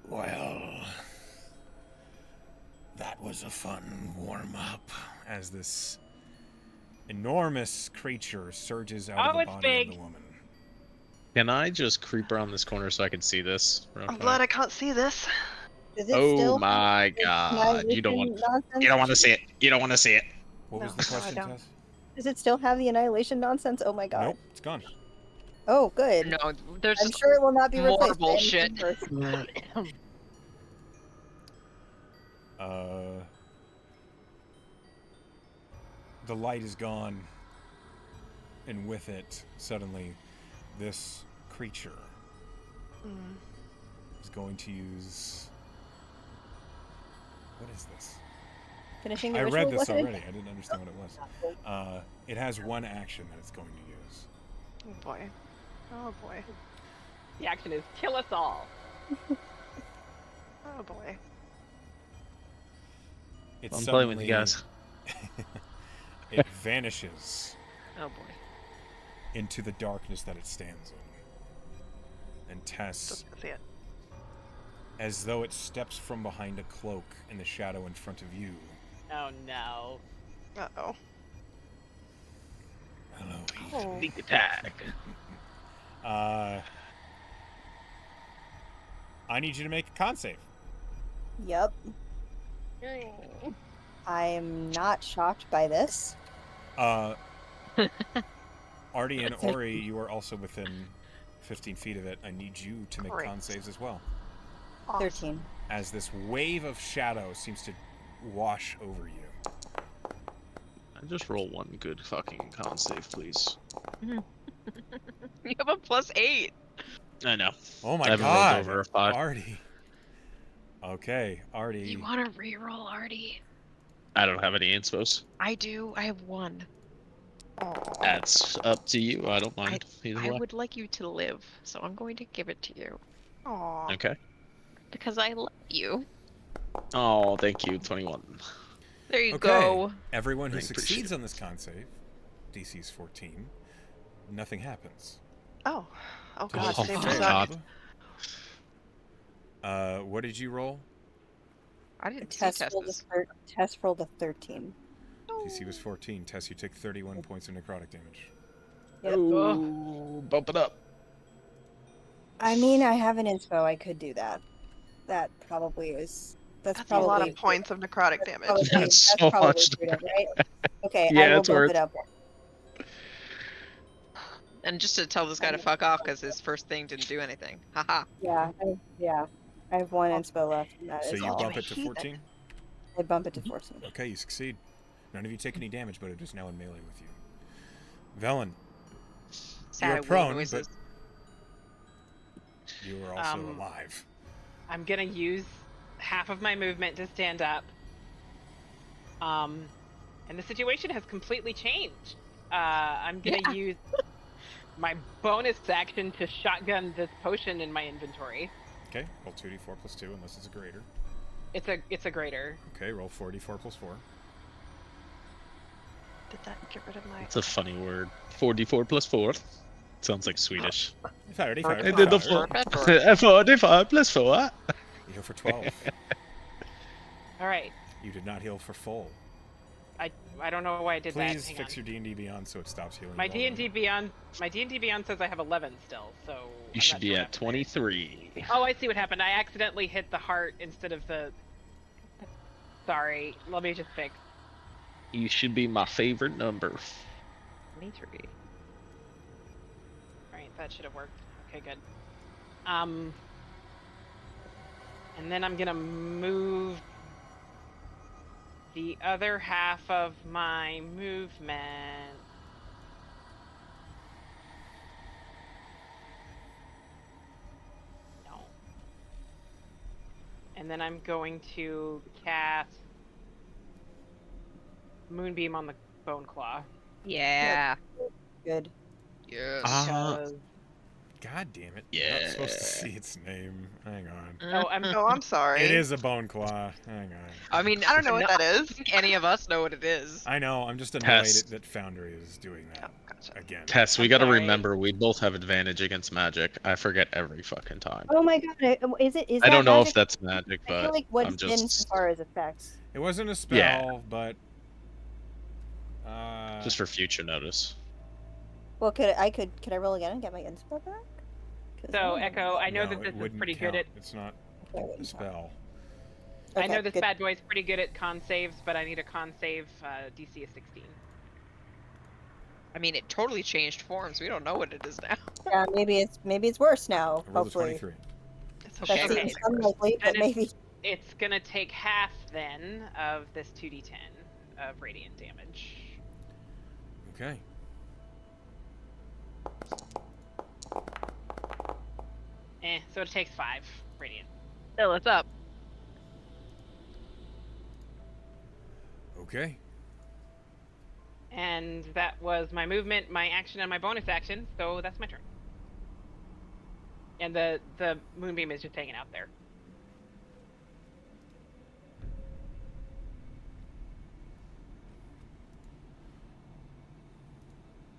Well... That was a fun warm-up, as this enormous creature surges out of Oh, the it's body big. of the woman. Can I just creep around this corner so I can see this? I'm glad I can't see this. Does it Oh still my have god! You don't want. annihilation nonsense? You don't want to see it. You don't want to see it. What was No, the no, I question, don't. Tess? Does it still have the annihilation nonsense? Oh my god. Nope, it's gone. Oh, good. No, there's I'm just sure it will not be more replaced by bullshit. anything worse. The light is gone, and with it, suddenly, this creature Mm. is going to use... What is this? Finishing the I ritual read this blessing? already. I didn't understand what it was. It has one action that it's going to use. Oh boy. Oh boy. The action is kill us all. Oh boy. It I'm playing with you guys. It vanishes Oh boy. into the darkness that it stands in. And Tess, Just see it. as though it steps from behind a cloak in the shadow in front of you. Oh no. Uh-oh. Hello, Oh. Sneak attack. I need you to make a con save. Yep. I am not shocked by this. Artie and Ori, you are also within 15 feet of it. I need you to make con Great. saves as well. Awesome. 13. As this wave of shadow seems to wash over you. I just roll one good fucking con save, please. You have a +8. I know. Oh my I haven't god! rolled over a 5. Artie. Okay, Artie. You want to reroll, Artie? I don't have any inspos. I do. I have 1. That's up to you. I don't mind. Either I way. would like you to live, so I'm going to give it to you Aw. Okay. because I love you. Oh, thank you. 21. There you Okay. go. Everyone who I appreciate succeeds it. on this con save, DC's 14, nothing happens. Oh. Oh To god, this save my us failed. up. What did you roll? I didn't see Test rolled, Tessa's. test rolled a 13. DC was 14. Tess, you take 31 points of necrotic damage. Yep. Ooh, bump it up. I mean, I have an inspo. I could do that. That probably is. That's That's probably a lot of points of necrotic That's damage. probably, That's so probably much prudent, right? Okay, Yeah, I will it's bump worth it up. And just to tell this guy to fuck off because his first thing didn't do anything. Haha. Yeah, I have one inspo left. And that So is you all. bump it to heathen. 14? I bump it to 14. Okay, you succeed. None of you take any damage, but it is now in melee with you. Velen, Sad you're weird prone, noises. but you are also Um, alive. I'm gonna use half of my movement to stand up. And the situation has completely changed. I'm gonna use my bonus action to shotgun this potion in my inventory. Okay, roll 2d4 plus 2, unless it's a greater. It's a greater. Okay, roll 4d4 plus 4. Did that get rid of my? It's a funny word. 4d4 plus 4. Sounds like Swedish. 45 I plus did the 5. 45 plus 4. You heal for 12. All right. You did not heal for full. I don't know why I did that. Please Hang fix on. your D&D Beyond so it stops healing. My you all D&D Beyond says I have 11 still, so You I'm should not be sure what at happened 23. there. Oh, I see what happened. I accidentally hit the heart instead of the. Sorry. Let me just fix. You should be my favorite number. 23. Alright, that should have worked. Okay, good. And then I'm gonna move the other half of my movement. No. And then I'm going to cast Moonbeam on the Bone Claw. Yeah. Good. Yes. Because... God damn it. You're not supposed to Yeah. see its name. Hang on. Oh, I'm Oh, I'm sorry. It is a bone claw. Hang on. I mean, I don't know what that I is. think any of us know what it is. I know, I'm just annoyed Tess. that Foundry is doing that Oh, gotcha. again. Tess, we I'm gotta sorry. remember we both have advantage against magic. I forget every fucking time. Oh my god, is I that don't know magic? if that's magic, I feel but like what I'm it's been so just far as effects. It wasn't a spell, Yeah. but just for future notice. Well, could I roll again and get my inspo back? 'Cause So, I don't Echo, I know no, that it this is wouldn't pretty count. good at. It's not know. a spell. I know Okay, this good. bad boy is pretty good at con saves, but I need a con save DC of 16. I mean, it totally changed forms. We don't know what it is now. Yeah, maybe it's worse now. I rolled a Hopefully, 23. It's that Okay. seems unlikely, but And it's- maybe. It's gonna take half then of this 2d10 of radiant damage. Okay. So it takes 5 radiant. Still, it's up. Okay. And that was my movement, my action, and my bonus action, so that's my turn. And the moonbeam is just hanging out there.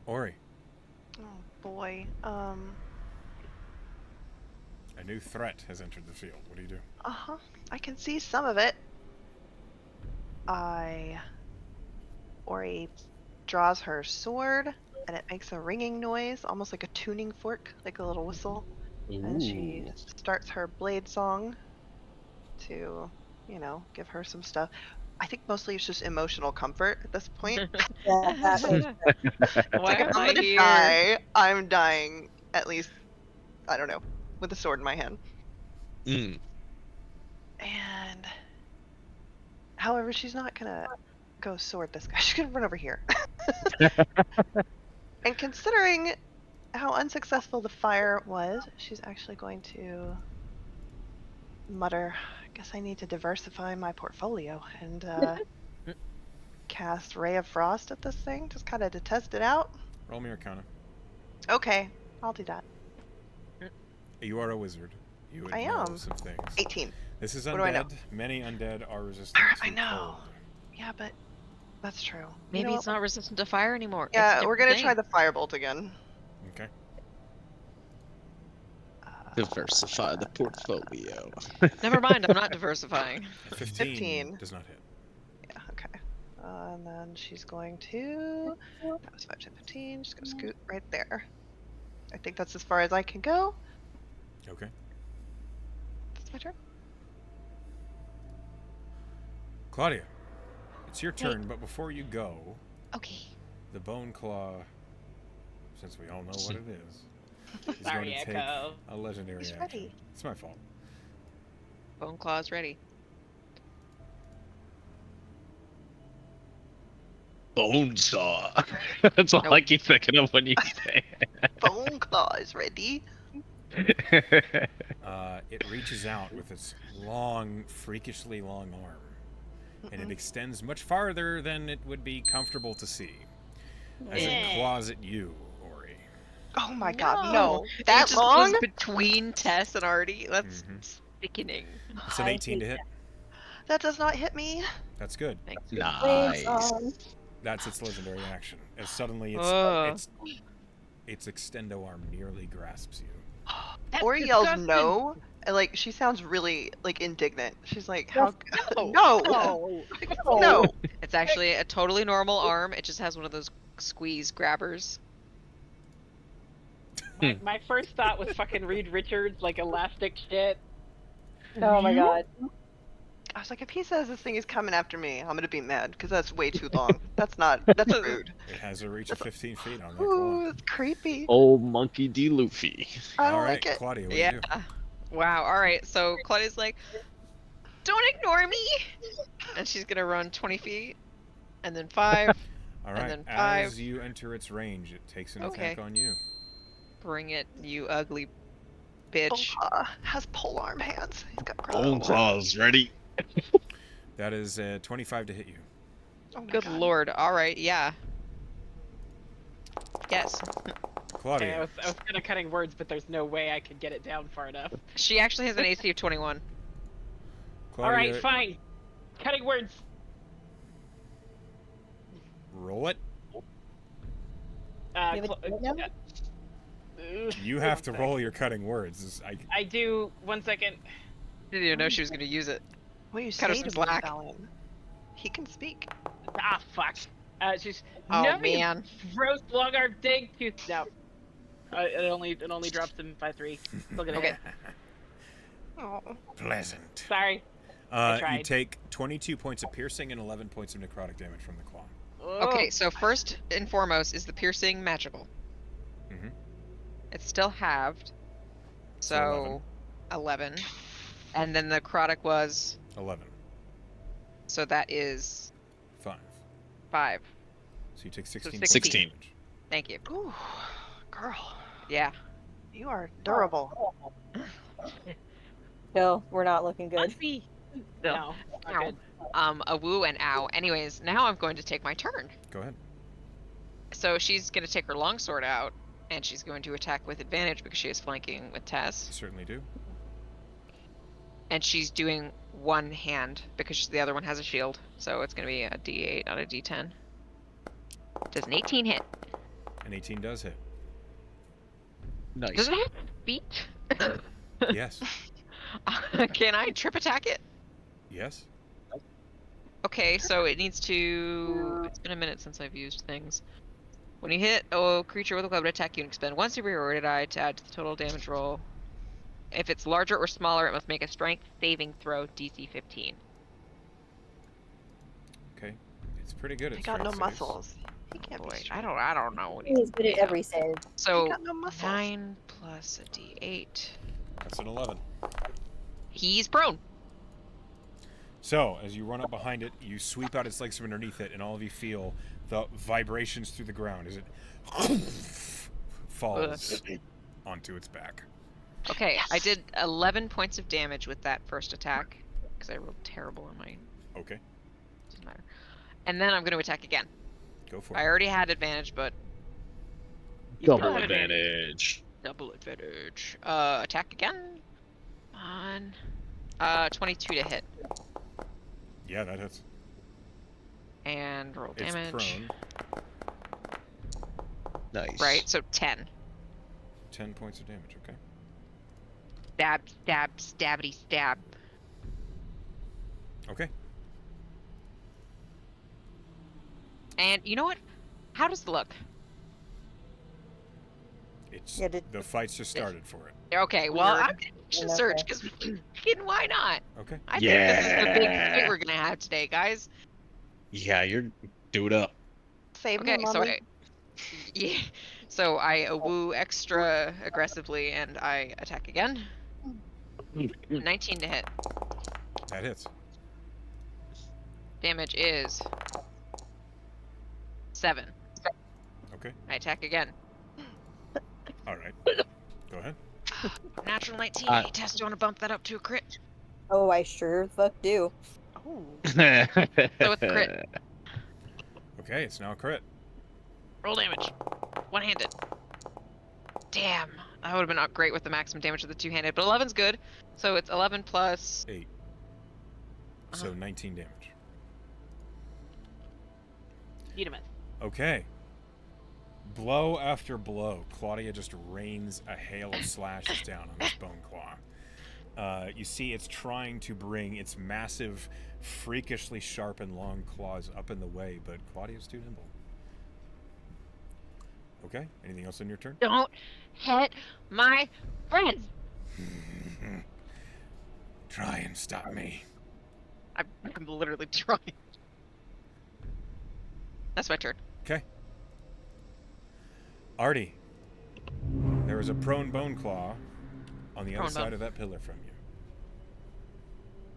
Ori, Oh boy. a new threat has entered the field. What do you do? Uh-huh. I can see some of it. Ori draws her sword, and it makes a ringing noise, almost like a tuning fork, like a little whistle. And she starts her blade song to, give her some stuff. I think mostly it's just emotional comfort at this point. Yeah, that makes sense. Why Like, if am I'm I gonna here? die, I'm dying at least, I don't know, with a sword in my hand. Mm. And however, she's not gonna go sword this guy. She's gonna run over here. And considering how unsuccessful the fire was, she's actually going to mutter, I guess I need to diversify my portfolio, and cast Ray of Frost at this thing, just kind of to test it out. Roll me Arcana. Okay, I'll do that. You are a wizard. You would I know am. some things. 18. This is What do I know? undead. Many undead are resistant to I know. cold. Yeah, but that's true. Maybe You know it's what? not resistant to fire anymore. It's a Yeah, we're different gonna try thing. the firebolt again. Okay. Diversify the portfolio. Never mind, I'm not diversifying. 15 15. does not hit. Yeah, okay. And then she's going to. That was 5, 10, 15. She's gonna scoot right there. I think that's as far as I can go. Okay. That's my turn. Claudia, it's your turn, but before you go, Okay. the Bone Claw, since we all know what it is Sorry, going to take Echo. a legendary He's action. ready. It's my fault. Bone claw's ready. Bone saw. That's all I Nope. keep thinking of when you say Bone claw is ready. it. It reaches out with its long, freakishly long arm, and it extends much farther than it would be comfortable to see as it Yeah. claws at you, Ori. Oh my god, no. It That just long? was between Tess and Artie. That's Mhm. sickening. It's an 18 to hit. That does not hit me. That's good. Thanks. Nice. That's its legendary action. As suddenly its extendo arm nearly grasps you. That's Ori yells disgusting. no, and like she sounds really like indignant. She's like, "How? No. No, No. no." It's actually a totally normal arm. It just has one of those squeeze grabbers. My first thought was fucking Reed Richards, like elastic shit. Oh my god. I was like, if he says this thing is coming after me, I'm gonna be mad because that's way too long. That's rude. It has a reach of 15 feet on that Ooh, claw. it's creepy. Old Monkey D. Luffy. I don't All right, like it. Claudia, what do Yeah. you do? Wow. All right. So Claudia's like, "Don't ignore me," and she's gonna run 20 feet, and then 5. All And right, then 5. as you enter its range, it takes an Okay. attack on you. Bring it, you ugly bitch. Has polearm hands. He's got Bone claws. claws, ready? That is 25 to hit you. Oh my Good God. lord. All right. Yeah. Yes. Claudia. I was kind of cutting words, but there's no way I could get it down far enough. She actually has an AC of 21. Claudia, All right, fine. Cutting words. roll it. You have Cl- it now? You have to roll your cutting words. I do. 1 second. Didn't even know she was gonna use it. What do you Cut her say some to me, slack. Valiant? He can speak. Ah, fuck. She's. Oh no, you man. gross long arm dang tooth. No. It only drops him by 3. Look at Okay. it. Oh. Pleasant. Sorry. I You tried. take 22 points of piercing and 11 points of necrotic damage from the claw. Okay, so first and foremost, is the piercing magical? Mhm. It's still halved. So So 11. And then the necrotic was, 11. so that is 5. 5. So you take 16 16. damage. Thank you. Ooh, girl, Yeah. you are durable. No, we're not looking good. Must be. No. No. Not Ow. good. A woo and ow. Anyways, now I'm going to take my turn. Go ahead. So she's going to take her longsword out, and she's going to attack with advantage because she is flanking with You Tess. certainly do. And she's doing one hand because the other one has a shield. So it's going to be a D8, not a D10. Does an 18 hit? An 18 does hit. Nice. Does it have feet? Yes. Can I trip attack it? Yes. Okay, so it needs to... It's been a minute since I've used things. When you hit a creature with a weapon attack, you can expend 1 superiority die to add to the total damage roll. If it's larger or smaller, it must make a strength saving throw DC 15. Okay. It's pretty good at He got no strength saves. muscles. He can't be Boy, strong. I don't know what He's good at every save. He So got no muscles. 9 plus a D8. That's an 11. He's prone. So, as you run up behind it, you sweep out its legs from underneath it, and all of you feel the vibrations through the ground as it falls onto its back. Okay, I did 11 points of damage with that first attack because I rolled terrible on my. Okay. Doesn't matter. And then I'm going to attack again. Go for I it. already had advantage, but Double have advantage. double advantage. Attack again. On. 22 to hit. Yeah, that hits. And roll It's damage. prone. Nice. Right, so 10. 10 points of damage, okay. Stab, stab, stabbity, stab. Okay. And you know what? How does it look? It's Yeah, did- the fight's just started for it. Okay, well, Weird. I'm gonna search because why not? Okay. I think this is the big Yeah. fight we're gonna have today, guys. Yeah, you're do it up. Save Okay, me, so mommy. yeah, so I woo extra aggressively and I attack again. 19 to hit. That hits. Damage is 7. Okay. I attack again. All right. Go ahead. Natural 19. Uh, Hey, Tess, do you want to bump that up to a crit? Oh, I sure fuck do. Ooh. So it's crit. Okay, it's now a crit. Roll damage. One-handed. Damn. That would have been not great with the maximum damage of the two-handed, but 11's good. So it's 11 plus... 8. So 19 damage. You miss. Okay. Blow after blow, Claudia just rains a hail of slashes down on this bone claw. You see it's trying to bring its massive, freakishly sharp and long claws up in the way, but Claudia's too nimble. Okay, anything else on your turn? Don't hit my friends! Try and stop me. I'm literally trying. That's my turn. Okay. Artie, there is a prone bone claw on the other side of that pillar from you.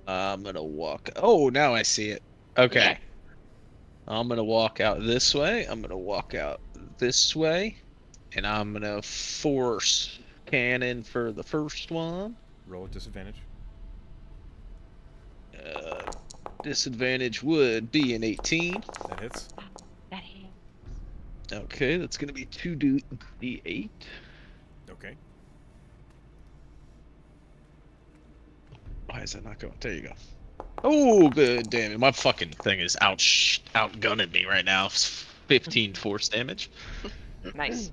I'm gonna walk. Oh, now I see it. Okay. Yeah. I'm gonna walk out this way. I'm gonna walk out this way, and I'm gonna force cannon for the first one. Roll at disadvantage. Disadvantage would be an 18. That hits. That hits. Okay, that's gonna be 2d8. Okay. Why is that not going? There you go. Oh, good damn it! My fucking thing is outgunning me right now. 15 force damage. Nice.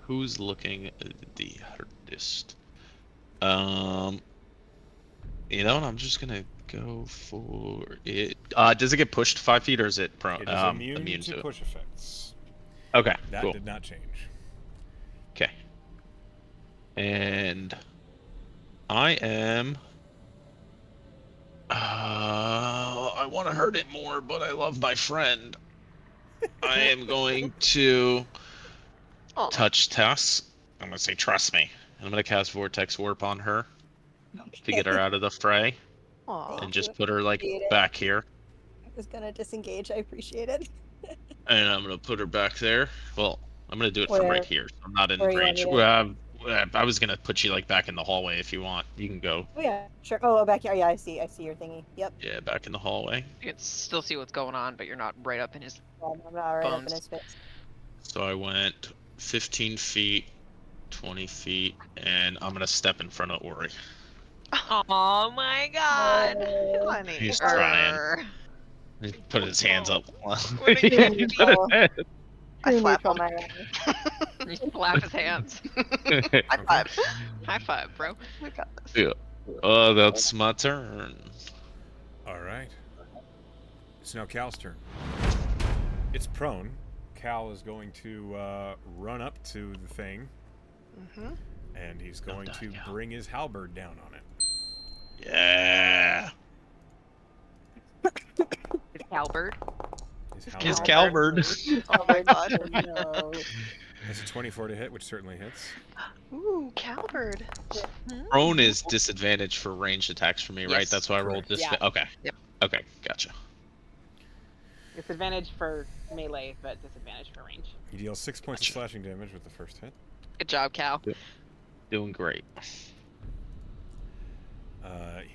Who's looking the hardest? You know what? I'm just gonna go for it. Does it get pushed 5 feet, or is it It is immune to it? push effects. Okay, That cool. did not change. Okay. And I am. I want to hurt it more, but I love my friend. I am going to touch Tess. I'm going to say, trust me. And I'm going to cast Vortex Warp on her to get her out of the fray. Aw. And just put her, like, Appreciate it. back here. I was gonna disengage. I appreciate it. And I'm going to put her back there. Well, I'm going to do it from Where? right here. So I'm not in Where you want range. me to- Well, I was going to put you, like, back in the hallway if you want. You can go, Oh yeah, sure. Oh, back here. Yeah, I see your thingy. Yep. yeah, back in the hallway. You can still see what's going on, but you're not right up in his... I'm not right up in Bones. his face. So I went 15 feet, 20 feet, and I'm going to step in front of Ori. Oh my god! Honey. He's trying. Err. He put his hands up. What a Yeah, cutie. he put his hand- I True slap neutral, him. my man. You slap his hands. High five. High five, bro. We got this. Yeah. That's my turn. All right. It's now Cal's turn. It's prone. Cal is going to run up to the thing, Mm-hmm. and he's going die, to Cal. bring his halberd down on it. Yeah. It's Calbert. His halberd. Calvard. Oh my god. No. That's a 24 to hit, which certainly hits. Ooh, Calvard. Prone is disadvantage for ranged attacks for me, right? Yes, That's why I rolled correct. this. Yeah. Okay. Yep. Okay, gotcha. Disadvantage for melee, but disadvantage for range. He deals 6 points Gotcha. of slashing damage with the first hit. Good job, Cal. Doing great.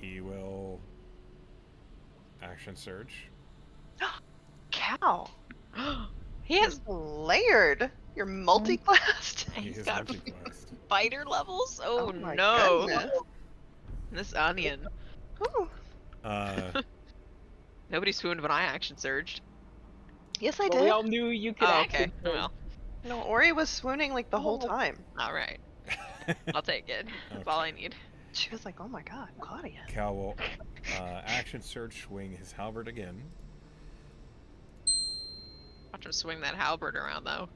He will action surge. Cal. He has Layered. You're multi-classed. He He's is got multi-classed. fighter levels? Oh, my no. goodness. This onion. Ooh. Nobody swooned when I action surged. Yes, I Well, we did. all knew you could Oh, action okay. Well, No, Ori was swooning like the whole Oh. time. alright. I'll take it. That's all I need. She was like, "Oh my god, Claudia." Cal will action surge, swing his halberd again. Watch him swing that halberd around, though.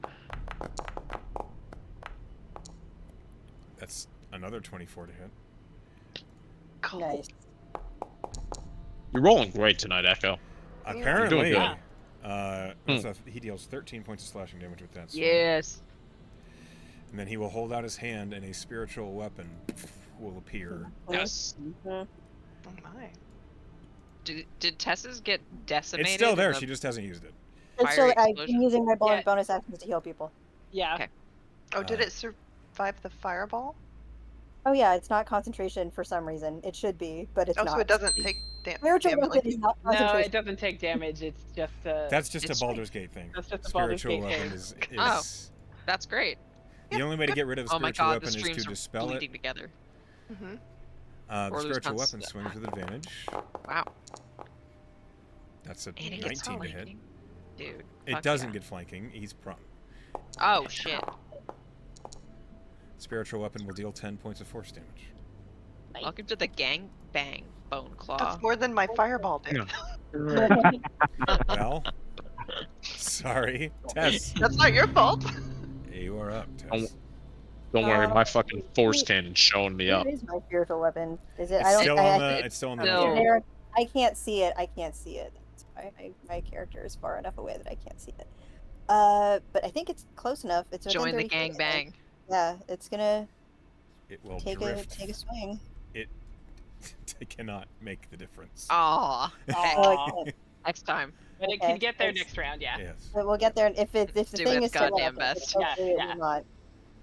That's another 24 to hit. Cool. Nice. You're rolling great tonight, Echo. Apparently, good. he deals 13 points of slashing damage with that swing. Yes. And then he will hold out his hand, and a spiritual weapon will appear. Yes. Mhm. Oh my. Did Tessa's get decimated? It's still in there. the- She just hasn't used it. And so Fiery I've explosion. been using my Yeah. bonus actions to heal people. Yeah. Okay. Oh, did Uh, it survive the fireball? Oh yeah, it's not concentration for some reason. It should be, but it's Oh, not. so it doesn't take Spiritual damage. weapon is not No, concentration. it doesn't take damage. It's just That's just It's a Baldur's Gate thing. That's just a Baldur's Spiritual Gate weapon thing. is Oh. That's great. The only way to get rid of a Oh my spiritual god, the weapon is to streams are dispel it. bleeding together. Mm-hmm. The Or spiritual there's weapon not- swings with advantage. Wow. That's a And it gets 19 to hit. flanking. Dude. It fuck doesn't yeah. get flanking. He's prone. Oh shit. Spiritual weapon will deal 10 points of force damage. Welcome to the gang bang, Bone Claw. That's more than my fireball did. Yeah. Well, sorry, Tess. That's not your fault. You are up, Tess. Don't worry, my Uh, fucking force cannon's showing me up. What is my spiritual weapon? Is it? It's I don't. still I, on I, the. It's still on the. No. legend. there, I can't see it. I can't see it. That's why my character is far enough away that I can't see it. But I think it's close enough. It's within Join the 30 feet, gang I think. bang. Yeah, it's gonna It will take drift. a swing. It cannot make the difference. Aw. Oh, it Next time. But it Okay, can get there thanks. next round, yeah. Yes. But we'll get there. If the Do thing its is still goddamn up, best. hopefully Yeah, it yeah. will not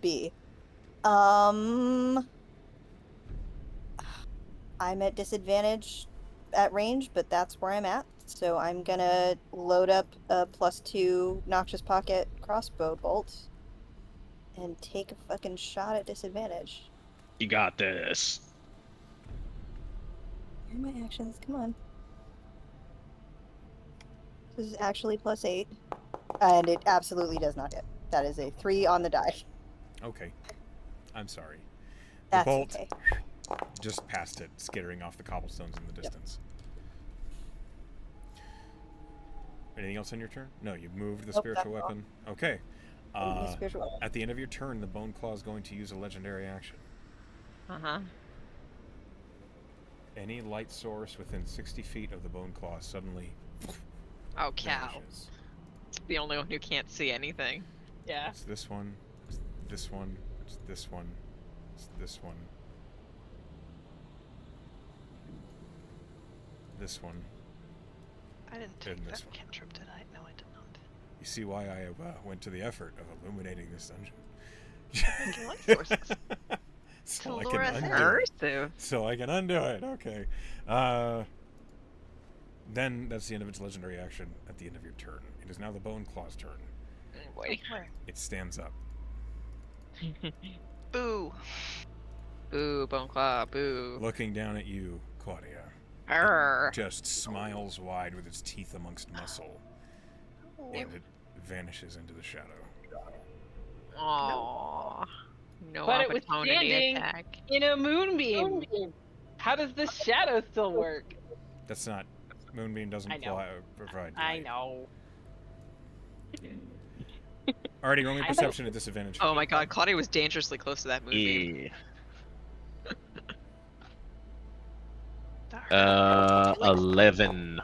be. I'm at disadvantage at range, but that's where I'm at. So I'm gonna load up a +2 Noxious Pocket crossbow bolt and take a fucking shot at disadvantage. You got this. Where are my actions? Come on. This is actually +8. And it absolutely does not hit. That is a 3 on the die. Okay. I'm sorry. The That's bolt okay. just past it, skittering off the cobblestones in the distance. Anything else on your turn? No, you moved the Nope, spiritual that's all. weapon. Okay. The spiritual weapon. At the end of your turn, the Bone Claw is going to use a legendary action. Uh-huh. Any light source within 60 feet of the Bone Claw suddenly Oh cow. vanishes. It's the only one who can't see anything. Yeah. It's this one, it's this one, it's this one, it's this one. This one. I didn't take And this that one. cantrip, did I? No, I did not. You see why I went to the effort of illuminating this dungeon. Thinking light sources. So To I lure can us in. undo it. Immersive. So I can undo it. Okay. Then that's the end of its legendary action at the end of your turn. It is now the Bone Claw's turn. Oh, boy. Where? It stands up. Boo. Boo, Bone Claw, boo. Looking down at you, Claudia. Arr. Just smiles wide with its teeth amongst muscle. Oh, And it vanishes into the shadow. Aww. No But it was opportunity standing attack. in a moonbeam. How does this shadow still work? That's not... Moonbeam doesn't I know. provide I light. know. Alrighty, roll me I know. perception at disadvantage. Oh my god, Claudia was dangerously close to that moonbeam. Yeah. that hurt. 11.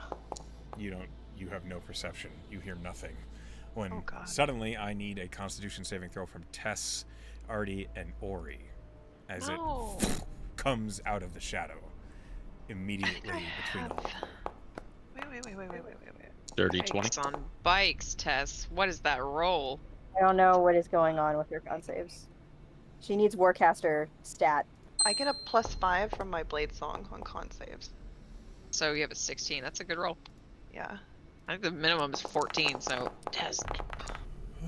You have no perception. You hear nothing. When Oh, God. suddenly I need a Constitution saving throw from Tess, Artie, and Ori as No. it comes out of the shadow immediately between all of you. Wait. Dirty 20. Bikes on bikes, Tess. What is that roll? I don't know what is going on with your con saves. She needs Warcaster stat. I get a +5 from my blade song on con saves. So you have a 16. That's a good roll. Yeah. I think the minimum is 14, so Tess.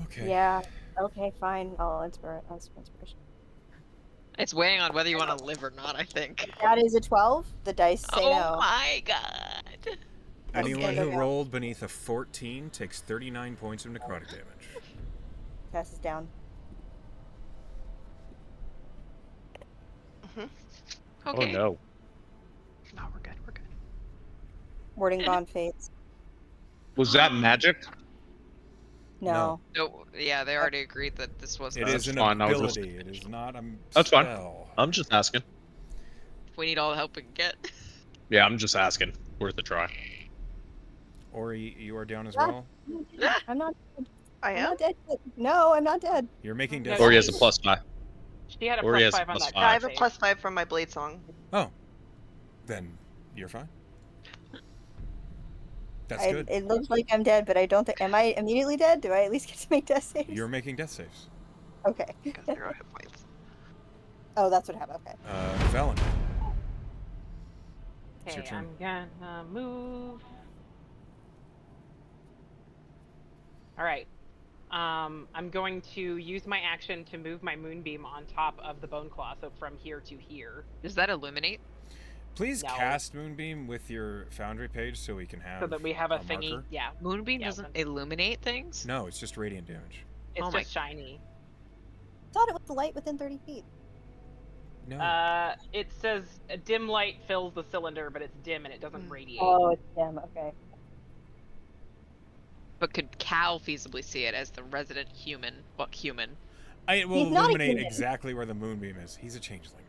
Okay. Yeah. Okay, fine. I'll inspiration. It's weighing on whether you want to live or not, I think. That is a 12. The dice say Oh no. my god. Anyone Okay, who okay. rolled beneath a 14 takes 39 points of necrotic damage. Tess is down. Okay. Oh no. No, we're good. We're good. Warding Bond fades. Was that magic? No. No, yeah, they already agreed that this was It not. is an fine, I was just- ability. It is not a That's fine. spell. I'm just asking. We need all the help we can get. Yeah, I'm just asking. Worth a try. Ori, you are down as Ah. well. I'm not. I I'm am? not dead. Yet. No, I'm not dead. You're making No, death Ori has a saves. +5. She had a Ori has a +5 on that. +5. I have a save. +5 from my blade song. Oh, then you're fine. That's I, good. it looks like I'm dead, but I don't think. Am I immediately dead? Do I at least get to make death saves? You're making death saves. Okay. Got 0 hit points. Oh, that's what happened. Okay. Valen. It's your Okay, turn. I'm gonna move. All right. I'm going to use my action to move my moonbeam on top of the bone claw, so from here to here. Does that illuminate? Please No. cast Moonbeam with your Foundry page so we can have So that we have a thingy. marker. Yeah. Moonbeam Yeah, doesn't when- illuminate things? No, it's just radiant damage. It's Oh my- just shiny. Thought it was the light within 30 feet. No. It says a dim light fills the cylinder, but it's dim and it doesn't radiate. Oh, it's him. Okay. But could Cal feasibly see it as the resident human? What human? It will He's not a illuminate human. exactly where the Moonbeam is. He's a changeling.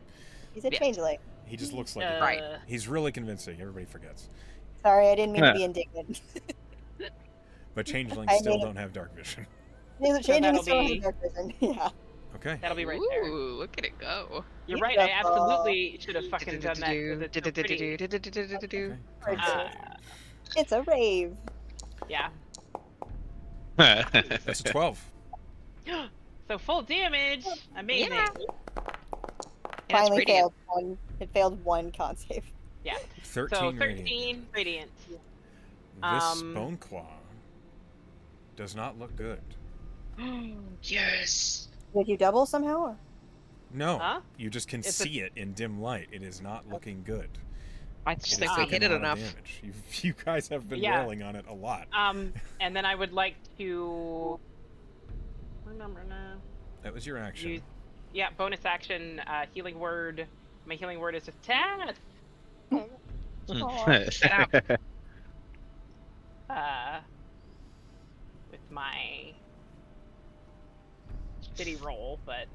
He's a Yes. changeling. He just looks like a Right. He's really convincing. Everybody forgets. Sorry, I didn't mean to be indignant. But changelings I still made it- don't have dark vision. He's a So changeling that'll still has be- dark vision. Yeah. Okay. That'll be right there. Ooh, look at it go. You're right. I absolutely should have fucking done that because it's so pretty. Okay. Uh, It's a rave. yeah. That's a 12. So full damage. Amazing. Yeah. Finally radiant. failed one. It failed one con save. Yeah. 13 So radiant. 13 radiant. This bone claw does not look good. Yes. Did you double somehow? Or? No, Huh? you just can It's see it in dim light. It is not looking good. I just It think is we taking hit a it lot of enough. damage. You guys have been Yeah. railing on it a lot. And then I would like to remember now. That was your action. Use, yeah, bonus action, healing word. My healing word is just Tad. With my shitty roll, but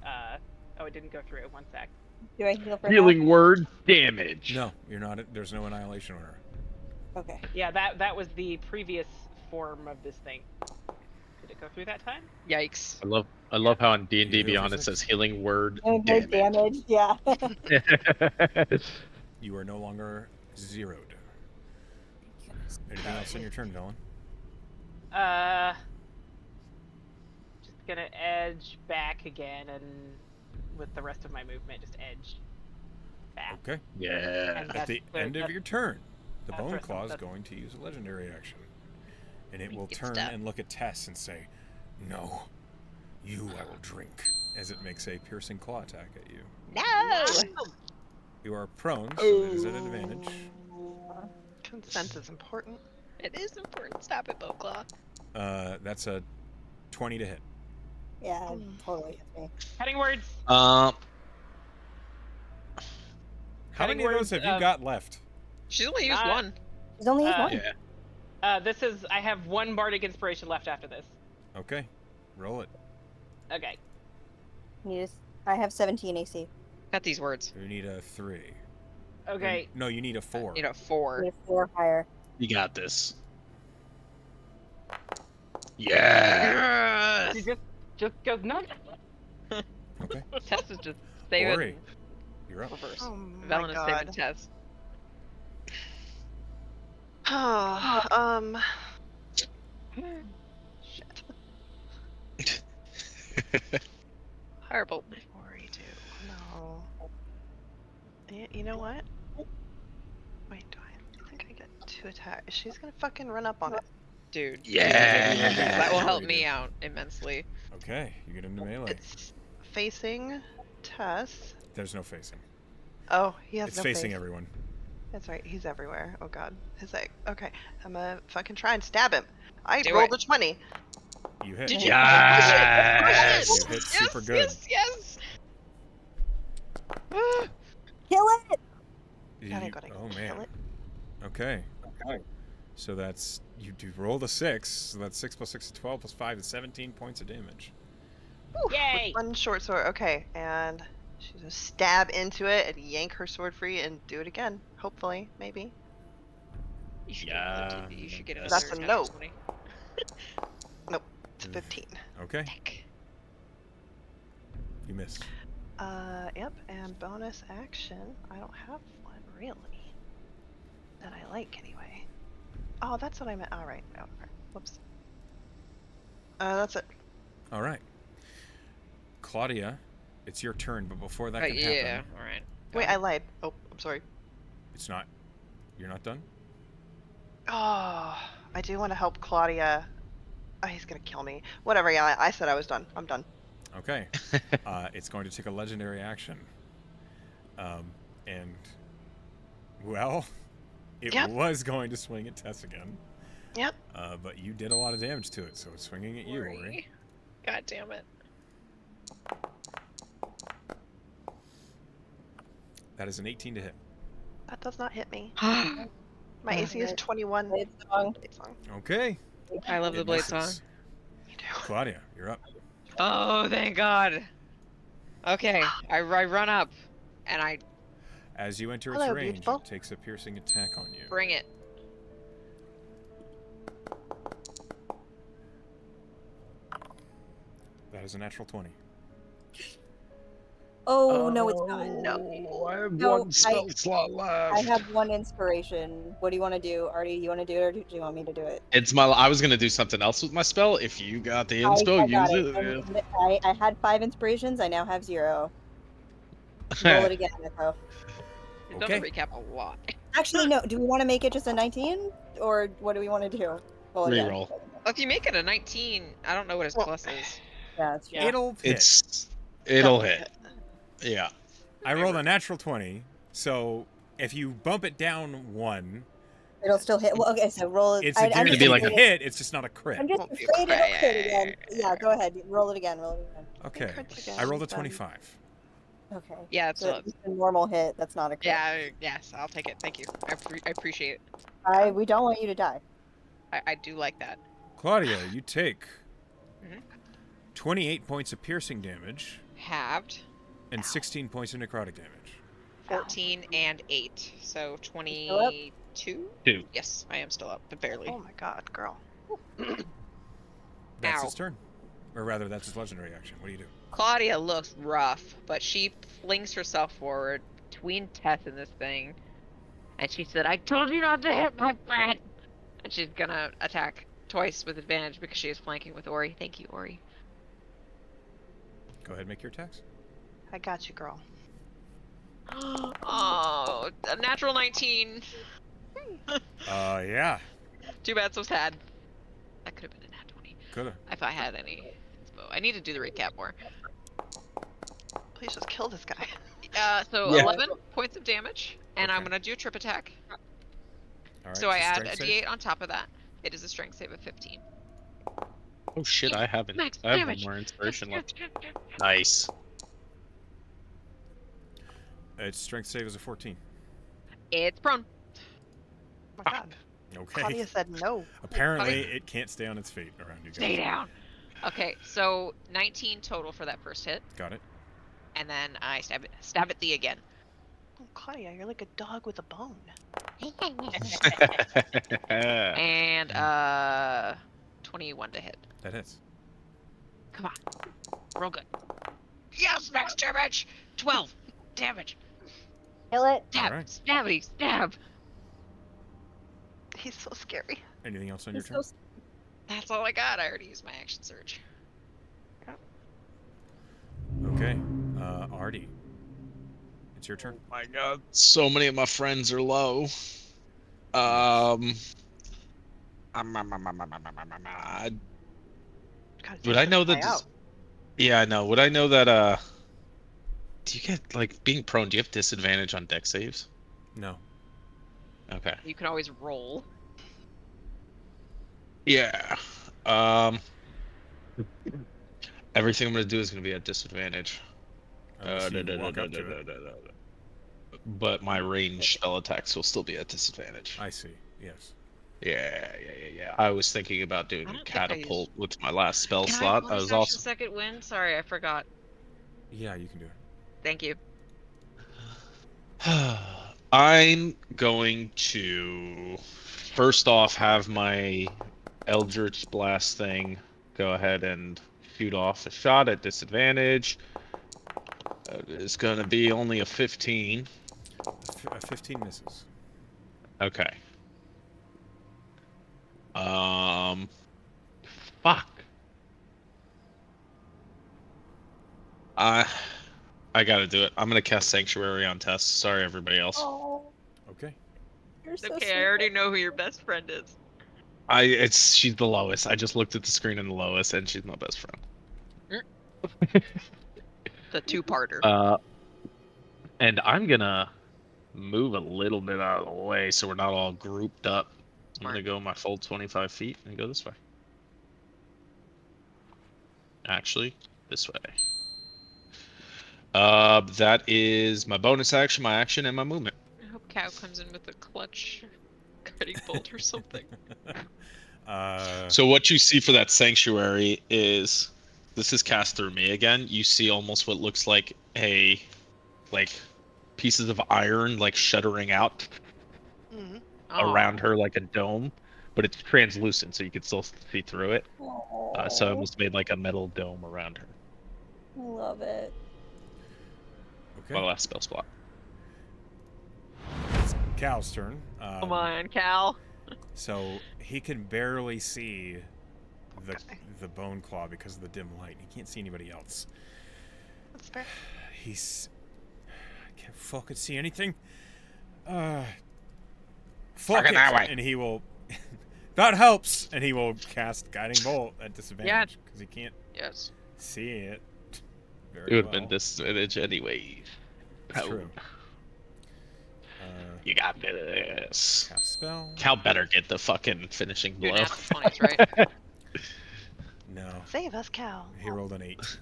oh, it didn't go through. One sec. Do I heal for Healing word damage. No, you're not. There's no annihilation order. health? Okay. Yeah, that was the previous form of this thing. Did it go through that time? Yikes. I love how in D&D You heal Beyond for it six? says healing word Oh, damage. damage. Yeah. You are no longer zeroed. Anything else in your turn, Velen? Just gonna edge back again, and with the rest of my movement, just edge back. Okay. Yeah. And At that's the where- end of that's- your turn, the that's Bone where Claw is that's- going to use a legendary action. And it will Good turn stuff. and look at Tess and say, "No, you I will drink," as it makes a piercing claw attack at you. No! You are prone, so that is an advantage. Consent is important. It is important. Stop it, Bowclaw. That's a 20 to hit. Yeah, totally hits me. Cutting words. How Cutting many of those words, have you got left? She's only used Uh, one. He's only used Uh, one. Yeah. This is. I have one bardic inspiration left after this. Okay, roll it. Okay. I have 17 AC. Got these words. You need a 3. Okay. No, you need a 4. Need a 4. I need 4 higher. You got this. Yeah. She just goes nuts. Okay, Tess is just saving Ori, you're up. reverse. Oh my Velen is saving god. Tess. Shit. Firebolt. 42. No. You know what? Wait, do I think I get 2 attacks? She's gonna fucking run up on it. Dude. Yeah. That will help me out immensely. Okay, you get into melee. It's facing Tess. There's no facing. Oh, he has It's no facing face. everyone. That's right, he's everywhere. Oh god. He's like, okay, I'm gonna fucking try and stab him. I Do rolled it. a 20. You hit. Did you? Yes. You hit super good. Yes. Kill it! God, I You- gotta oh kill man. it. Okay. So that's you do roll the 6. So that's 6 plus 6 is 12 plus 5 is 17 points of damage. Whew, Yay! with one short sword. Okay, and she's gonna stab into it and yank her sword free and do it again. Hopefully, maybe. You should Yeah. Get, you should get another That's a attack no. 20. It's 15. Okay, Heck. you miss. Yep, and bonus action. I don't have one really. That I like anyway. Oh, that's what I meant. Alright. Oh, right. Whoops. That's it. All right. Claudia, it's your turn, but before that can Yeah, happen, alright. Wait, I lied. Oh, I'm sorry. it's not. You're not done. Oh, I do want to help Claudia Oh, he's gonna kill me. Whatever. Yeah, I said I was done. I'm done. Okay. It's going to take a legendary action. And, well, it Yep. was going to swing at Tess again. Yep. But you did a lot of damage to it, so it's swinging at you, Ori. God damn it. That is an 18 to hit. That does not hit me. I My AC is 21. Blade song. Blade song. Okay. love the It blade misses. song. You do. Claudia, you're up. Oh, thank God. Okay, I run up, and I As you enter its Hello, range, beautiful. it takes a piercing attack on you. bring it. That is a natural 20. Oh, no, it's not. No. I have No, one spell slot left. I have one inspiration. What do you want to do, Artie? You want to do it, or do you want me to do it? It's my. I was gonna do something else with my spell. If you got the inspo, I got use it. it. And I had 5 inspirations. I now have 0. Roll it again, Echo. We've done Okay. the recap a lot. Actually, no. Do we want to make it just a 19, or what do we want to do? Roll it again. Reroll. If you make it a 19, I don't know what his Well, plus is. Yeah, that's true. Yeah. It'll hit. It'll Definitely hit. Yeah. I rolled a natural 20, so if you bump it down 1, It'll still hit. Well, okay, so roll it. it's a I'm guaranteed just be like to afraid hit. It's just not a crit. I'm just Won't be afraid it'll crit. hit again. Yeah, go ahead. Roll it again. Roll it again. Okay. crits I again, rolled a then. 25. Okay. Yeah, that's So what. at least a normal hit. That's not a crit. Yeah, yes, I'll take it. Thank you. I appreciate it. We don't want you to die. I do like that. Claudia, you take Mhm. 28 points of piercing damage Halved, and 16 points of necrotic damage. 14 and 8, so still up? 22. 2. Yes, I am still up, but barely. Oh my god, girl. That's Ow. its turn. Or rather, that's its legendary action. What do you do? Claudia looks rough, but she flings herself forward between Tess and this thing, and she said, "I told you not to hit my friend." And she's gonna attack twice with advantage because she is flanking with Ori. Thank you, Ori. Go ahead and make your attacks. I got you, girl. Oh, a natural 19. Yeah. Too bad, so sad. That could have been a nat 20 Coulda. if I had any inspo. I need to do the recap more. Please just kill this guy. So Yeah. 11 points of damage, and I'm Okay. gonna do a trip attack. All right. So I it's add strength a save. D8 on top of that. It is a strength save of 15. Oh shit! I haven't. Max I have one damage. more inspiration left. Nice. Its strength save is a 14. It's prone. Oh my god. Okay. Claudia said no. Apparently, it can't stay on its feet around you guys. Stay down. Okay, so 19 total for that first hit, Got it. and then I stab at thee again. Oh, Claudia, you're like a dog with a bone. And 21 to hit. That hits. Come on. Roll good. Yes, max damage! 12 damage. Kill it. Stab, Alright. stabby, stab. He's so scary. Anything else on your He's turn? so That's all I got. I already used my action surge. Okay. Artie. It's your turn. My god, so many of my friends are low. God, Would I know justify that? out. Yeah, I know. Would I know that? Do you get like being prone? Do you have disadvantage on deck saves? No. Okay. You can always roll. Yeah. Everything I'm gonna do is gonna be at disadvantage. Unless you walk up to it. But my range spell attacks will still be at disadvantage. I see. Yes. Yeah. I was thinking about doing I don't think I catapult with my last spell Can slot. I I bonus was action also. second wind? Sorry, I forgot. Yeah, you can do it. Thank you. I'm going to first off have my Eldritch Blast thing go ahead and shoot off a shot at disadvantage. It's going to be only a 15. A 15 misses. Okay. Fuck. I gotta do it. I'm gonna cast Sanctuary on Tess. Sorry, everybody else. Oh, Okay. you're so Okay, sweet. I already know who your best friend is. She's the lowest. I just looked at the screen and the lowest, and she's my best friend. The two-parter. And I'm gonna move a little bit out of the way so we're not all grouped up. I'm gonna go my full 25 feet and go this way. Actually, this way. That is my bonus action, my action, and my movement. I hope Cow comes in with a clutch guiding bolt or something. So what you see for that sanctuary is, this is cast through me again. You see almost what looks like pieces of iron like shuddering out around her like a dome, but it's translucent, so you can still see through it. So I almost made like a metal dome around her. Love it. Okay. My last spell slot. It's Cal's turn. Come on, Cal. So he can barely see the bone claw because of the dim light. He can't see anybody else. That's fair. I can't fucking see anything. Fuck Fucking it. that way. And he will. That helps. And he will cast Guiding Bolt at disadvantage because he can't see it. It would have been disadvantage anyway. That's true. You got this. Cast spell. Cal better get the fucking finishing blow. Dude, 20s, right? No. Save us, Cal. He rolled an 8.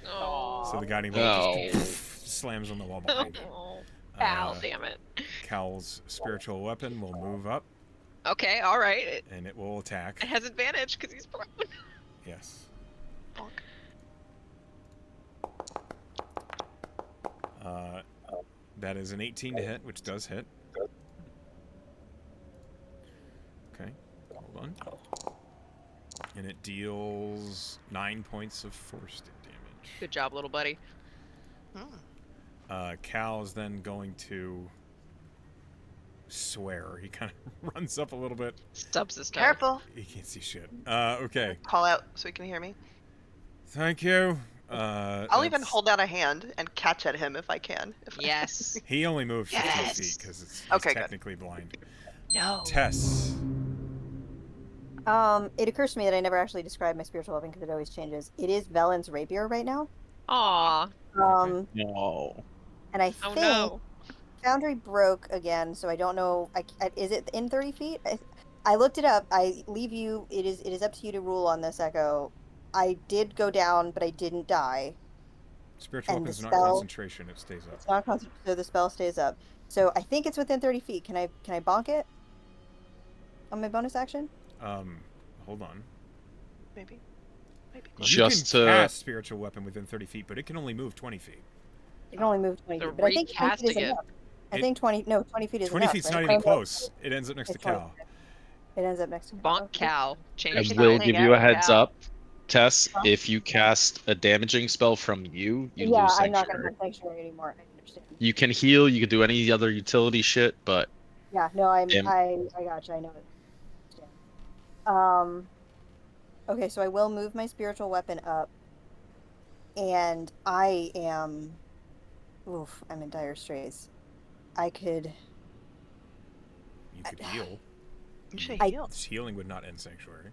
Oh. So the Guiding Bolt just slams on the wall behind him. Cal, damn it. Cal's spiritual weapon will move up. Okay, alright. And it will attack. It has advantage because he's prone. Yes. Bonk. That is an 18 to hit, which does hit. Okay, hold on. And it deals 9 points of force damage. Good job, little buddy. Cal is then going to swear. He kind of runs up a little bit. Stubs his toe. Careful. He can't see shit. Okay. Call out so he can hear me. Thank you. I'll even hold out a hand and catch at him if I can. Yes. He only moved 15 Yes. feet because he's Okay, technically blind. No. Tess. It occurs to me that I never actually described my spiritual weapon because it always changes. It is Velen's rapier right now. Aw. No. And I Oh think no. Foundry broke again, so I don't know. Is it in 30 feet? I looked it up. I leave you. It is up to you to rule on this, Echo. I did go down, but I didn't die. Spiritual And weapon is the not spell- concentration. It stays up. It's not constant, so the spell stays up. So I think it's within 30 feet. Can I bonk it on my bonus action? Hold on. Maybe. You Just can to cast spiritual weapon within 30 feet, but it can only move 20 feet. You can only move 20 They're feet, but I think 20 feet is recasting it. enough. I think 20 feet is 20 enough. feet's right? not even Oh, no, close. It ends up next to it's 20. Cal. It ends up next to Bonk okay. Cal. I Change will the give name. you a heads Cal. up, Tess. If you cast a damaging spell from you, you Yeah, lose I'm not going to sanctuary. have sanctuary anymore. I understand. You can heal. You can do any other utility shit, but Yeah, no, I gotcha. I know it. Okay, so I will move my spiritual weapon up, and I am. Oof, I'm in dire straits. I could. You could heal. You should I- heal. Healing would not end sanctuary.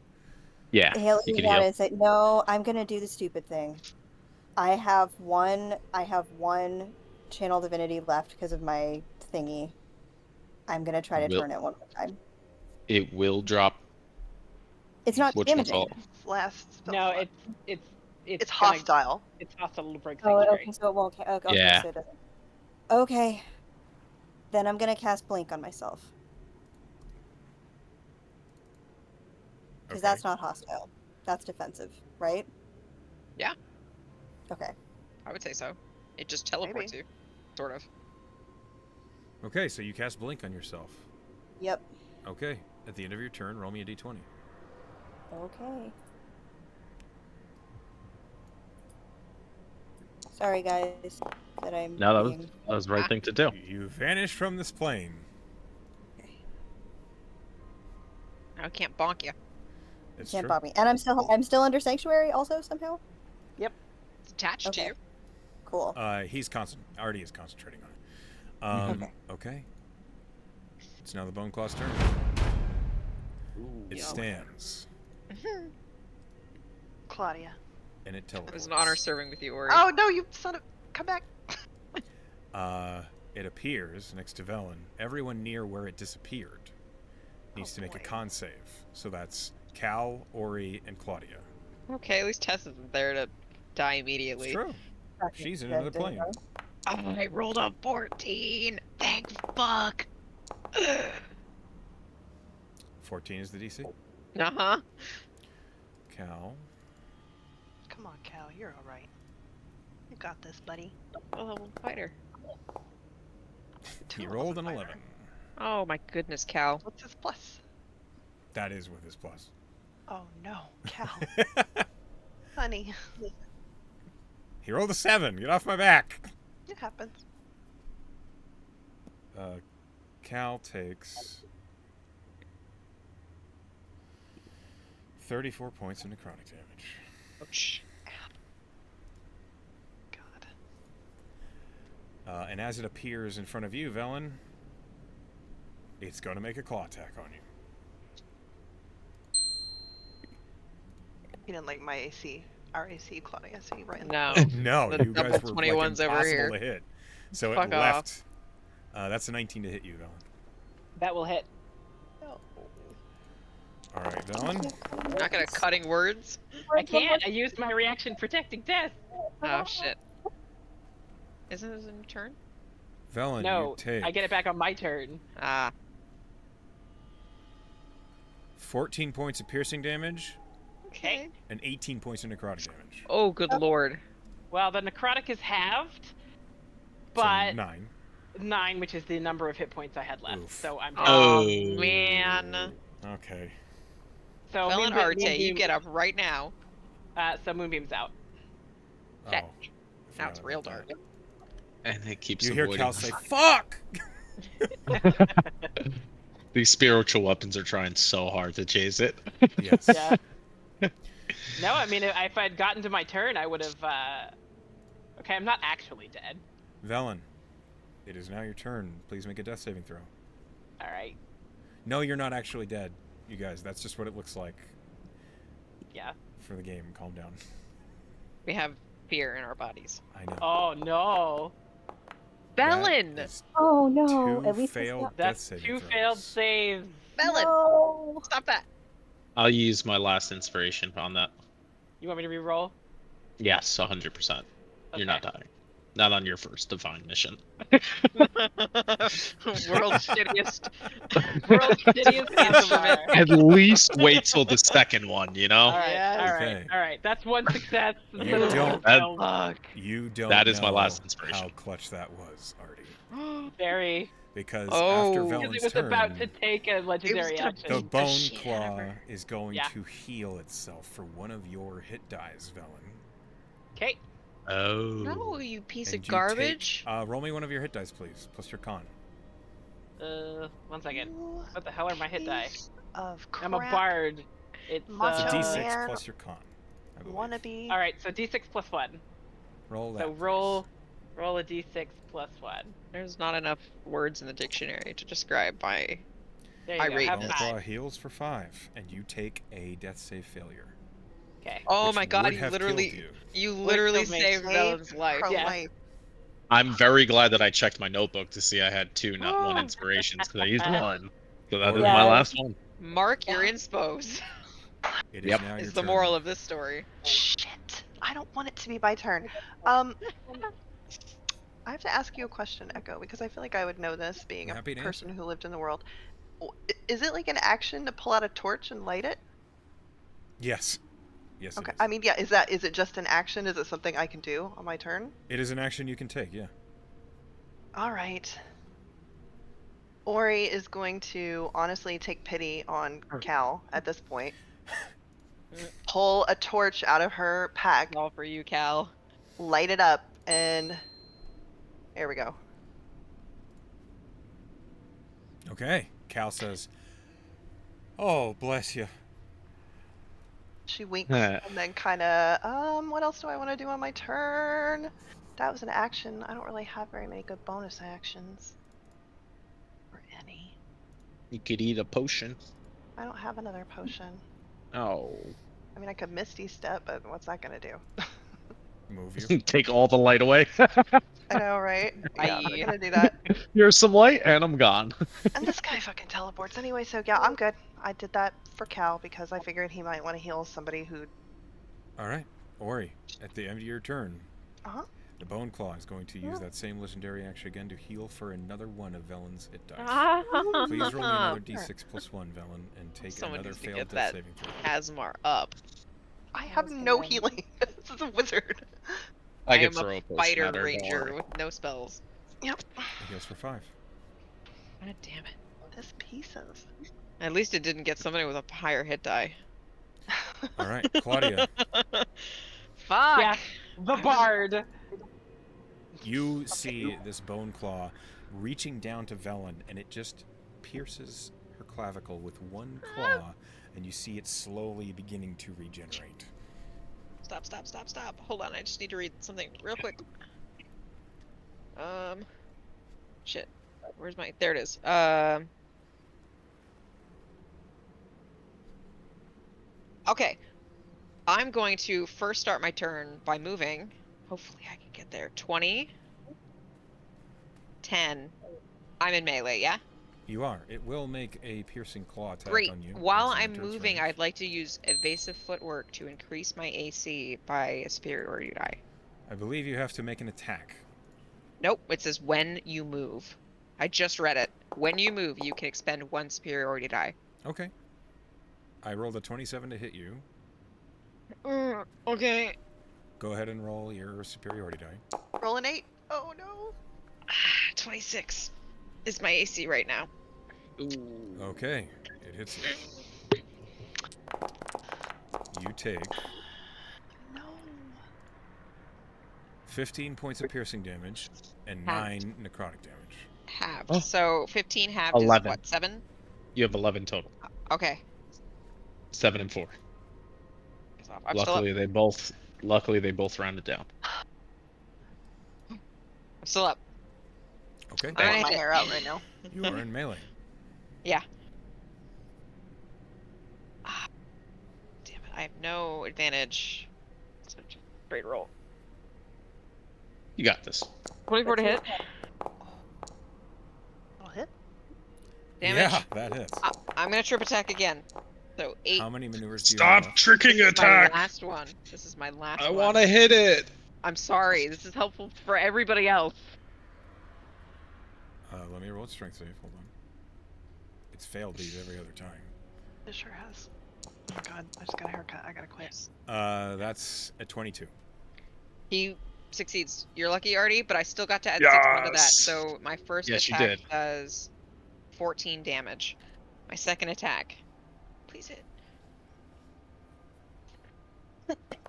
yeah, Hail you can that heal. and say, no, I'm gonna do the stupid thing. I have one channel divinity left because of my thingy. I'm gonna try to Will- turn it one more time. It will drop. It's not Which damaging. one's all? Last spell No, slot. it's It's gonna- hostile. It's hostile to break Oh, sanctuary. okay, so it won't. Okay, Yeah. so it doesn't. Okay, then I'm gonna cast blink on myself because Okay. that's not hostile. That's defensive, right? Yeah. Okay. I would say so. It just teleports you. Sort of. Okay, so you cast Blink on yourself. Yep. Okay, at the end of your turn, roll me a d20. Okay. Sorry, guys, that I'm. No, that was being... the right thing to do. You vanish from this plane. I can't bonk you. It's Can't true. bother me, and I'm still under sanctuary also somehow. It's attached to Okay. you. Cool. He's already is concentrating on it. Okay. It's now the Bone Claw's turn. It Yum. stands, Claudia. and it It teleports. was an honor serving with you, Ori. Oh no, you son of! Come back. It appears next to Velen. Everyone near where it disappeared needs to make a boy. con save. So that's Cal, Ori, and Claudia. Okay, at least Tess isn't there to die It's immediately. true. She's in another plane. I rolled a 14. Thank fuck. 14 is the DC. Uh-huh. Cal. Come on, Cal. You're all right. You got this, buddy. Oh, fighter. He Two rolled an levels 11. fighter. Oh my goodness, Cal. What's his plus? That is with his plus. Oh no, Cal. Honey. He rolled a 7. Get off my back. It happens. Cal takes 34 points of necrotic damage. Ouch. God. And as it appears in front of you, Velen, it's going to make a claw attack on you. You didn't like my AC. Our AC, Claudia, so you ran. No. No, The you guys double were 21s over impossible here. to hit. So Fuck it left. That's a 19 to hit you, Velen. That will hit. No. All right, Velen. You're not gonna cutting words? I can't. I used my reaction protecting test. Oh shit. Isn't it in your turn? Velen, you No, take I get it back on my turn. Ah. 14 points of piercing damage Okay. and 18 points of necrotic damage. Oh good lord. Well, the necrotic is halved, So but 9. 9, which is the number of hit points I had left. Oof. So I'm down. Oh Oh. man. Okay. So Velen Moonbeam- Arte, you Moonbeam- get up right now. So Moonbeam's out. Okay. Oh, I Now it's forgot real about dark. that. And it keeps You hear avoiding Cal them. say, "Fuck!" These spiritual weapons are trying so hard to chase it. Yes. Yeah. No, I mean, if I'd gotten to my turn, I would have. Okay, I'm not actually dead. Velen, it is now your turn. Please make a death saving throw. All right. No, you're not actually dead, you guys. That's just what it looks like Yeah. for the game. Calm down. We have fear in our bodies. I know. Oh no. Velen! That is Oh no! two At least it's failed not- death That's saving 2 throws. failed saves. Velen! No. Stop that! I'll use my last inspiration on that. You want me to re-roll? Yes, 100%. You're not dying. Not on your first divine mission. World's shittiest. World's shittiest Instrument. amplifier. At least wait till the second one, you know? All right, Yes. all right, Okay. all right. That's one success. You instead of don't- two fails. Fuck. You don't That is my know last inspiration. how clutch that was, Artie. Very. Because Oh. after Because Because Velen's it was turn, about to take a legendary gonna action. the beat the bone shit out of claw her. is going Yeah. to heal itself for one of your hit dies, Velen. Okay. Oh. No, you piece And of you garbage. take- roll me one of your hit dice, please, plus your con. 1 second. You What the hell are my hit die? piece Of crap. I'm a bard. It's Macho It's a Oh, d6 man. plus your con. I believe. Wannabe. All right. So D6 plus 1. Roll that. So please. roll a D6 plus 1. There's not enough words in the dictionary to describe my. There you I go. rate Have Bone this. five. claw heals for 5, and you take a death save failure. Okay. Oh which my god, would you have literally, killed you Would literally kill me. saved Velen's life. Pro Yeah. life. I'm very glad that I checked my notebook to see I had 2, not 1 inspirations, because I used 1. So that is Yeah. my last one. Mark your inspos. It is Yep. now your Is the turn. moral of this story. Shit. I don't want it to be my turn. I have to ask you a question, Echo, because I feel like I would know this, being I'm a happy to person answer. who lived in the world. Is it like an action to pull out a torch and light it? Yes. Yes, Okay. it is. I mean, yeah. Is it just an action? Is it something I can do on my turn? It is an action you can take, yeah. All right. Ori is going to honestly take pity on Cal at this point. Pull a torch out of her pack, All for you, Cal. light it up, and there we go. Okay. Cal says, "Oh, bless you." She winks Huh. and then kind of, what else do I want to do on my turn? That was an action. I don't really have very many good bonus actions. Or any. You could eat a potion. I don't have another potion. Oh. I mean, I could Misty Step, but what's that gonna do? Move you. Take all the light away. I know, right? Yeah, I'm Bye. not gonna do that. Here's some light, and I'm gone. And this guy fucking teleports anyway, so yeah, I'm good. I did that for Cal because I figured he might want to heal somebody who. All right, Ori. At the end of your turn, Uh-huh. the Bone Claw is going to use that same legendary action again to heal for another one of Velen's hit dice. Please roll me another d6 plus 1, Velen, and take Someone another needs to failed get death that saving throw. Asmar up. I I have was no gonna- healing. This is a wizard. I am could throw a a potion fighter at her, don't ranger worry. with no spells. Yep. It heals for 5. God damn it. This pieces. At least it didn't get somebody with a higher hit die. All right, Claudia, Fuck! Yeah, the bard. you see this Bone Claw reaching down to Velen, and it just pierces her clavicle with one claw, and you see it slowly beginning to regenerate. Stop. Hold on, I just need to read something real quick. Shit. Where's my... There it is. Okay. I'm going to first start my turn by moving. Hopefully I can get there. 20. 10. I'm in melee, yeah? You are. It will make a piercing claw attack Great. on you. While as it I'm enters moving, range. I'd like to use evasive footwork to increase my AC by a superiority die. I believe you have to make an attack. Nope, it says when you move. I just read it. When you move, you can expend 1 superiority die. Okay. I rolled a 27 to hit you. Okay. Go ahead and roll your superiority die. Roll an 8. Oh no. 26 is my AC right now. Okay, it hits you. You take No. 15 points of piercing damage and Halved. 9 necrotic damage. Halved. Oh. So 15 halved 11. is what, 7? You have 11 total. Okay. 7 and 4. I'm still up. Luckily they both rounded down. I'm still up. Okay, I'm pulling Alright. my hair out right now. you are in melee. Yeah. Damn it, I have no advantage. So just straight roll. You got this. 24 to hit. I'll hit. Damage. Yeah, that hits. I'm gonna trip attack again. So 8. How many maneuvers do you Stop have? tricking My attack! last one. This is my last I one. want to hit it! I'm sorry. This is helpful for everybody else. Let me roll a strength save. Hold on. It's failed these every other time. It sure has. Oh god, I just got a haircut. I gotta quit. That's a 22. He succeeds. You're lucky, Artie, but I still got to add 6 onto that. Yes! So my first Yes, you attack did. does 14 damage. My second attack. Please hit.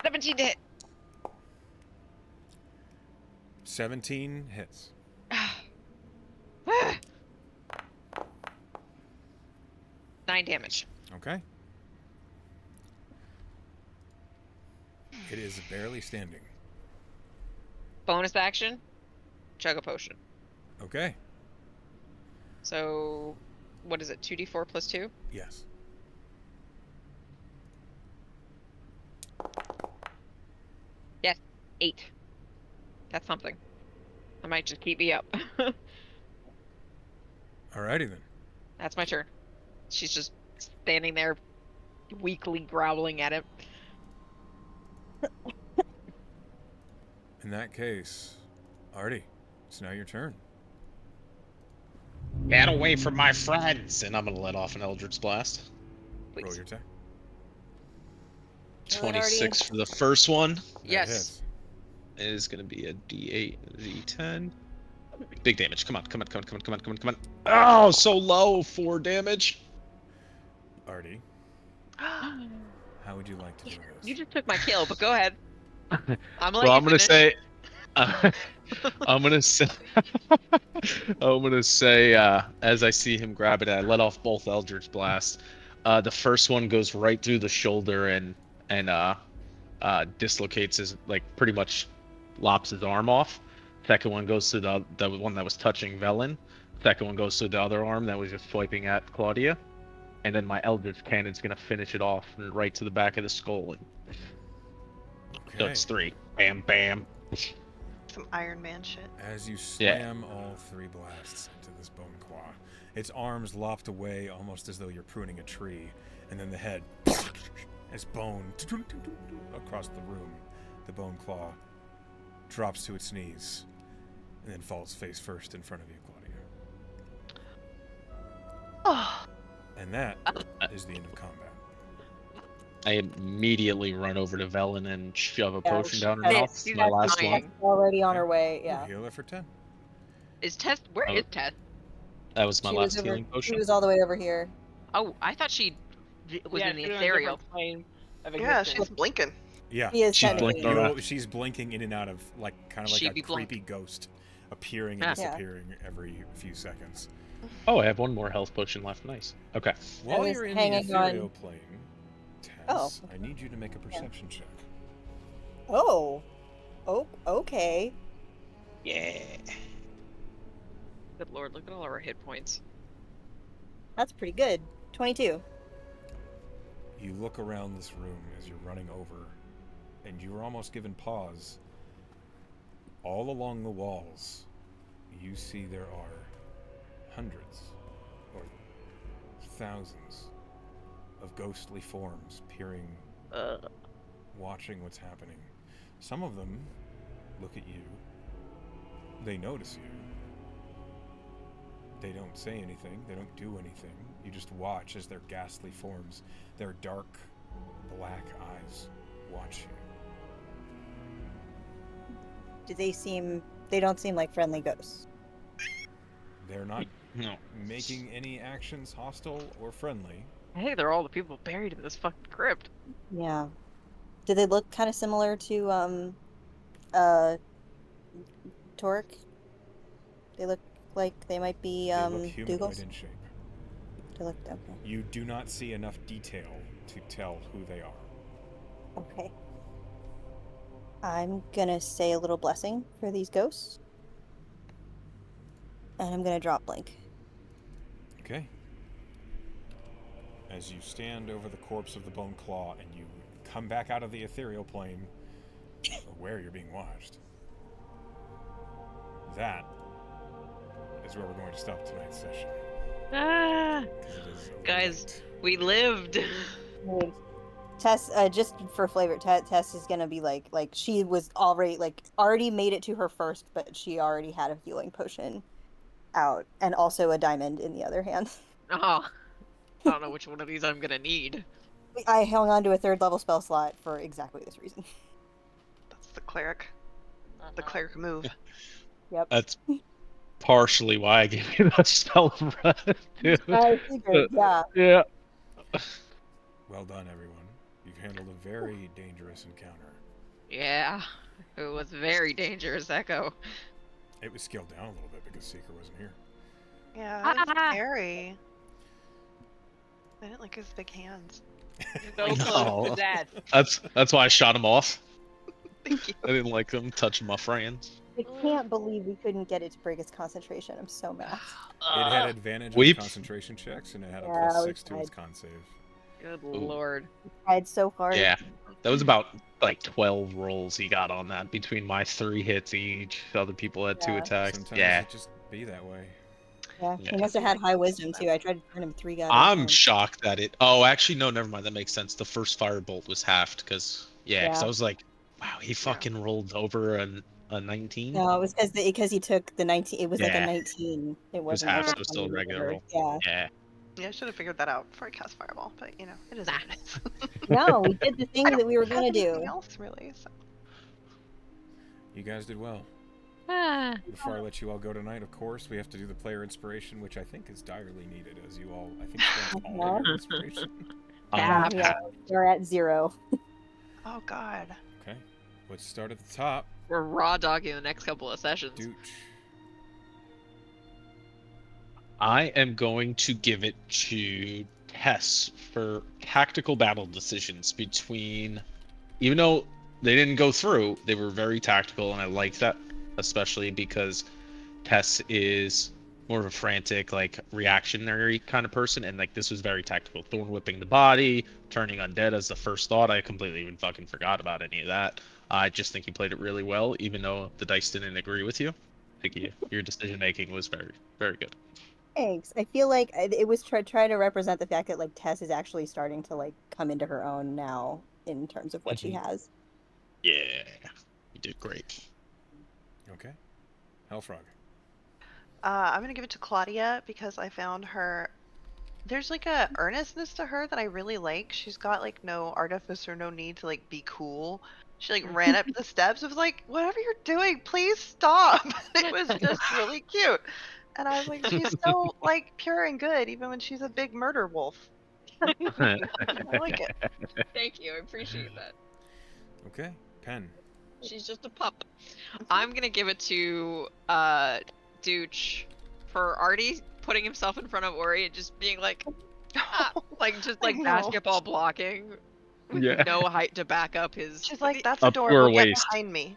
17 to hit. 17 hits. 9 damage. Okay. It is barely standing. Bonus action. Chug a potion. Okay. So, what is it? 2d4 plus 2? Yes. Yes. 8. That's something. That might just keep me up. Alrighty then. That's my turn. She's just standing there, weakly growling at him. In that case, Artie, it's now your turn. Get away from my friends! And I'm gonna let off an Eldritch Blast. Roll Please. your attack. Kill it, 26 for the first one. That Yes. hits. Is gonna be a D8, D10. Big damage. Come on. Oh, so low. 4 damage. Artie, how would you like to do this? You just took my kill, but go ahead. I'm Well, I'm gonna say, I'm gonna say, as I see him grab it, I let off both Eldritch Blasts. The first one goes right through the shoulder and dislocates his, like, pretty much lops his arm off. Second one goes to the one that was touching Velen. Second one goes to the other arm that was just swiping at Claudia. and then my Eldritch Cannon's gonna finish it off and right to the back of the skull. And so Okay. it's 3. Bam, bam. Some Iron Man shit. As you Yeah. slam all 3 blasts into this bone claw, its arms lopped away almost as though you're pruning a tree, and then the head, as bone across the room, the bone claw drops to its knees, and then falls face first in front of you, Claudia. Oh, And that is the end of combat. I immediately run over to Velen and shove a Yeah, potion down her Tess, mouth. she's My last dying. one. Already on her Okay. way. You Yeah. heal her for 10. Is Tess? Where Oh. is Tess? That was my She last was over. healing She potion. was all the way over here. Oh, I thought she was Yeah, in the she's ethereal. different plane of yeah, existence. she's blinking. Yeah. She is She's technically. blinking around. She's blinking in and out of, like, kind of like She'd be a blink. creepy ghost, appearing Yeah. and disappearing every few seconds. Oh, I have one more health potion left. Nice. Okay. While was you're in the hanging ethereal on- plane, Tess, Oh. I need you to make a perception check. Oh. Oh. Okay. Yeah. Good lord, look at all our hit points. That's pretty good. 22. You look around this room as you're running over, and you were almost given pause. All along the walls, you see there are hundreds or thousands of ghostly forms peering, watching what's happening. Some of them look at you. They notice you. They don't say anything. They don't do anything. You just watch as their ghastly forms, their dark, black eyes, watch you. Do they seem? They don't seem like friendly ghosts. They're not No. making any actions hostile or friendly. Hey, they're all the people buried in this fucking crypt. Yeah. Do they look kind of similar to Torque? They look like they might be They look humanoid Dougals. in shape. They look okay. You do not see enough detail to tell who they are. Okay. I'm gonna say a little blessing for these ghosts. And I'm gonna drop Blink. Okay. As you stand over the corpse of the bone claw and you come back out of the ethereal plane, aware you're being watched. That is where we're going to stop tonight's session. Ah, 'Cause it is a little guys, late. we lived. Tess, just for flavor, Tess is gonna be like she was already made it to her first, but she already had a healing potion out, and also a diamond in the other hand. Oh, I don't know which one of these I'm gonna need. I hung on to a 3rd level spell slot for exactly this reason. That's the cleric. The cleric move. Yep. That's partially why I gave you that spell of breath, too. I figured, yeah. Yeah. Well done, everyone. You've handled a very dangerous encounter. Yeah, it was very dangerous, Echo. It was scaled down a little bit because Seeker wasn't here. Yeah, that's Ah. scary. I didn't like his big hands. So I close know. to death. That's why I shot him off. Thank you. I didn't like them touching my friends. I can't believe we couldn't get it to break its concentration. I'm so mad. It had advantage on Weep. concentration checks, and it had a Yeah, plus we 6 to its tried. con save. Good lord. Tried so hard. Yeah. That was about like 12 rolls he got on that between my 3 hits each. Other people had 2 Yeah. attacks. Sometimes Yeah. it just be that way. Yeah, he Yeah. must have had high wisdom too. I tried to turn him 3 goddamn I'm times. shocked that it. Oh, actually, no, never mind. That makes sense. The first firebolt was halved because Yeah. I was like, wow, he fucking rolled over a 19. No, it was because he took the 19. It was like a Yeah. 19. It was wasn't half, like so it was still a 20 regular or- roll. Yeah. Yeah. Yeah, I should have figured that out before I cast Fireball, but you know, it is what it is. No, we did the thing I that we were don't have gonna do. anything else really, so. You guys did well. Ah. Before I let you all go tonight, of course, we have to do the player inspiration, which I think is direly needed, as you all, I think, spent all of your inspiration. Yeah. Yeah, we're at 0. Oh god. Okay. Let's start at the top. We're raw dogging the next couple of sessions. Dooch. I am going to give it to Tess for tactical battle decisions between, even though they didn't go through, they were very tactical, and I like that, especially because Tess is more of a frantic, like reactionary kind of person, and like this was very tactical. Thorn whipping the body, turning undead as the first thought. I completely even fucking forgot about any of that. I just think you played it really well, even though the dice didn't agree with you. I think your decision making was very, very good. Thanks. I feel like it was try to represent the fact that like Tess is actually starting to like come into her own now in terms of what she has. Yeah, you did great. Okay. Hellfrog. I'm gonna give it to Claudia because I found her. There's like a earnestness to her that I really like. She's got like no artifice or no need to like be cool. She like ran up the steps. It was like, whatever you're doing, please stop. It was just really cute. And I was like, she's so like pure and good, even when she's a big murder wolf. I like it. Thank you. I appreciate that. Okay. Pen. She's just a pup. I'm gonna give it to Dooch for already putting himself in front of Ori and just being like, ah, like just like I know. basketball blocking with Yeah. no height to back up his. She's like, that's Up to her adorable. Get waist. behind me.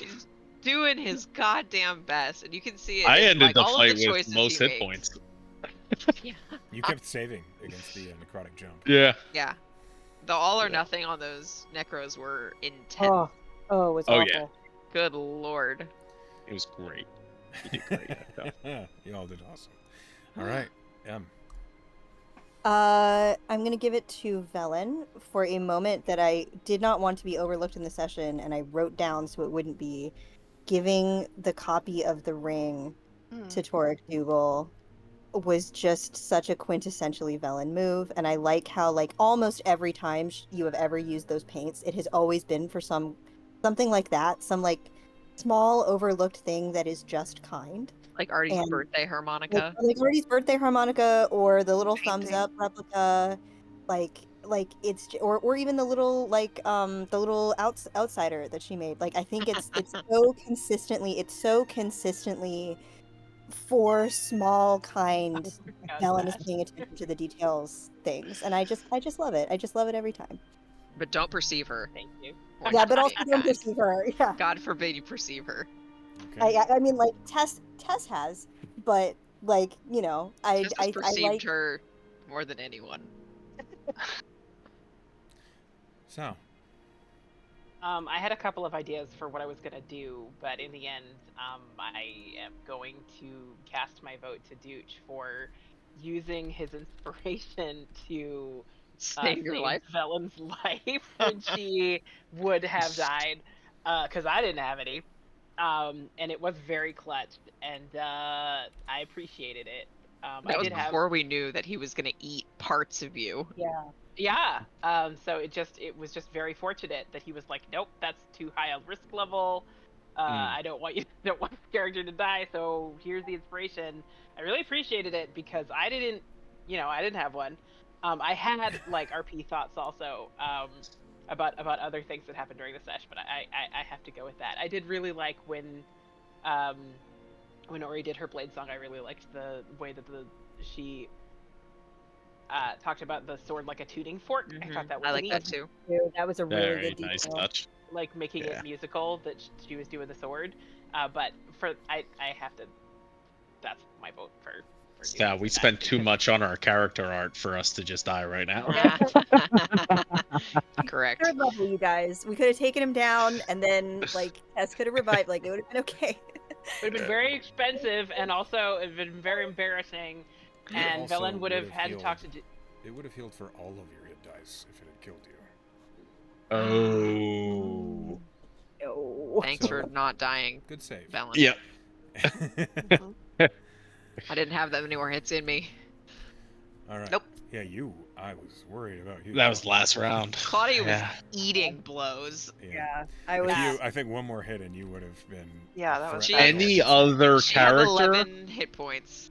He's doing his goddamn best, and you can see it. I in, ended like, the all fight of the with choices most he hit makes. points. Yeah. You kept saving against the necrotic jump. Yeah. Yeah. The all or Yeah. nothing on those necros were intense. Oh, it was Oh, awful. yeah. Good lord. It was great. You did great. Echo. You all did awesome. All right. I'm gonna give it to Velen for a moment that I did not want to be overlooked in the session, and I wrote down so it wouldn't be. Giving the copy of the ring to Torek Dougal was just such a quintessentially Velen move, and I like how like almost every time you have ever used those paints, it has always been for something like that, some like small overlooked thing that is just kind. Like Artie's And birthday harmonica. like Artie's birthday harmonica or the little thumbs Painting. up replica, like it's or even the little like the little outsider that she made. Like I think it's so consistently for small kind God, Helen is that. paying attention to the details things, and I just love it. I just love it every time. But don't perceive her. Thank you. Or Yeah, not but also being don't kind. perceive her. Yeah, God forbid you perceive her. Okay. I mean like Tess has, but like Tess has I perceived like. her more than anyone. So, I had a couple of ideas for what I was gonna do, but in the end, I am going to cast my vote to Dooch for using his inspiration to Save your life. Velen's life when she would have died, because I didn't have any, and it was very clutch, and I appreciated it. I That was did have. before we knew that he was gonna eat parts of you. Yeah. Yeah. So it was just very fortunate that he was like, nope, that's too high a risk level. I don't want you don't want this character to die. So here's the inspiration. I really appreciated it because I didn't have one. I had like RP thoughts also about other things that happened during the session, but I have to go with that. I did really like when Ori did her blade song. I really liked the way that she talked about the sword like a tuning fork. I thought that was I like neat. that too. Dude, that was a really Very good nice detail. touch. Like making Yeah. it musical that she was doing the sword. But for I have to. That's my vote for. Yeah, we that. spent too much on our character art for us to just die right now. Correct. Third level, you guys. We could have taken him down, and then like Tess could have revived. Like it would have been okay. It would have been very expensive, and also it would have been very embarrassing. And also Velen would have would've had to talk to. it would have healed for all of your hit dice if it had killed you. Oh. No. Thanks for not dying, Good save. Valen. Yep. I didn't have that many more hits in me. All right. Nope. Yeah, you. I was worried about you. That was last round. Claudia was Yeah. eating blows. Yeah. I was. I think one more hit and you would have been. Yeah, that was She- Any other She had character, 11 hit points.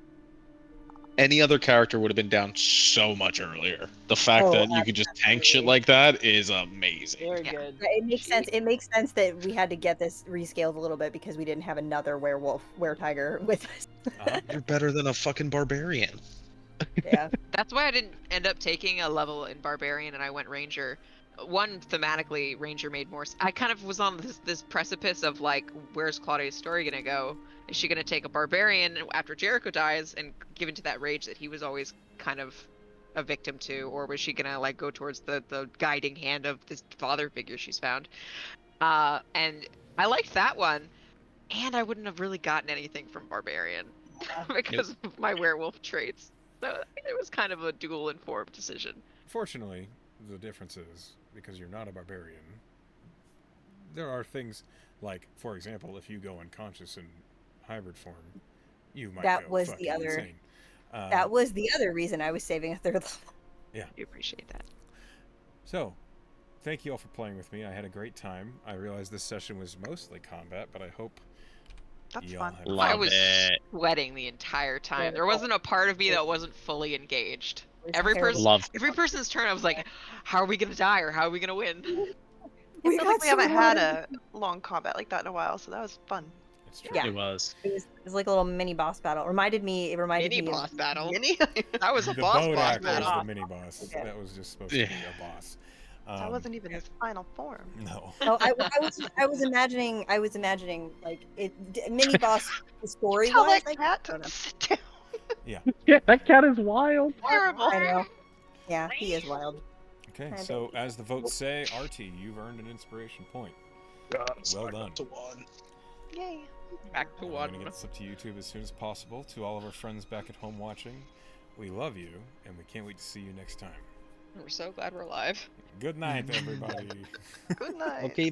any other character would have been down so much earlier. The fact Oh, that you could just tank shit like that is amazing. Very Yeah. good. It makes sense. It makes sense that we had to get this rescaled a little bit because we didn't have another were-tiger with us. You're better than a fucking barbarian. Yeah. That's why I didn't end up taking a level in Barbarian and I went Ranger. one thematically, Ranger made more. I kind of was on this precipice of like, where's Claudia's story gonna go? Is she gonna take a barbarian after Jericho dies and give into that rage that he was always kind of a victim to, or was she gonna like go towards the guiding hand of this father figure she's found? And I liked that one, and I wouldn't have really gotten anything from barbarian because of my werewolf traits. So I think it was kind of a dual informed decision. Fortunately, the difference is because you're not a barbarian. There are things like, for example, if you go unconscious in hybrid form, you might That go was fucking the other. insane. That was the other reason I was saving a third level. Yeah. I appreciate that. So, thank you all for playing with me. I had a great time. I realized this session was mostly combat, but I hope That's y'all fun. had Love I was it. sweating the entire time. There wasn't a part of me that wasn't fully engaged. It was Every terrible. person, every person's turn, I was like, "How are we gonna die, or how are we gonna win?" I feel like we haven't had a. a long combat like that in a while, so that was fun. It's true. Yeah. It was. It was like a little mini boss battle. It reminded me Mini of boss battle. Mini? That was a The boss boat act was battle. the mini boss. Yeah. That was just supposed to be a boss. That wasn't even his final form. No. No, I was imagining like mini boss story Tell wise. that cat to sit down. Yeah. Yeah, that cat is wild. Terrible. I know. Yeah, he is wild. Okay, I so as the votes say, Artie, you've earned an inspiration point. Well done. Yay. Back to We're one. going to get this up to YouTube as soon as possible. To all of our friends back at home watching, we love you, and we can't wait to see you next time. We're so glad we're alive. Good night, everybody. Good night. Okay.